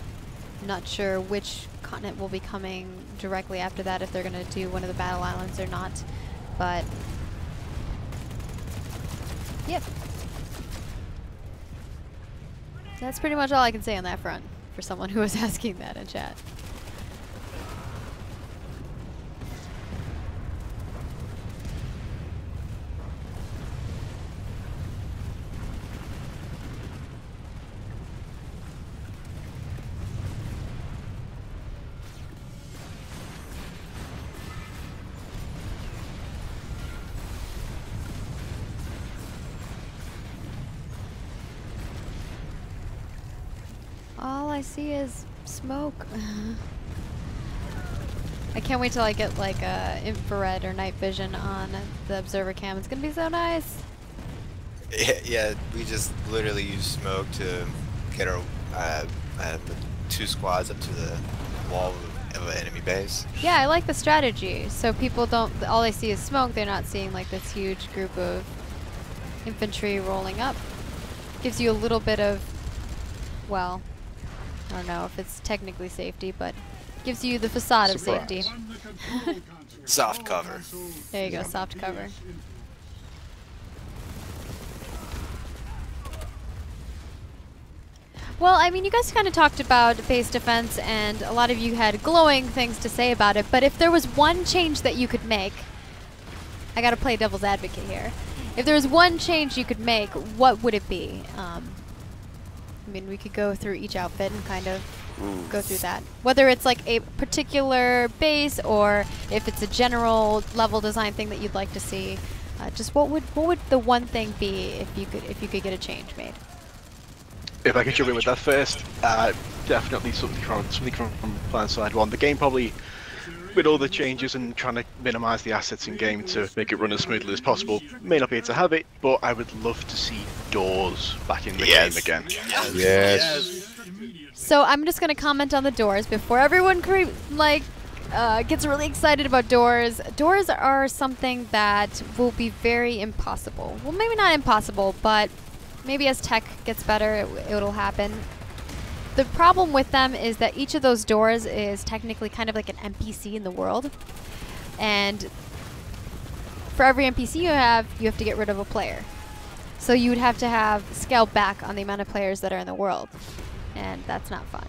I'm not sure which continent will be coming directly after that, if they're going to do one of the Battle Islands or not. But, yep. That's pretty much all I can say on that front for someone who was asking that in chat. All I see is smoke. I can't wait till I get like infrared or night vision on the observer cam. It's gonna be so nice. Yeah, we just literally use smoke to get our 2 squads up to the wall of an enemy base. Yeah, I like the strategy. So people don't, all they see is smoke. They're not seeing like this huge group of infantry rolling up. Gives you a little bit of, well, I don't know if it's technically safety, but gives you the facade of safety. Soft cover. There you go, soft cover. Well, I mean, you guys kind of talked about base defense, and a lot of you had glowing things to say about it, but if there was one change that you could make, I gotta play devil's advocate here. If there was one change you could make, what would it be? I mean, we could go through each outfit and kind of go through that. Whether it's like a particular base or if it's a general level design thing that you'd like to see. Just what would the one thing be if you could get a change made? If I could jump in with that first, definitely something from Plan Side 1. The game probably, with all the changes and trying to minimise the assets in game to make it run as smoothly as possible, may not be able to have it, but I would love to see doors back in the game again. Yes. So I'm just going to comment on the doors before everyone gets really excited about doors. Doors are something that will be very impossible. Well, maybe not impossible, but maybe as tech gets better, it'll happen. The problem with them is that each of those doors is technically kind of like an NPC in the world. And for every NPC you have to get rid of a player. So you would have to have scale back on the amount of players that are in the world. And that's not fun,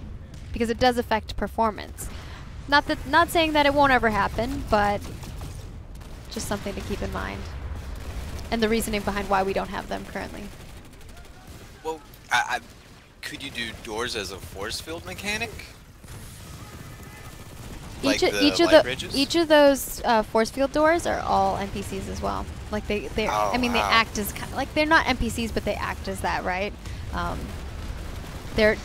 because it does affect performance. Not saying that it won't ever happen, but just something to keep in mind. And the reasoning behind why we don't have them currently. Well, could you do doors as a force field mechanic? Each of those force field doors are all NPCs as well. Like they I mean, they act as kind of like, they're not NPCs, but they act as that, right? They're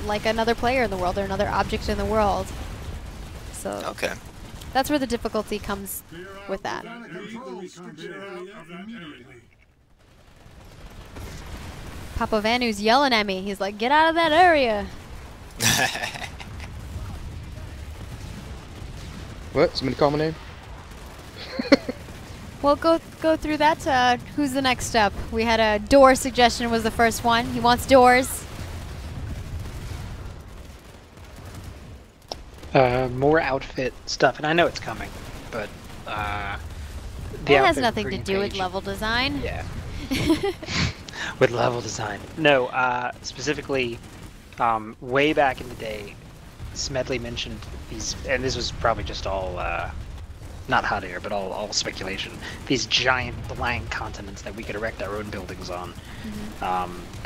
like another player in the world. They're another object in the world. So okay, that's where the difficulty comes with that. Papa Vanu's yelling at me. He's like, "Get out of that area." What? Somebody call my name? Well, go through that. Who's the next up? We had a door suggestion was the first one. He wants doors. More outfit stuff, and I know it's coming, but it has nothing to do with level design. Yeah. With level design. No, specifically, way back in the day, Smedley mentioned these, and this was probably just all, not hot air, but all speculation, these giant blank continents that we could erect our own buildings on,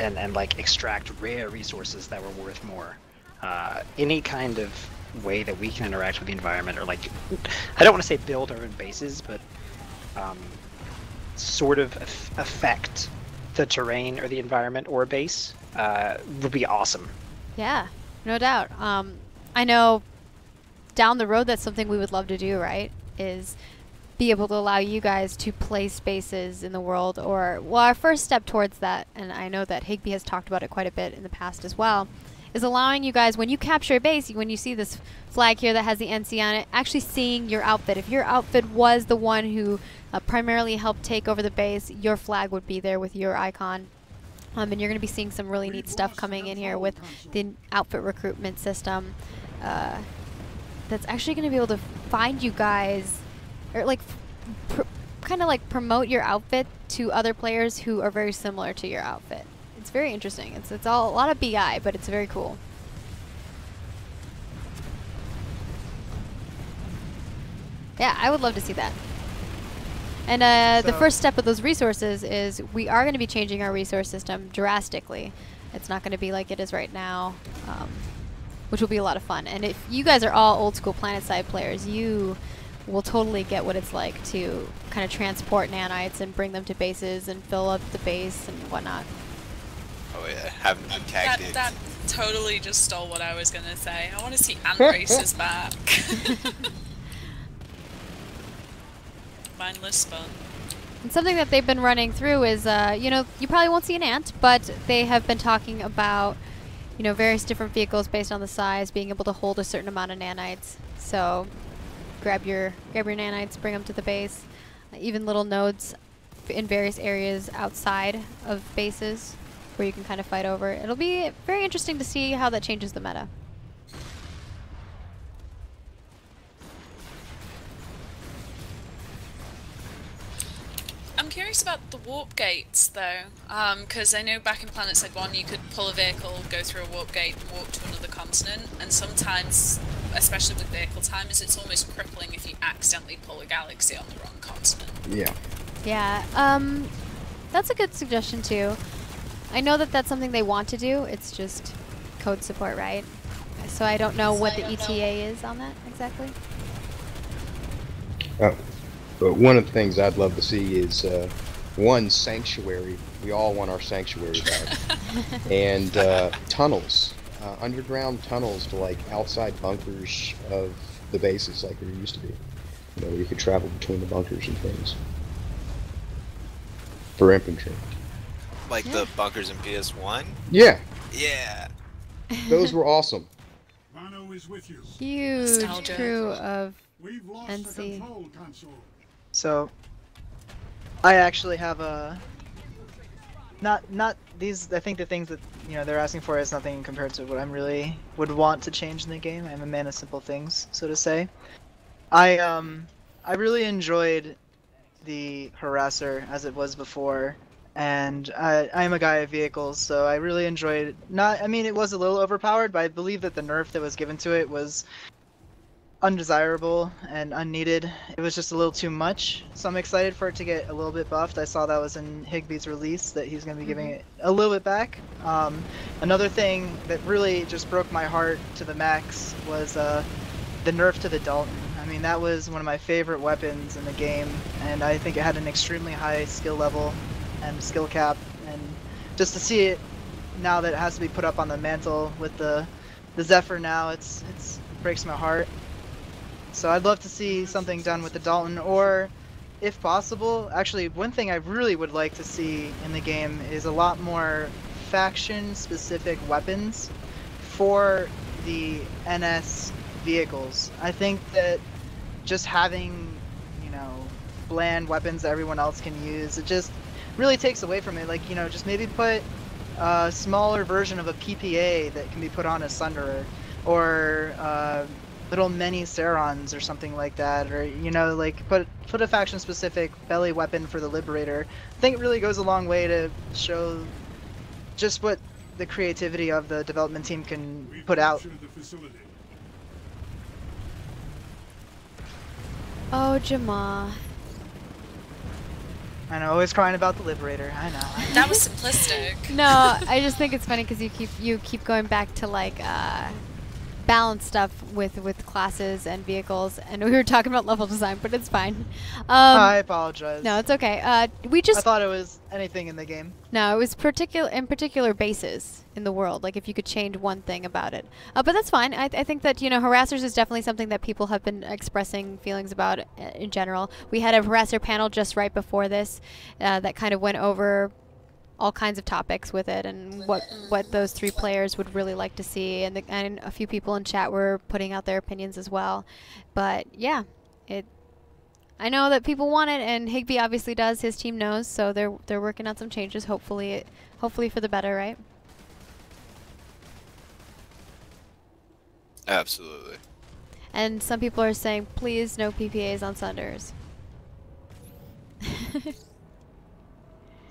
and like extract rare resources that were worth more. Any kind of way that we can interact with the environment, or like, I don't want to say build our own bases, but sort of affect the terrain or the environment or a base would be awesome. Yeah, no doubt. I know down the road that's something we would love to do, right? Is be able to allow you guys to place bases in the world, or, well, our first step towards that, and I know that Higby has talked about it quite a bit in the past as well, is allowing you guys, when you capture a base, when you see this flag here that has the NC on it, actually seeing your outfit. If your outfit was the one who primarily helped take over the base, your flag would be there with your icon. And you're going to be seeing some really neat stuff coming in here with the outfit recruitment system. That's actually going to be able to find you guys, or like kind of like promote your outfit to other players who are very similar to your outfit. It's very interesting. It's all a lot of BI, but it's very cool. Yeah, I would love to see that. And the first step of those resources is we are going to be changing our resource system drastically. It's not going to be like it is right now, which will be a lot of fun. And if you guys are all old school PlanetSide players, you will totally get what it's like to kind of transport nanites and bring them to bases and fill up the base and whatnot. Oh yeah, having them tagged That totally just stole what I was going to say. I want to see ant races back. Mindless fun. And something that they've been running through is, you know, you probably won't see an ant, but they have been talking about, you know, various different vehicles based on the size, being able to hold a certain amount of nanites. So grab your nanites, bring them to the base. Even little nodes in various areas outside of bases where you can kind of fight over. It'll be very interesting to see how that changes the meta. I'm curious about the warp gates, though, because I know back in PlanetSide 1 you could pull a vehicle, go through a warp gate, and warp to another continent, and sometimes, especially with vehicle timers, it's almost crippling if you accidentally pull a galaxy on the wrong continent. Yeah. Yeah, that's a good suggestion, too. I know that that's something they want to do, it's just code support, right? So I don't know what the ETA is on that, exactly. Oh. But one of the things I'd love to see is, one, sanctuary. We all want our sanctuary back. And tunnels, underground tunnels to like outside bunkers of the bases like there used to be. You know, where you could travel between the bunkers and things. For infantry. Like the bunkers in PS1? Yeah. Yeah. Those were awesome. Vano is with you. Huge Nostalgia. crew of We've lost NC. the control console. So, I actually have a not these. I think the things that they're asking for is nothing compared to what I'm really would want to change in the game. I'm a man of simple things, so to say. I really enjoyed the Harasser as it was before, and I'm a guy of vehicles, so I really enjoyed. I mean, it was a little overpowered, but I believe that the nerf that was given to it was undesirable and unneeded. It was just a little too much, so I'm excited for it to get a little bit buffed. I saw that was in Higby's release, that he's going to be giving it a little bit back. Another thing that really just broke my heart to the max was the nerf to the Dalton. I mean, that was one of my favorite weapons in the game, and I think it had an extremely high skill level and skill cap, and just to see it now that it has to be put up on the mantle with the Zephyr now, it breaks my heart. So I'd love to see something done with the Dalton, or if possible, actually one thing I really would like to see in the game is a lot more faction specific weapons for the NS vehicles. I think that just having, bland weapons that everyone else can use, it just really takes away from it. Like, just maybe put a smaller version of a PPA that can be put on a Sunderer, or little mini Serons or something like that, or like put a faction specific belly weapon for the Liberator. I think it really goes a long way to show just what the creativity of the development team can put out. Oh, Jamal. I know, always crying about the Liberator. I know. That was simplistic. No, I just think it's funny because you keep going back to like balance stuff with classes and vehicles, and we were talking about level design, but it's fine. I apologize. No, it's okay. We just I thought it was anything in the game. No, it was particular bases in the world, like if you could change one thing about it. But that's fine. I think that, you know, harassers is definitely something that people have been expressing feelings about in general. We had a harasser panel just right before this that kind of went over all kinds of topics with it and what those 3 players would really like to see, and a few people in chat were putting out their opinions as well. But yeah, I know that people want it, and Higby obviously does. His team knows, so they're working on some changes. Hopefully for the better, right? Absolutely. And some people are saying, please no PPAs on Sunders.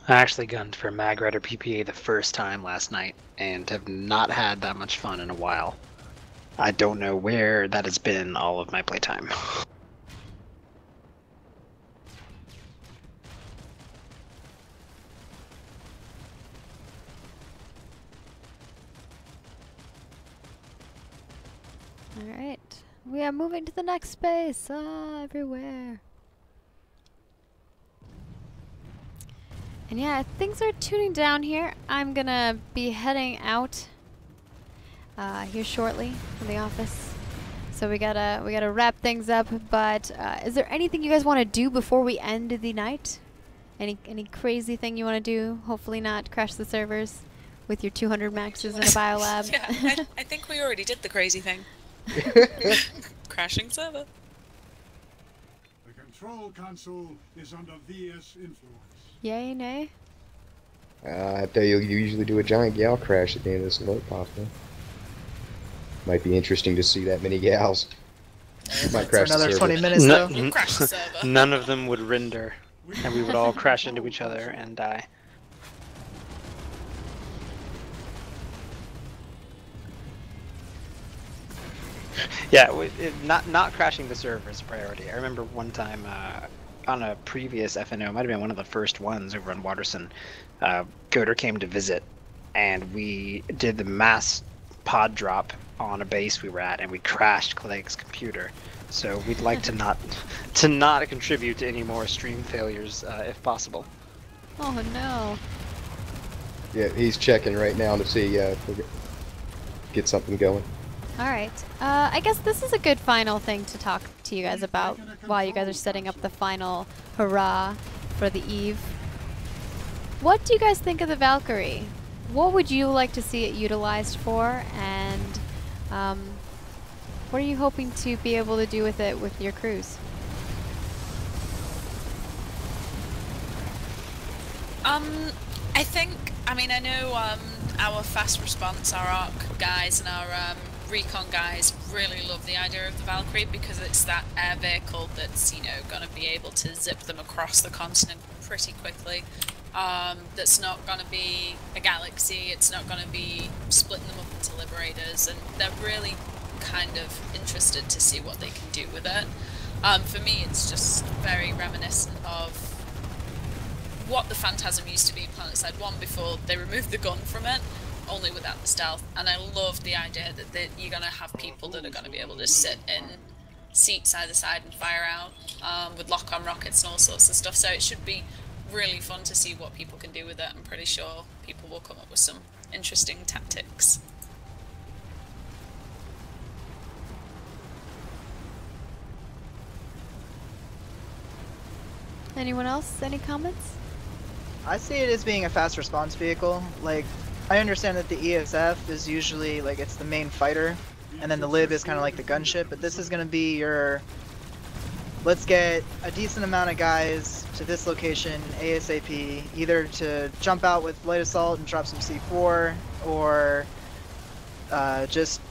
I actually gunned for Mag Rider PPA the first time last night and have not had that much fun in a while. I don't know where that has been all of my playtime. Alright. We are moving to the next space. Everywhere. And yeah, things are tuning down here. I'm gonna be heading out here shortly from the office. So we gotta wrap things up. But is there anything you guys want to do before we end the night? Any crazy thing you want to do? Hopefully not crash the servers with your 200 maxes in a biolab. Yeah, I think we already did the crazy thing. Crashing server. The control console is under VS influence. Yay, nay? I tell you, you usually do a giant gal crash at the end of this alert pop, though. Might be interesting to see that many gals. Might crash For another the 20 server. minutes, though. We'll crash the server. None of them would render, and we would all crash into each other and die. Yeah, not crashing the server is a priority. I remember one time on a previous FNO, it might have been one of the first ones over on Waterson, Goder came to visit, and we did the mass pod drop on a base we were at, and we crashed Clegg's computer. So we'd like to not contribute to any more stream failures if possible. Oh no. Yeah, he's checking right now to see if we get something going. Alright, I guess this is a good final thing to talk to you guys about while you guys are setting up the final hurrah for the eve. What do you guys think of the Valkyrie? What would you like to see it utilized for, and what are you hoping to be able to do with it with your crews? I think, I know our fast response, our ARC guys and our recon guys really love the idea of the Valkyrie because it's that air vehicle that's, you know, going to be able to zip them across the continent pretty quickly. That's not going to be a galaxy, it's not going to be splitting them up into liberators, and they're really kind of interested to see what they can do with it. For me, it's just very reminiscent of what the Phantasm used to be in PlanetSide 1 before they removed the gun from it, only without the stealth. And I love the idea that you're going to have people that are going to be able to sit in seats either side and fire out with lock-on rockets and all sorts of stuff. So it should be really fun to see what people can do with it. I'm pretty sure people will come up with some interesting tactics. Anyone else? Any comments? I see it as being a fast response vehicle. Like, I understand that the ESF is usually, like, it's the main fighter, and then the Lib is kind of like the gunship, but this is going to be your, let's get a decent amount of guys to this location ASAP, either to jump out with light assault and drop some C4, or just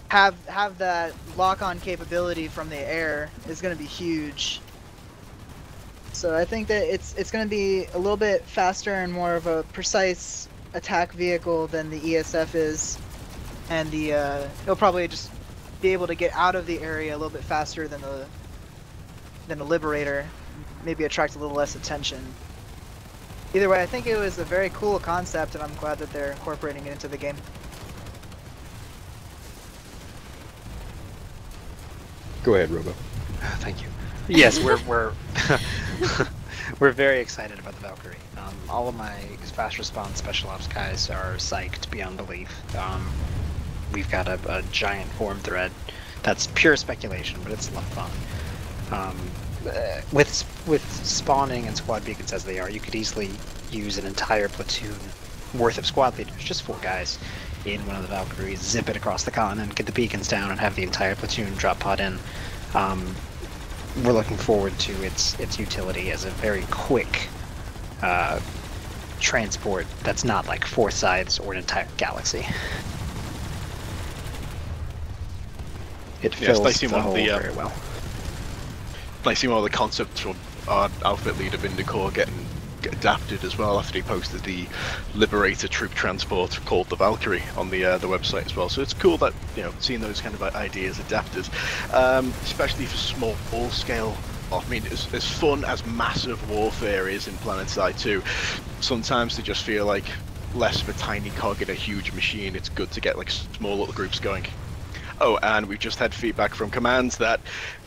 have that lock-on capability from the air is going to be huge. So I think that it's going to be a little bit faster and more of a precise attack vehicle than the ESF is, and it'll probably just be able to get out of the area a little bit faster than the Liberator, maybe attract a little less attention. Either way, I think it was a very cool concept, and I'm glad that they're incorporating it into the game. Go ahead, Robo. Thank you. Yes, we're we're very excited about the Valkyrie. All of my fast response special ops guys are psyched beyond belief. We've got a giant form thread. That's pure speculation, but it's a lot of fun. With spawning and squad beacons as they are, you could easily use an entire platoon worth of squad leaders, just 4 guys, in one of the Valkyries, zip it across the continent, get the beacons down, and have the entire platoon drop pod in. We're looking forward to its utility as a very quick transport that's not like 4 sides or an entire galaxy. It fills the hole very well. Nice seeing all the concepts from our outfit leader Vindicor get adapted as well after he posted the Liberator troop transport called the Valkyrie on the website as well. So it's cool that, you know, seeing those kind of ideas adapted, especially for small scale. I mean, as fun as massive warfare is in PlanetSide 2, sometimes they just feel like less of a tiny cog in a huge machine. It's good to get like small little groups going. Oh, and we've just had feedback from commands that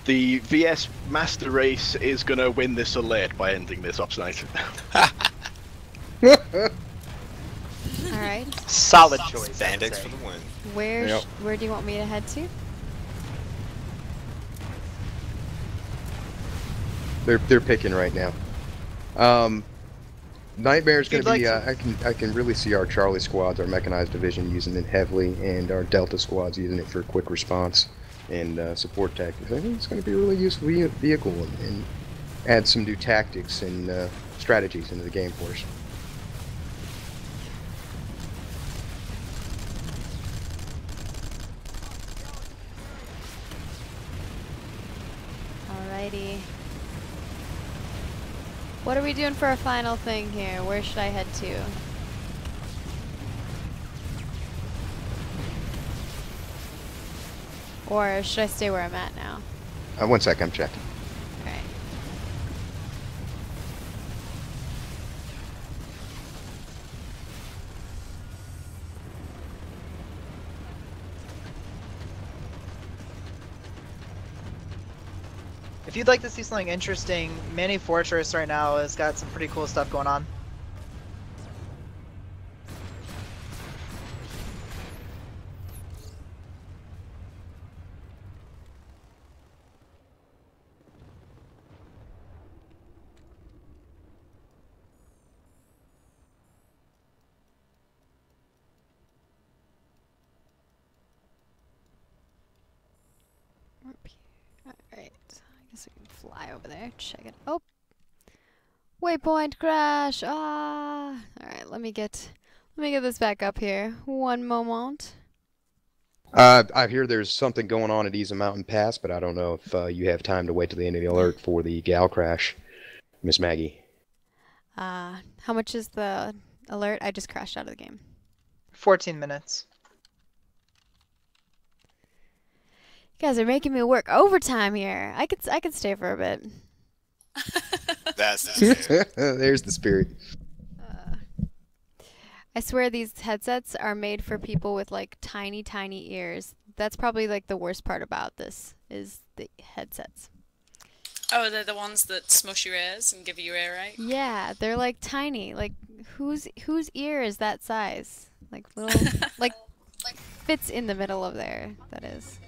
the VS Master Race is going to win this alert by ending this ops night. Alright. Solid choice. Spandex for the win. Where do you want me to head to? They're picking right now. Nightmare's going to be. I can really see our Charlie squads, our mechanized division, using it heavily, and our Delta squads using it for quick response and support tactics. I think it's going to be a really useful vehicle and add some new tactics and strategies into the game for us. Alrighty. What are we doing for our final thing here? Where should I head to? Or should I stay where I'm at now? 1 sec, I'm checking. Okay. If you'd like to see something interesting, Mini Fortress right now has got some pretty cool stuff going on. Alright. I guess we can fly over there. Check it. Oh! Waypoint crash! Ah! Alright, let me get this back up here. One moment. I hear there's something going on at Isa Mountain Pass, but I don't know if you have time to wait till the end of the alert for the gal crash, Miss Maggie. How much is the alert? I just crashed out of the game. 14 minutes. You guys are making me work overtime here. I could stay for a bit. That's the spirit. There's the spirit. I swear these headsets are made for people with like tiny ears. That's probably like the worst part about this is the headsets. Oh, they're the ones that smush your ears and give you earache? Yeah, they're like tiny. Like whose ear is that size? Like little like fits in the middle of there, that is.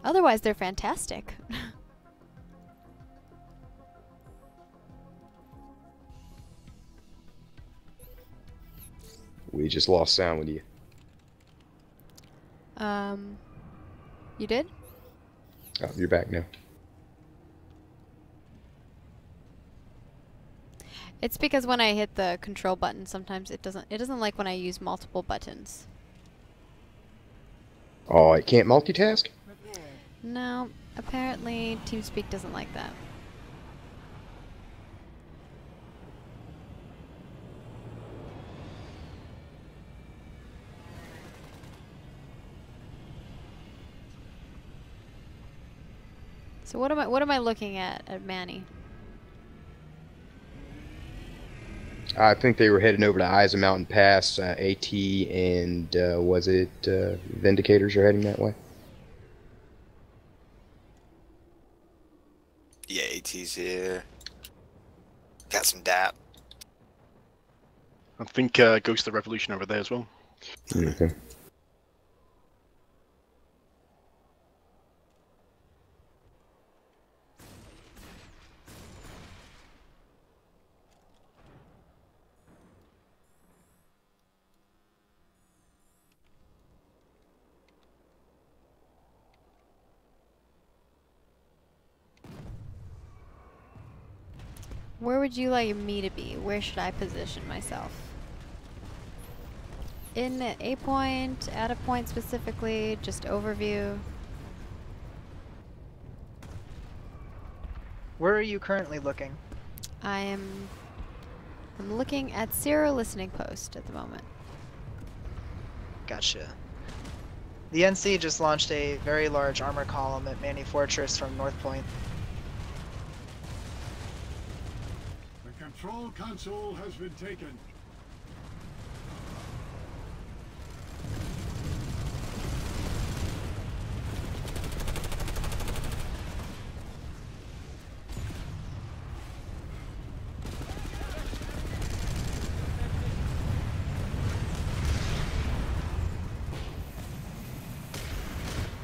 Otherwise, they're fantastic. We just lost sound with you. You did? Oh, you're back now. It's because when I hit the control button, sometimes it doesn't like when I use multiple buttons. Oh, it can't multitask? No, apparently TeamSpeak doesn't like that. So what am I looking at Manny? I think they were heading over to Isa Mountain Pass. AT and was it Vindicators are heading that way? Yeah, AT's here. Got some DAP. I think Ghost of the Revolution over there as well. Okay. Where would you like me to be? Where should I position myself? In a point, at a point specifically, just overview. Where are you currently looking? I'm looking at Zero listening post at the moment. Gotcha. The NC just launched a very large armor column at Manny Fortress from North Point. The control console has been taken.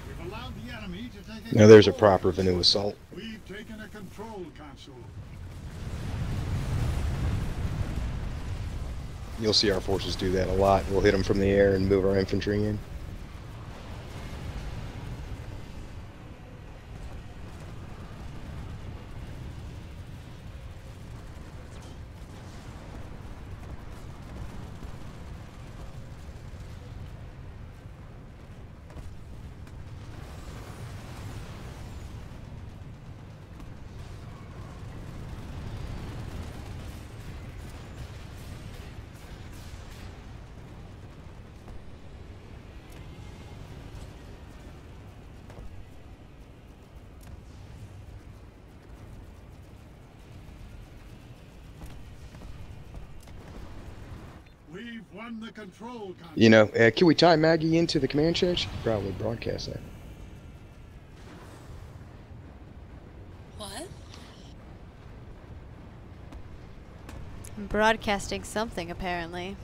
We've allowed the enemy to take Now there's a proper Vanu assault. We've taken a control console. You'll see our forces do that a lot. We'll hit them from the air and move our infantry in. We've won the control console. You know, can we tie Maggie into the command chat? She could probably broadcast that. What? I'm broadcasting something apparently.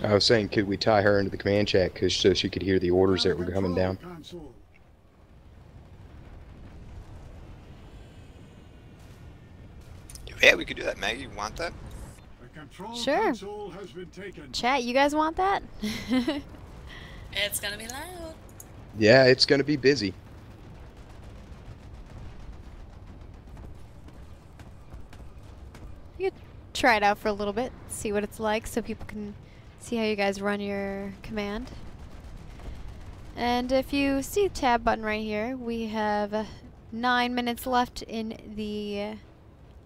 I was saying, could we tie her into the command chat so she could hear the orders that were coming down? Console. Yeah, we could do that, Maggie. You want that? The control Sure. console has been taken. Chat, you guys want that? It's gonna be loud. Yeah, it's going to be busy. You could try it out for a little bit, see what it's like, so people can see how you guys run your command. And if you see the tab button right here, we have 9 minutes left in the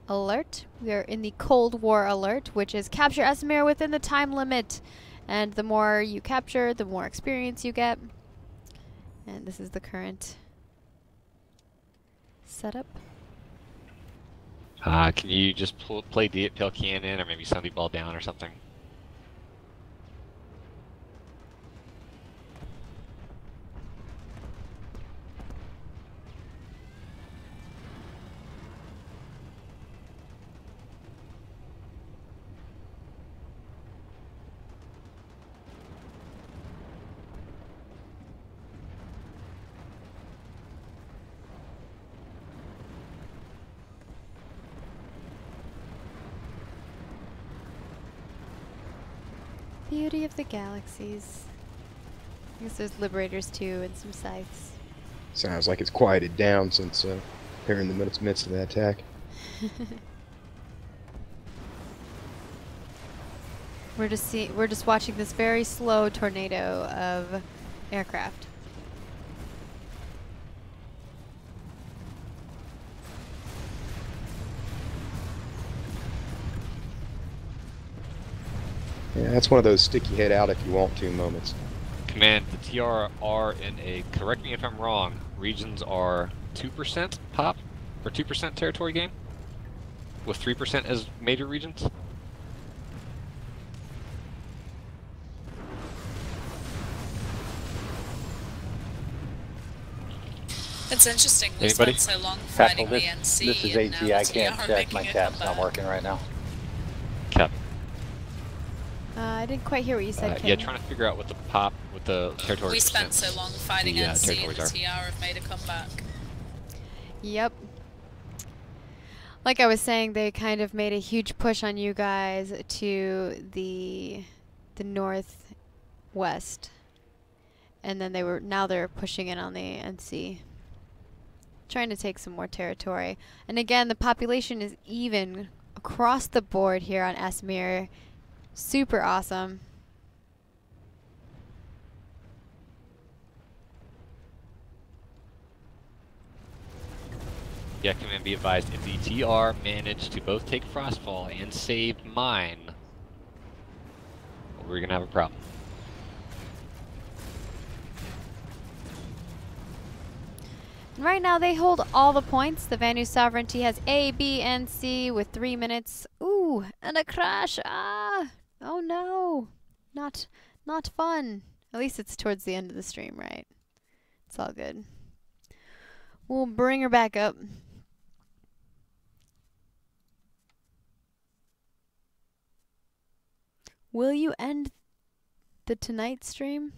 alert. We are in the Cold War alert, which is capture Esamir within the time limit. And the more you capture, the more experience you get. And this is the current setup. Can you just play Pale Cannon or maybe Sunday Ball down or something? Beauty of the galaxies. I guess there's Liberators too and some scythes. Sounds like it's quieted down since they're in the midst of that attack. We're just watching this very slow tornado of aircraft. Yeah, that's one of those sticky head out if you want to moments. Command, the TR are in a, correct me if I'm wrong, regions are 2% pop or 2% territory gain? with 3% as major regions? It's interesting. We Anybody? spent so long Tactical, fighting the NC. this is and AT. now I the can't TR are check. My making a tab's not comeback. working right now. Cap. I didn't quite hear what you said, Yeah, Ken. trying to figure out what the pop, what the territory. We spent so long fighting the, NC and territories the are. TR have made a comeback. Yep. Like I was saying, they kind of made a huge push on you guys to the northwest, and then now they're pushing in on the NC, trying to take some more territory. And again, the population is even across the board here on Esmir. Super awesome. Yeah, command be advised, if the TR manage to both take Frostfall and save mine, we're gonna have a problem. Right now they hold all the points. The Vanu Sovereignty has A, B, and C with 3 minutes. Ooh, and a crash. Ah, oh no. Not fun. At least it's towards the end of the stream, right? It's all good. We'll bring her back up. Will you end the tonight stream?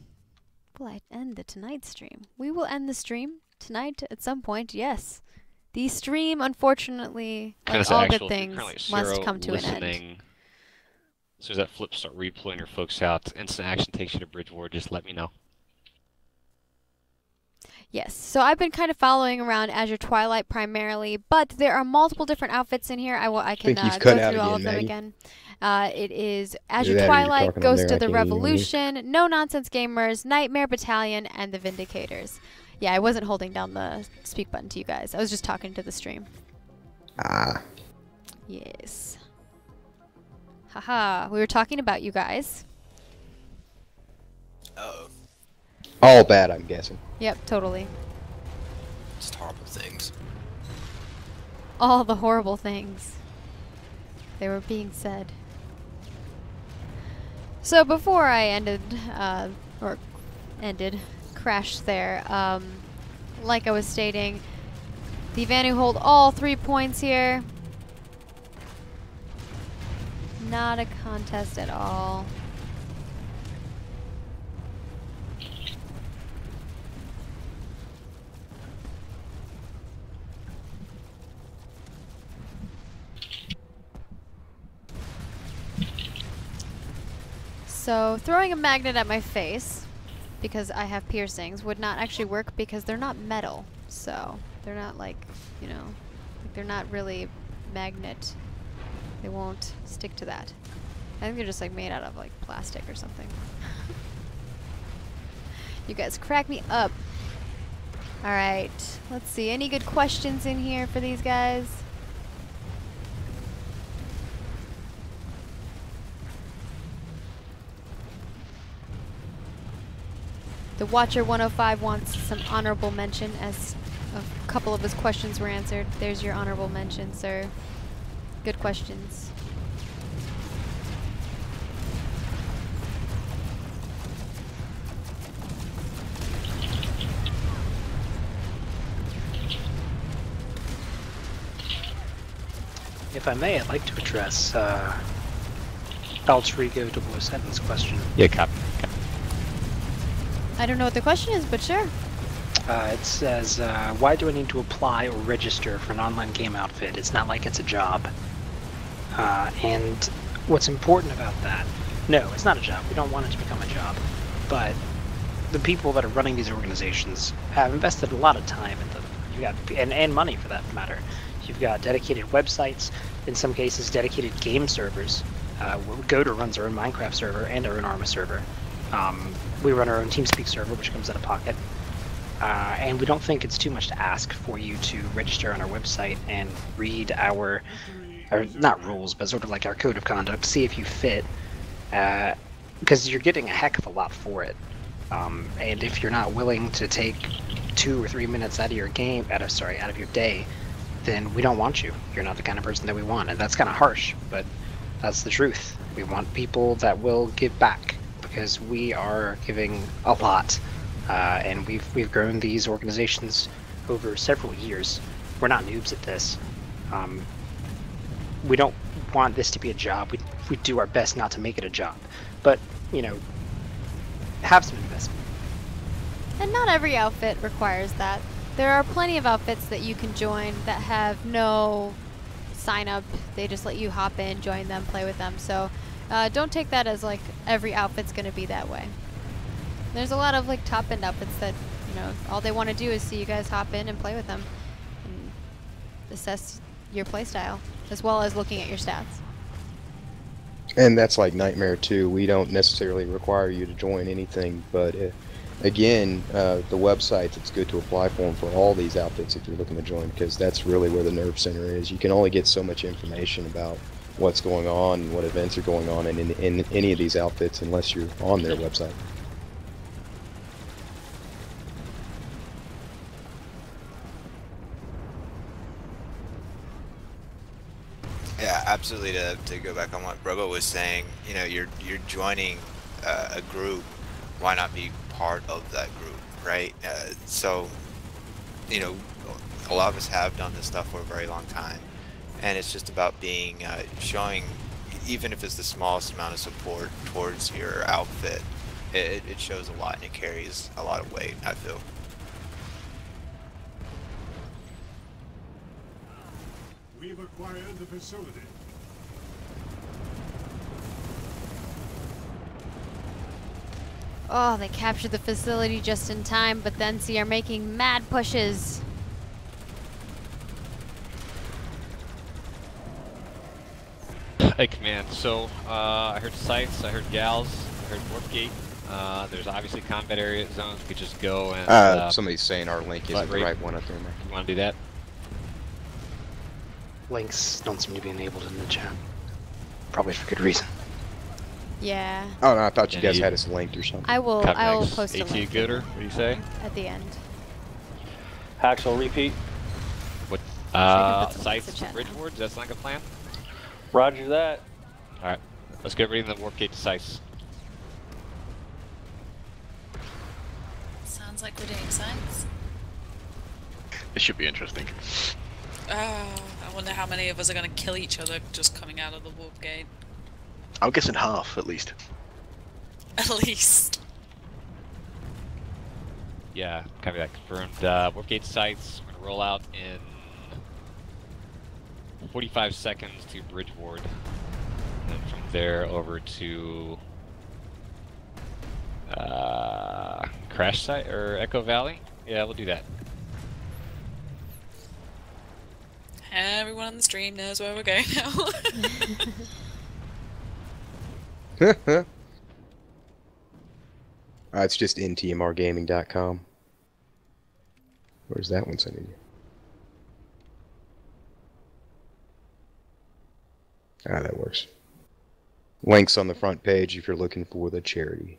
Will I end the tonight stream? We will end the stream tonight at some point, yes. The stream, unfortunately, like all good things, must come to an end. As soon as that flips start redeploying your folks out, instant action takes you to Bridge Ward, just let me know. Yes, so I've been kind of following around Azure Twilight primarily, but there are multiple different outfits in here. I can go through all of them again. It is Azure Twilight, Ghost of the Revolution, No Nonsense Gamers, Nightmare Battalion, and the Vindicators. Yeah, I wasn't holding down the speak button to you guys. I was just talking to the stream. Ah. Yes. Haha, we were talking about you guys. Uh-oh. All bad, I'm guessing. Yep, totally. Just horrible things. All the horrible things. They were being said. So before I crashed there, like I was stating, the Vanu hold all 3 points here. Not a contest at all. So throwing a magnet at my face, because I have piercings, would not actually work because they're not metal. So they're not like, you know, like they're not really magnet. They won't stick to that. I think they're just like made out of like plastic or something. You guys crack me up. Alright, let's see. Any good questions in here for these guys? The Watcher 105 wants some honorable mention as a couple of his questions were answered. There's your honorable mention, sir. Good questions. If I may, I'd like to address Altrigo Double-Sentence question. Yeah, Cap. I don't know what the question is, but sure. It says, why do I need to apply or register for an online game outfit? It's not like it's a job. And what's important about that? No, it's not a job. We don't want it to become a job. But the people that are running these organizations have invested a lot of time in them. You got and money for that matter. You've got dedicated websites, in some cases dedicated game servers. Goda runs our own Minecraft server and our own Arma server. We run our own TeamSpeak server, which comes out of pocket. And we don't think it's too much to ask for you to register on our website and read our not rules, but sort of like our code of conduct, see if you fit. Because you're getting a heck of a lot for it. And if you're not willing to take 2 or 3 minutes out of your game, out of your day, then we don't want you. You're not the kind of person that we want. And that's kind of harsh, but that's the truth. We want people that will give back, because we are giving a lot. And we've grown these organizations over several years. We're not noobs at this. We don't want this to be a job. We do our best not to make it a job. But, you know, have some investment. And not every outfit requires that. There are plenty of outfits that you can join that have no sign up. They just let you hop in, join them, play with them. So don't take that as like every outfit's going to be that way. There's a lot of like top end outfits that, you know, all they want to do is see you guys hop in and play with them and assess your playstyle, as well as looking at your stats. And that's like Nightmare 2. We don't necessarily require you to join anything, but again, the websites, it's good to apply for them for all these outfits if you're looking to join, because that's really where the nerve center is. You can only get so much information about what's going on and what events are going on in any of these outfits unless you're on their website. Yeah, absolutely. To go back on what Robo was saying, you know, you're joining a group. Why not be part of that group, right? So, you know, a lot of us have done this stuff for a very long time, and it's just about being showing, even if it's the smallest amount of support towards your outfit, it shows a lot and it carries a lot of weight, I feel. We've acquired the facility. Oh, they captured the facility just in time, but then see are making mad pushes. Hey, Command. So, I heard sites, I heard gals, I heard warp gate. There's obviously combat area zones. We could just go and. Somebody's saying our link isn't the right one up there, Mike. You want to do that? Links don't seem to be enabled in the chat. Probably for good reason. Yeah. Oh, no, I thought you guys had us linked or something. I will post a AT link gooder, what do you say? at the end. Haxel, repeat. What? put some Sites links in chat bridge now. wards, that's not a good plan? Roger that. Alright, let's get ready in the warp gate to sites. Sounds like we're doing science. It should be interesting. I wonder how many of us are going to kill each other just coming out of the warp gate. I'm guessing half, at least. At least. Yeah, copy that, confirmed. Warp gate sites, we're going to roll out in 45 seconds to bridge ward. And then from there over to crash site or Echo Valley. Yeah, we'll do that. Everyone on the stream knows where we're going now. It's just ntmrgaming.com. Where's that one sending you? Ah, that works. Links on the front page if you're looking for the charity.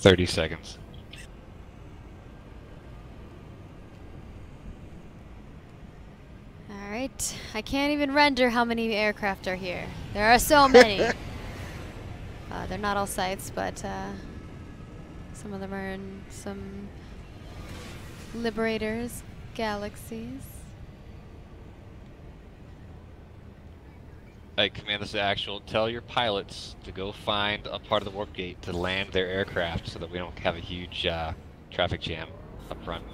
$30 seconds. Alright, I can't even render how many aircraft are here. There are so many. They're not all sites, but some of them are in some Liberators, galaxies. Hey, Command, this is actual. Tell your pilots to go find a part of the warp gate to land their aircraft so that we don't have a huge traffic jam up front.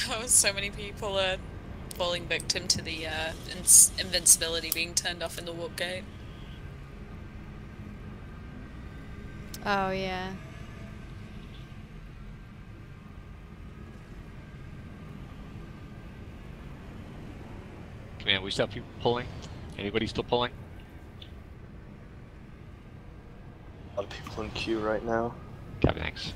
Oh, so many people are falling victim to the invincibility being turned off in the warp gate. Oh, yeah. Command, we still have people pulling. Anybody still pulling? A lot of people in queue right now. Copy, thanks.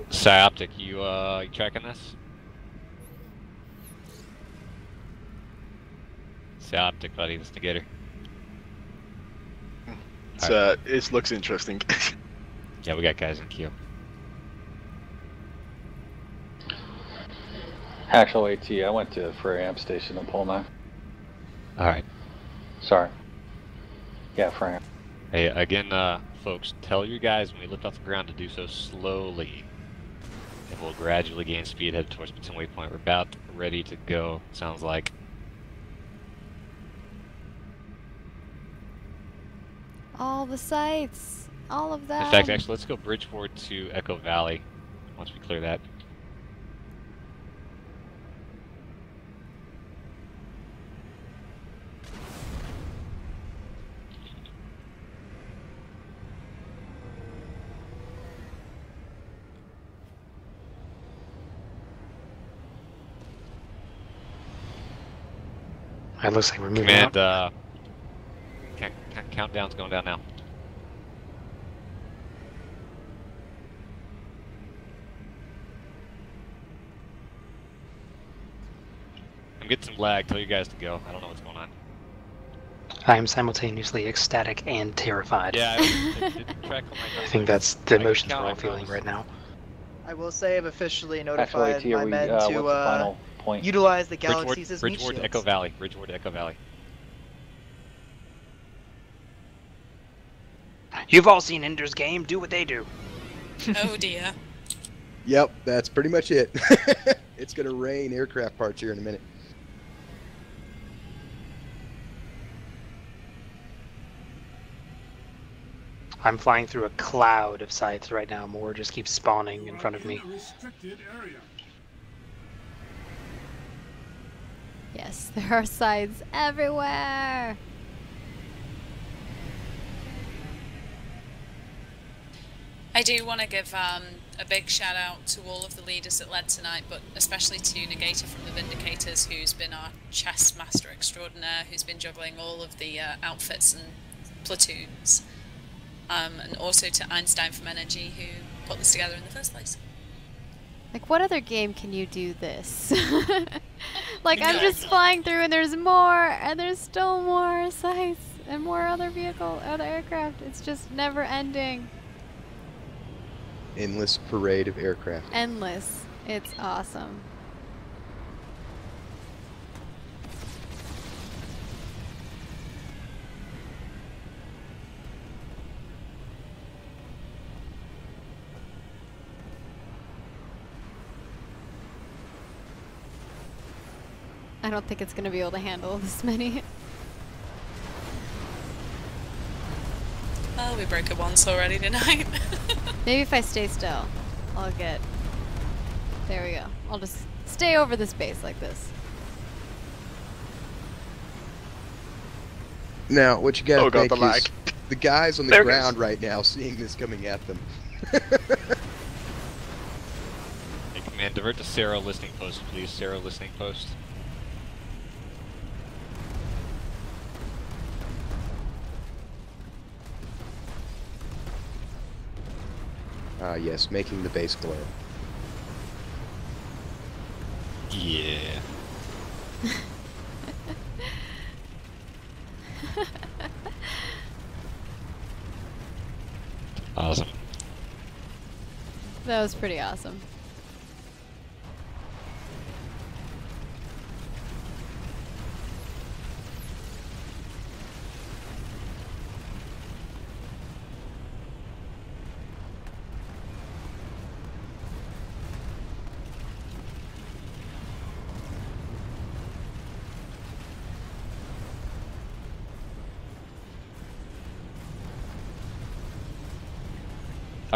Psyoptic, you tracking this? Psyoptic, buddy, this negator. It looks interesting. Yeah, we got guys in queue. Actual AT, I went to Frey Amp Station in Pullman. Alright. Sorry. Yeah, Frey. Hey, again, folks, tell your guys when we lift off the ground to do so slowly. And we'll gradually gain speed, head towards Baton Waypoint. We're about ready to go, sounds like. All the sites. All of that. In fact, actually, let's go Bridgeport to Echo Valley once we clear that. It looks like we're moving Command, up. Countdown's going down now. I'm getting some lag. Tell you guys to go. I don't know what's going on. I am simultaneously ecstatic and terrified. Yeah, I didn't track on my I think that's the emotions we're all feeling right now. I will say I've officially Actual notified AT, my men what's the to final point? utilize the galaxies as meat Bridgeport to shields. Echo Valley. Bridgeport to Echo Valley. You've all seen Ender's Game. Do what they do. Oh dear. Yep, that's pretty much it. It's gonna rain aircraft parts here in a minute. I'm flying through a cloud of scythes right now. More just keeps spawning in front of me. Restricted area. Yes, there are sides everywhere. I do want to give a big shout out to all of the leaders that led tonight, but especially to Negator from the Vindicators, who's been our chess master extraordinaire, who's been juggling all of the outfits and platoons. And also to Einstein from Energy, who put this together in the first place. Like, what other game can you do this? Like, I'm just flying through and there's more, and there's still more sites, and more other other aircraft. It's just never ending. Endless parade of aircraft. Endless. It's awesome. I don't think it's going to be able to handle this many. Oh, we broke it once already tonight. Maybe if I stay still, I'll get... There we go. I'll just stay over this base like this. Now, what you gotta Oh god, think the lag. is the guys on the There it ground goes. right now seeing this coming at them. Hey, Command, divert to Sarah listening post, please. Sarah listening post. Yes, making the base glow. Yeah. Awesome. That was pretty awesome.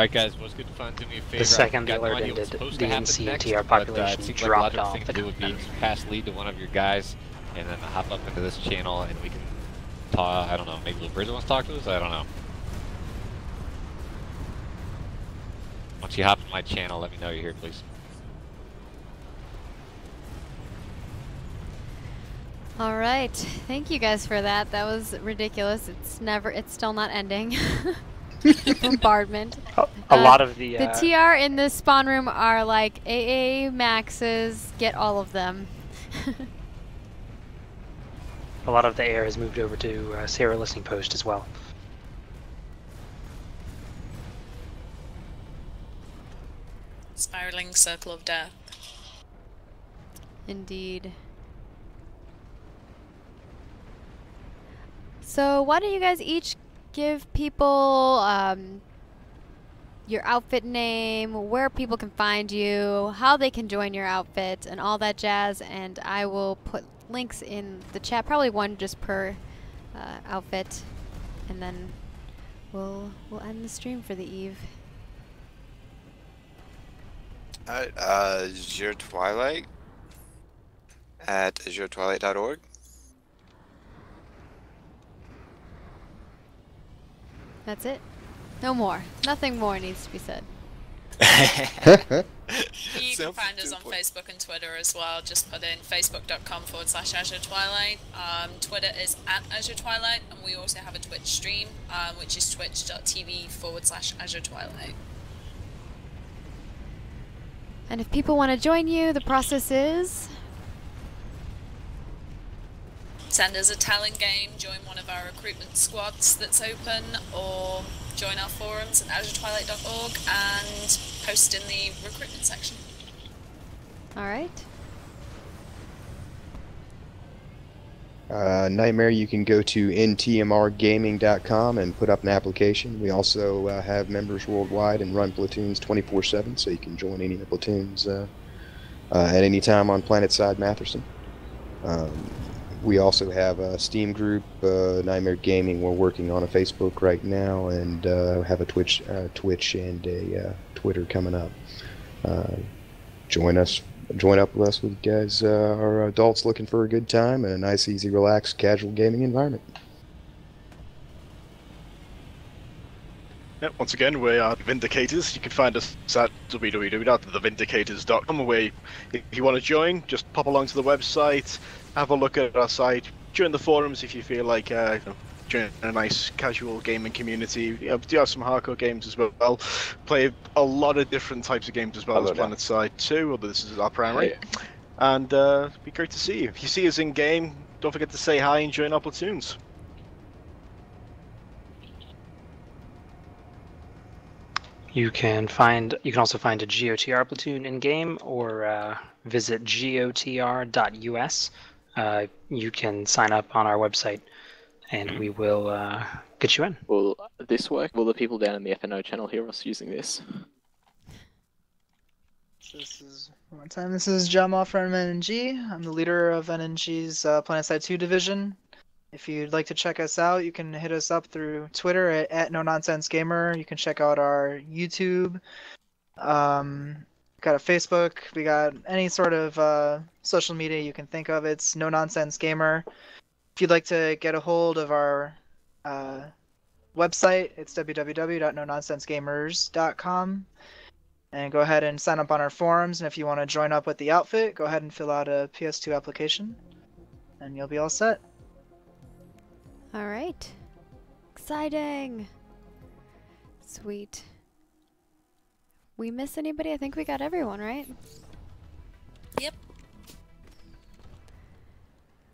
Alright guys, what's good fun? Do me a favor. The second the I've got no alert idea what's ended, supposed the to happen NC next, TR but, population it seems like a dropped logical off thing to the do would be continent. pass lead to one of your guys, and then hop up into this channel, and we can talk. I don't know. Maybe Bridget wants to talk to us. I don't know. Once you hop in my channel, let me know you're here, please. All right, thank you guys for that. That was ridiculous. It's still not ending. Bombardment. A lot of the TR in the spawn room are like AA maxes. Get all of them. a lot of the air has moved over to Sarah listening post as well. Spiraling circle of death. Indeed. So why don't you guys each give people your outfit name, where people can find you, how they can join your outfit, and all that jazz, and I will put links in the chat, probably one just per outfit, and then we'll end the stream for the eve. Azure Twilight at azuretwilight.org. That's it. No more. Nothing more needs to be said. You can find us on Facebook and Twitter as well. Just put in facebook.com/Azure Twilight. Twitter is @Azure Twilight, and we also have a Twitch stream, which is twitch.tv/Azure Twilight. And if people want to join you, the process is... Send us a talent game, join one of our recruitment squads that's open, or join our forums at azuretwilight.org and post in the recruitment section. All right. Nightmare, you can go to ntmrgaming.com and put up an application. We also have members worldwide and run platoons 24/7, so you can join any of the platoons at any time on Planetside Matherson. We also have a Steam group, Nightmare Gaming. We're working on a Facebook right now, and have a Twitch and a Twitter coming up. Join up with us. With guys are adults looking for a good time and a nice, easy, relaxed, casual gaming environment. Yep, once again, we are the Vindicators. You can find us at www.thevindicators.com, where if you want to join, just pop along to the website, have a look at our site, join the forums if you feel like join a nice casual gaming community. We do have some hardcore games as well. Play a lot of different types of games as well as Planetside 2, although this is our primary. And it'd be great to see you. If you see us in game, don't forget to say hi and join our platoons. You can also find a GOTR platoon in game, or visit gotr.us. You can sign up on our website, and we will get you in. Will this work? Will the people down in the FNO channel hear us using this? This is Jamal from NNG. I'm the leader of NNG's Planetside 2 division. If you'd like to check us out, you can hit us up through Twitter at @NoNonsenseGamer. You can check out our YouTube. Got a Facebook. We got any sort of social media you can think of. It's No Nonsense Gamer. If you'd like to get a hold of our website, it's www.nononsensegamers.com. And go ahead and sign up on our forums. And if you want to join up with the outfit, go ahead and fill out a PS2 application, and you'll be all set. All right. Exciting. Sweet. We miss anybody? I think we got everyone, right? Yep.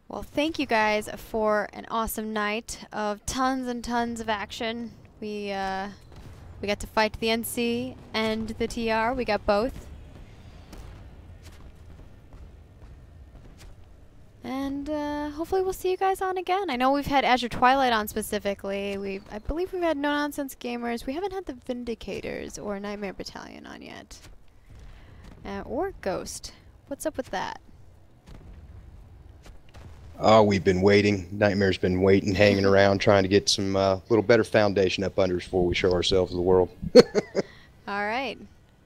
Well, thank you guys for an awesome night of tons and tons of action. We got to fight the NC and the TR. We got both. And hopefully we'll see you guys on again. I know we've had Azure Twilight on specifically. I believe we've had No Nonsense Gamers. We haven't had the Vindicators or Nightmare Battalion on yet. Or Ghost. What's up with that? Oh, we've been waiting. Nightmare's been waiting, hanging around, trying to get some little better foundation up under us before we show ourselves to the world. right.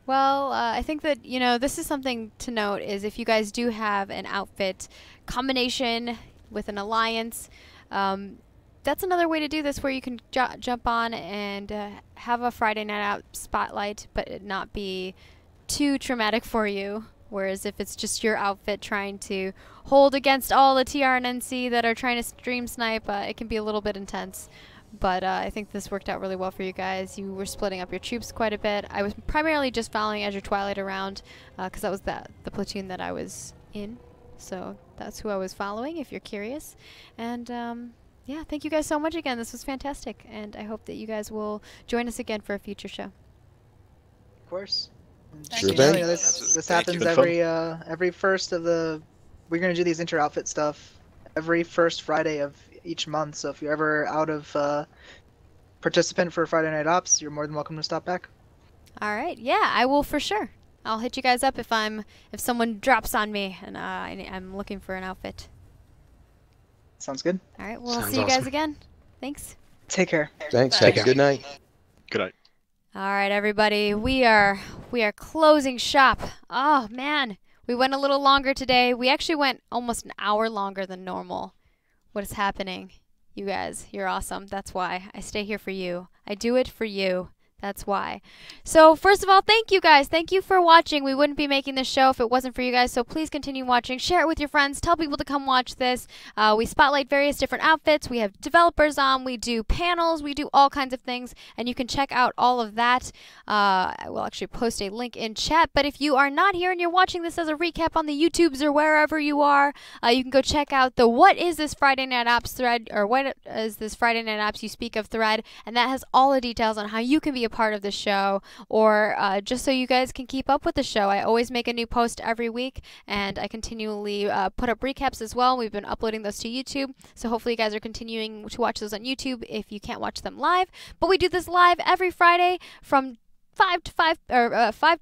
Well, I think that, this is something to note is if you guys do have an outfit combination with an alliance, that's another way to do this where you can jump on and have a Friday Night Out spotlight, but it not be too traumatic for you. Whereas if it's just your outfit trying to hold against all the TR and NC that are trying to stream snipe, it can be a little bit intense. But I think this worked out really well for you guys. You were splitting up your troops quite a bit. I was primarily just following Azure Twilight around because that was the platoon that I was in. So that's who I was following, if you're curious. And yeah, thank you guys so much again. This was fantastic. And I hope that you guys will join us again for a future show. Of course. Sure thing. This happens every first of the... We're going to do these inter-outfit stuff every first Friday of each month. So if you're ever out of participant for Friday Night Ops, you're more than welcome to stop back. All right. Yeah, I will for sure. I'll hit you guys up if someone drops on me and I'm looking for an outfit. Sounds good. All right. Well, I'll see you guys again. Thanks. Take care. Thanks. Have a good night. Good night. All right, everybody. We are closing shop. Oh man, we went a little longer today. We actually went almost an hour longer than normal. What is happening? You guys, you're awesome. That's why I stay here for you. I do it for you. That's why. So first of all, thank you guys. Thank you for watching. We wouldn't be making this show if it wasn't for you guys. So please continue watching. Share it with your friends. Tell people to come watch this. We spotlight various different outfits. We have developers on. We do panels. We do all kinds of things. And you can check out all of that. I will actually post a link in chat. But if you are not here and you're watching this as a recap on the YouTubes or wherever you are, you can go check out the What Is This Friday Night Ops thread, or What Is This Friday Night Ops You Speak Of thread. And that has all the details on how you can be a part of the show, or just so you guys can keep up with the show. I always make a new post every week, and I continually put up recaps as well. We've been uploading those to YouTube, so hopefully you guys are continuing to watch those on YouTube if you can't watch them live. But we do this live every Friday from 5 to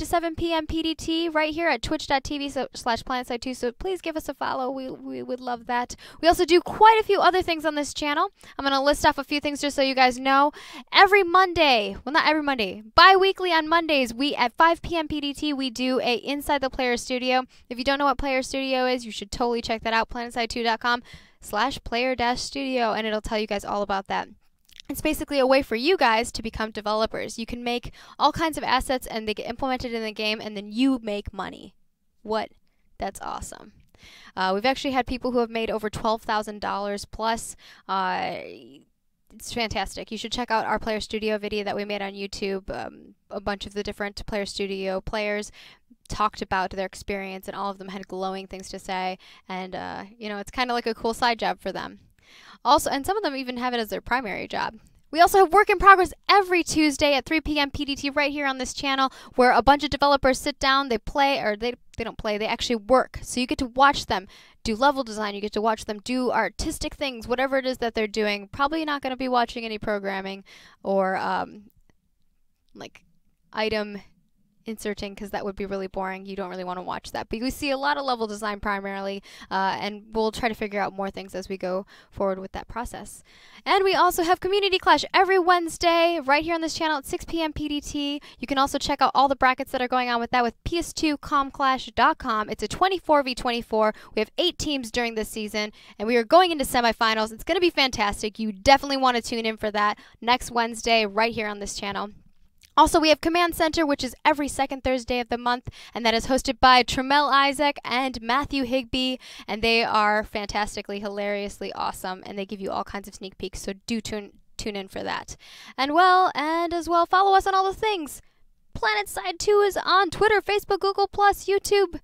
7 p.m. PDT right here at twitch.tv/PlanetSide2. So please give us a follow. We would love that. We also do quite a few other things on this channel. I'm going to list off a few things just so you guys know. Every Monday, well, not every Monday, bi-weekly on Mondays, we at 5 p.m. PDT, we do a Inside the Player Studio. If you don't know what Player Studio is, you should totally check that out. PlanetSide2.com/player-studio, and it'll tell you guys all about that. It's basically a way for you guys to become developers. You can make all kinds of assets and they get implemented in the game, and then you make money. What? That's awesome. We've actually had people who have made over $12,000 plus. It's fantastic. You should check out our Player Studio video that we made on YouTube. A bunch of the different Player Studio players talked about their experience, and all of them had glowing things to say. And, it's kind of like a cool side job for them. Also, and some of them even have it as their primary job. We also have Work in Progress every Tuesday at 3 p.m. PDT right here on this channel, where a bunch of developers sit down, they play, or they don't play, they actually work. So you get to watch them do level design, you get to watch them do artistic things, whatever it is that they're doing. Probably not going to be watching any programming or like item inserting, because that would be really boring. You don't really want to watch that. But we see a lot of level design primarily, and we'll try to figure out more things as we go forward with that process. And we also have Community Clash every Wednesday right here on this channel at 6 p.m. PDT. You can also check out all the brackets that are going on with that with ps2comclash.com. It's a 24v24. We have 8 teams during this season, and we are going into semifinals. It's going to be fantastic. You definitely want to tune in for that next Wednesday right here on this channel. Also, we have Command Center, which is every second Thursday of the month, and that is hosted by Tremel Isaac and Matthew Higbee, and they are fantastically, hilariously awesome, and they give you all kinds of sneak peeks, so do tune in for that. And as well, follow us on all the things. PlanetSide 2 is on Twitter, Facebook, Google+, YouTube.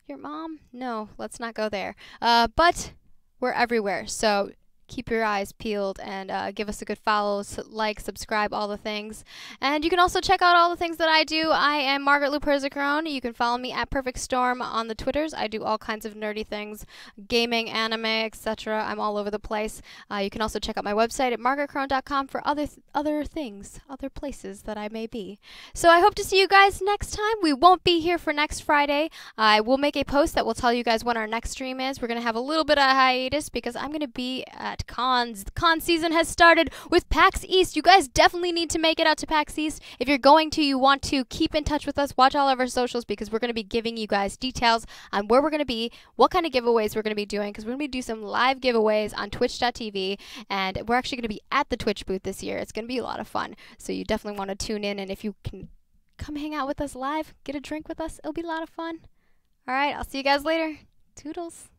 Your mom? No, let's not go there. But we're everywhere, so keep your eyes peeled and give us a good follow, like, subscribe, all the things. And you can also check out all the things that I do. I am Margaret Lou Perzacrone. You can follow me at Perfect Storm on the Twitters. I do all kinds of nerdy things, gaming, anime, etc. I'm all over the place. You can also check out my website at margaretcrone.com for other things, other places that I may be. So I hope to see you guys next time. We won't be here for next Friday. I will make a post that will tell you guys when our next stream is. We're going to have a little bit of a hiatus because I'm going to be at at cons. The con season has started with PAX East. You guys definitely need to make it out to PAX East. If you're going to, you want to keep in touch with us. Watch all of our socials because we're going to be giving you guys details on where we're going to be, what kind of giveaways we're going to be doing, because we're going to do some live giveaways on twitch.tv, and we're actually going to be at the Twitch booth this year. It's going to be a lot of fun, so you definitely want to tune in, and if you can come hang out with us live, get a drink with us, it'll be a lot of fun. All right, I'll see you guys later. Toodles.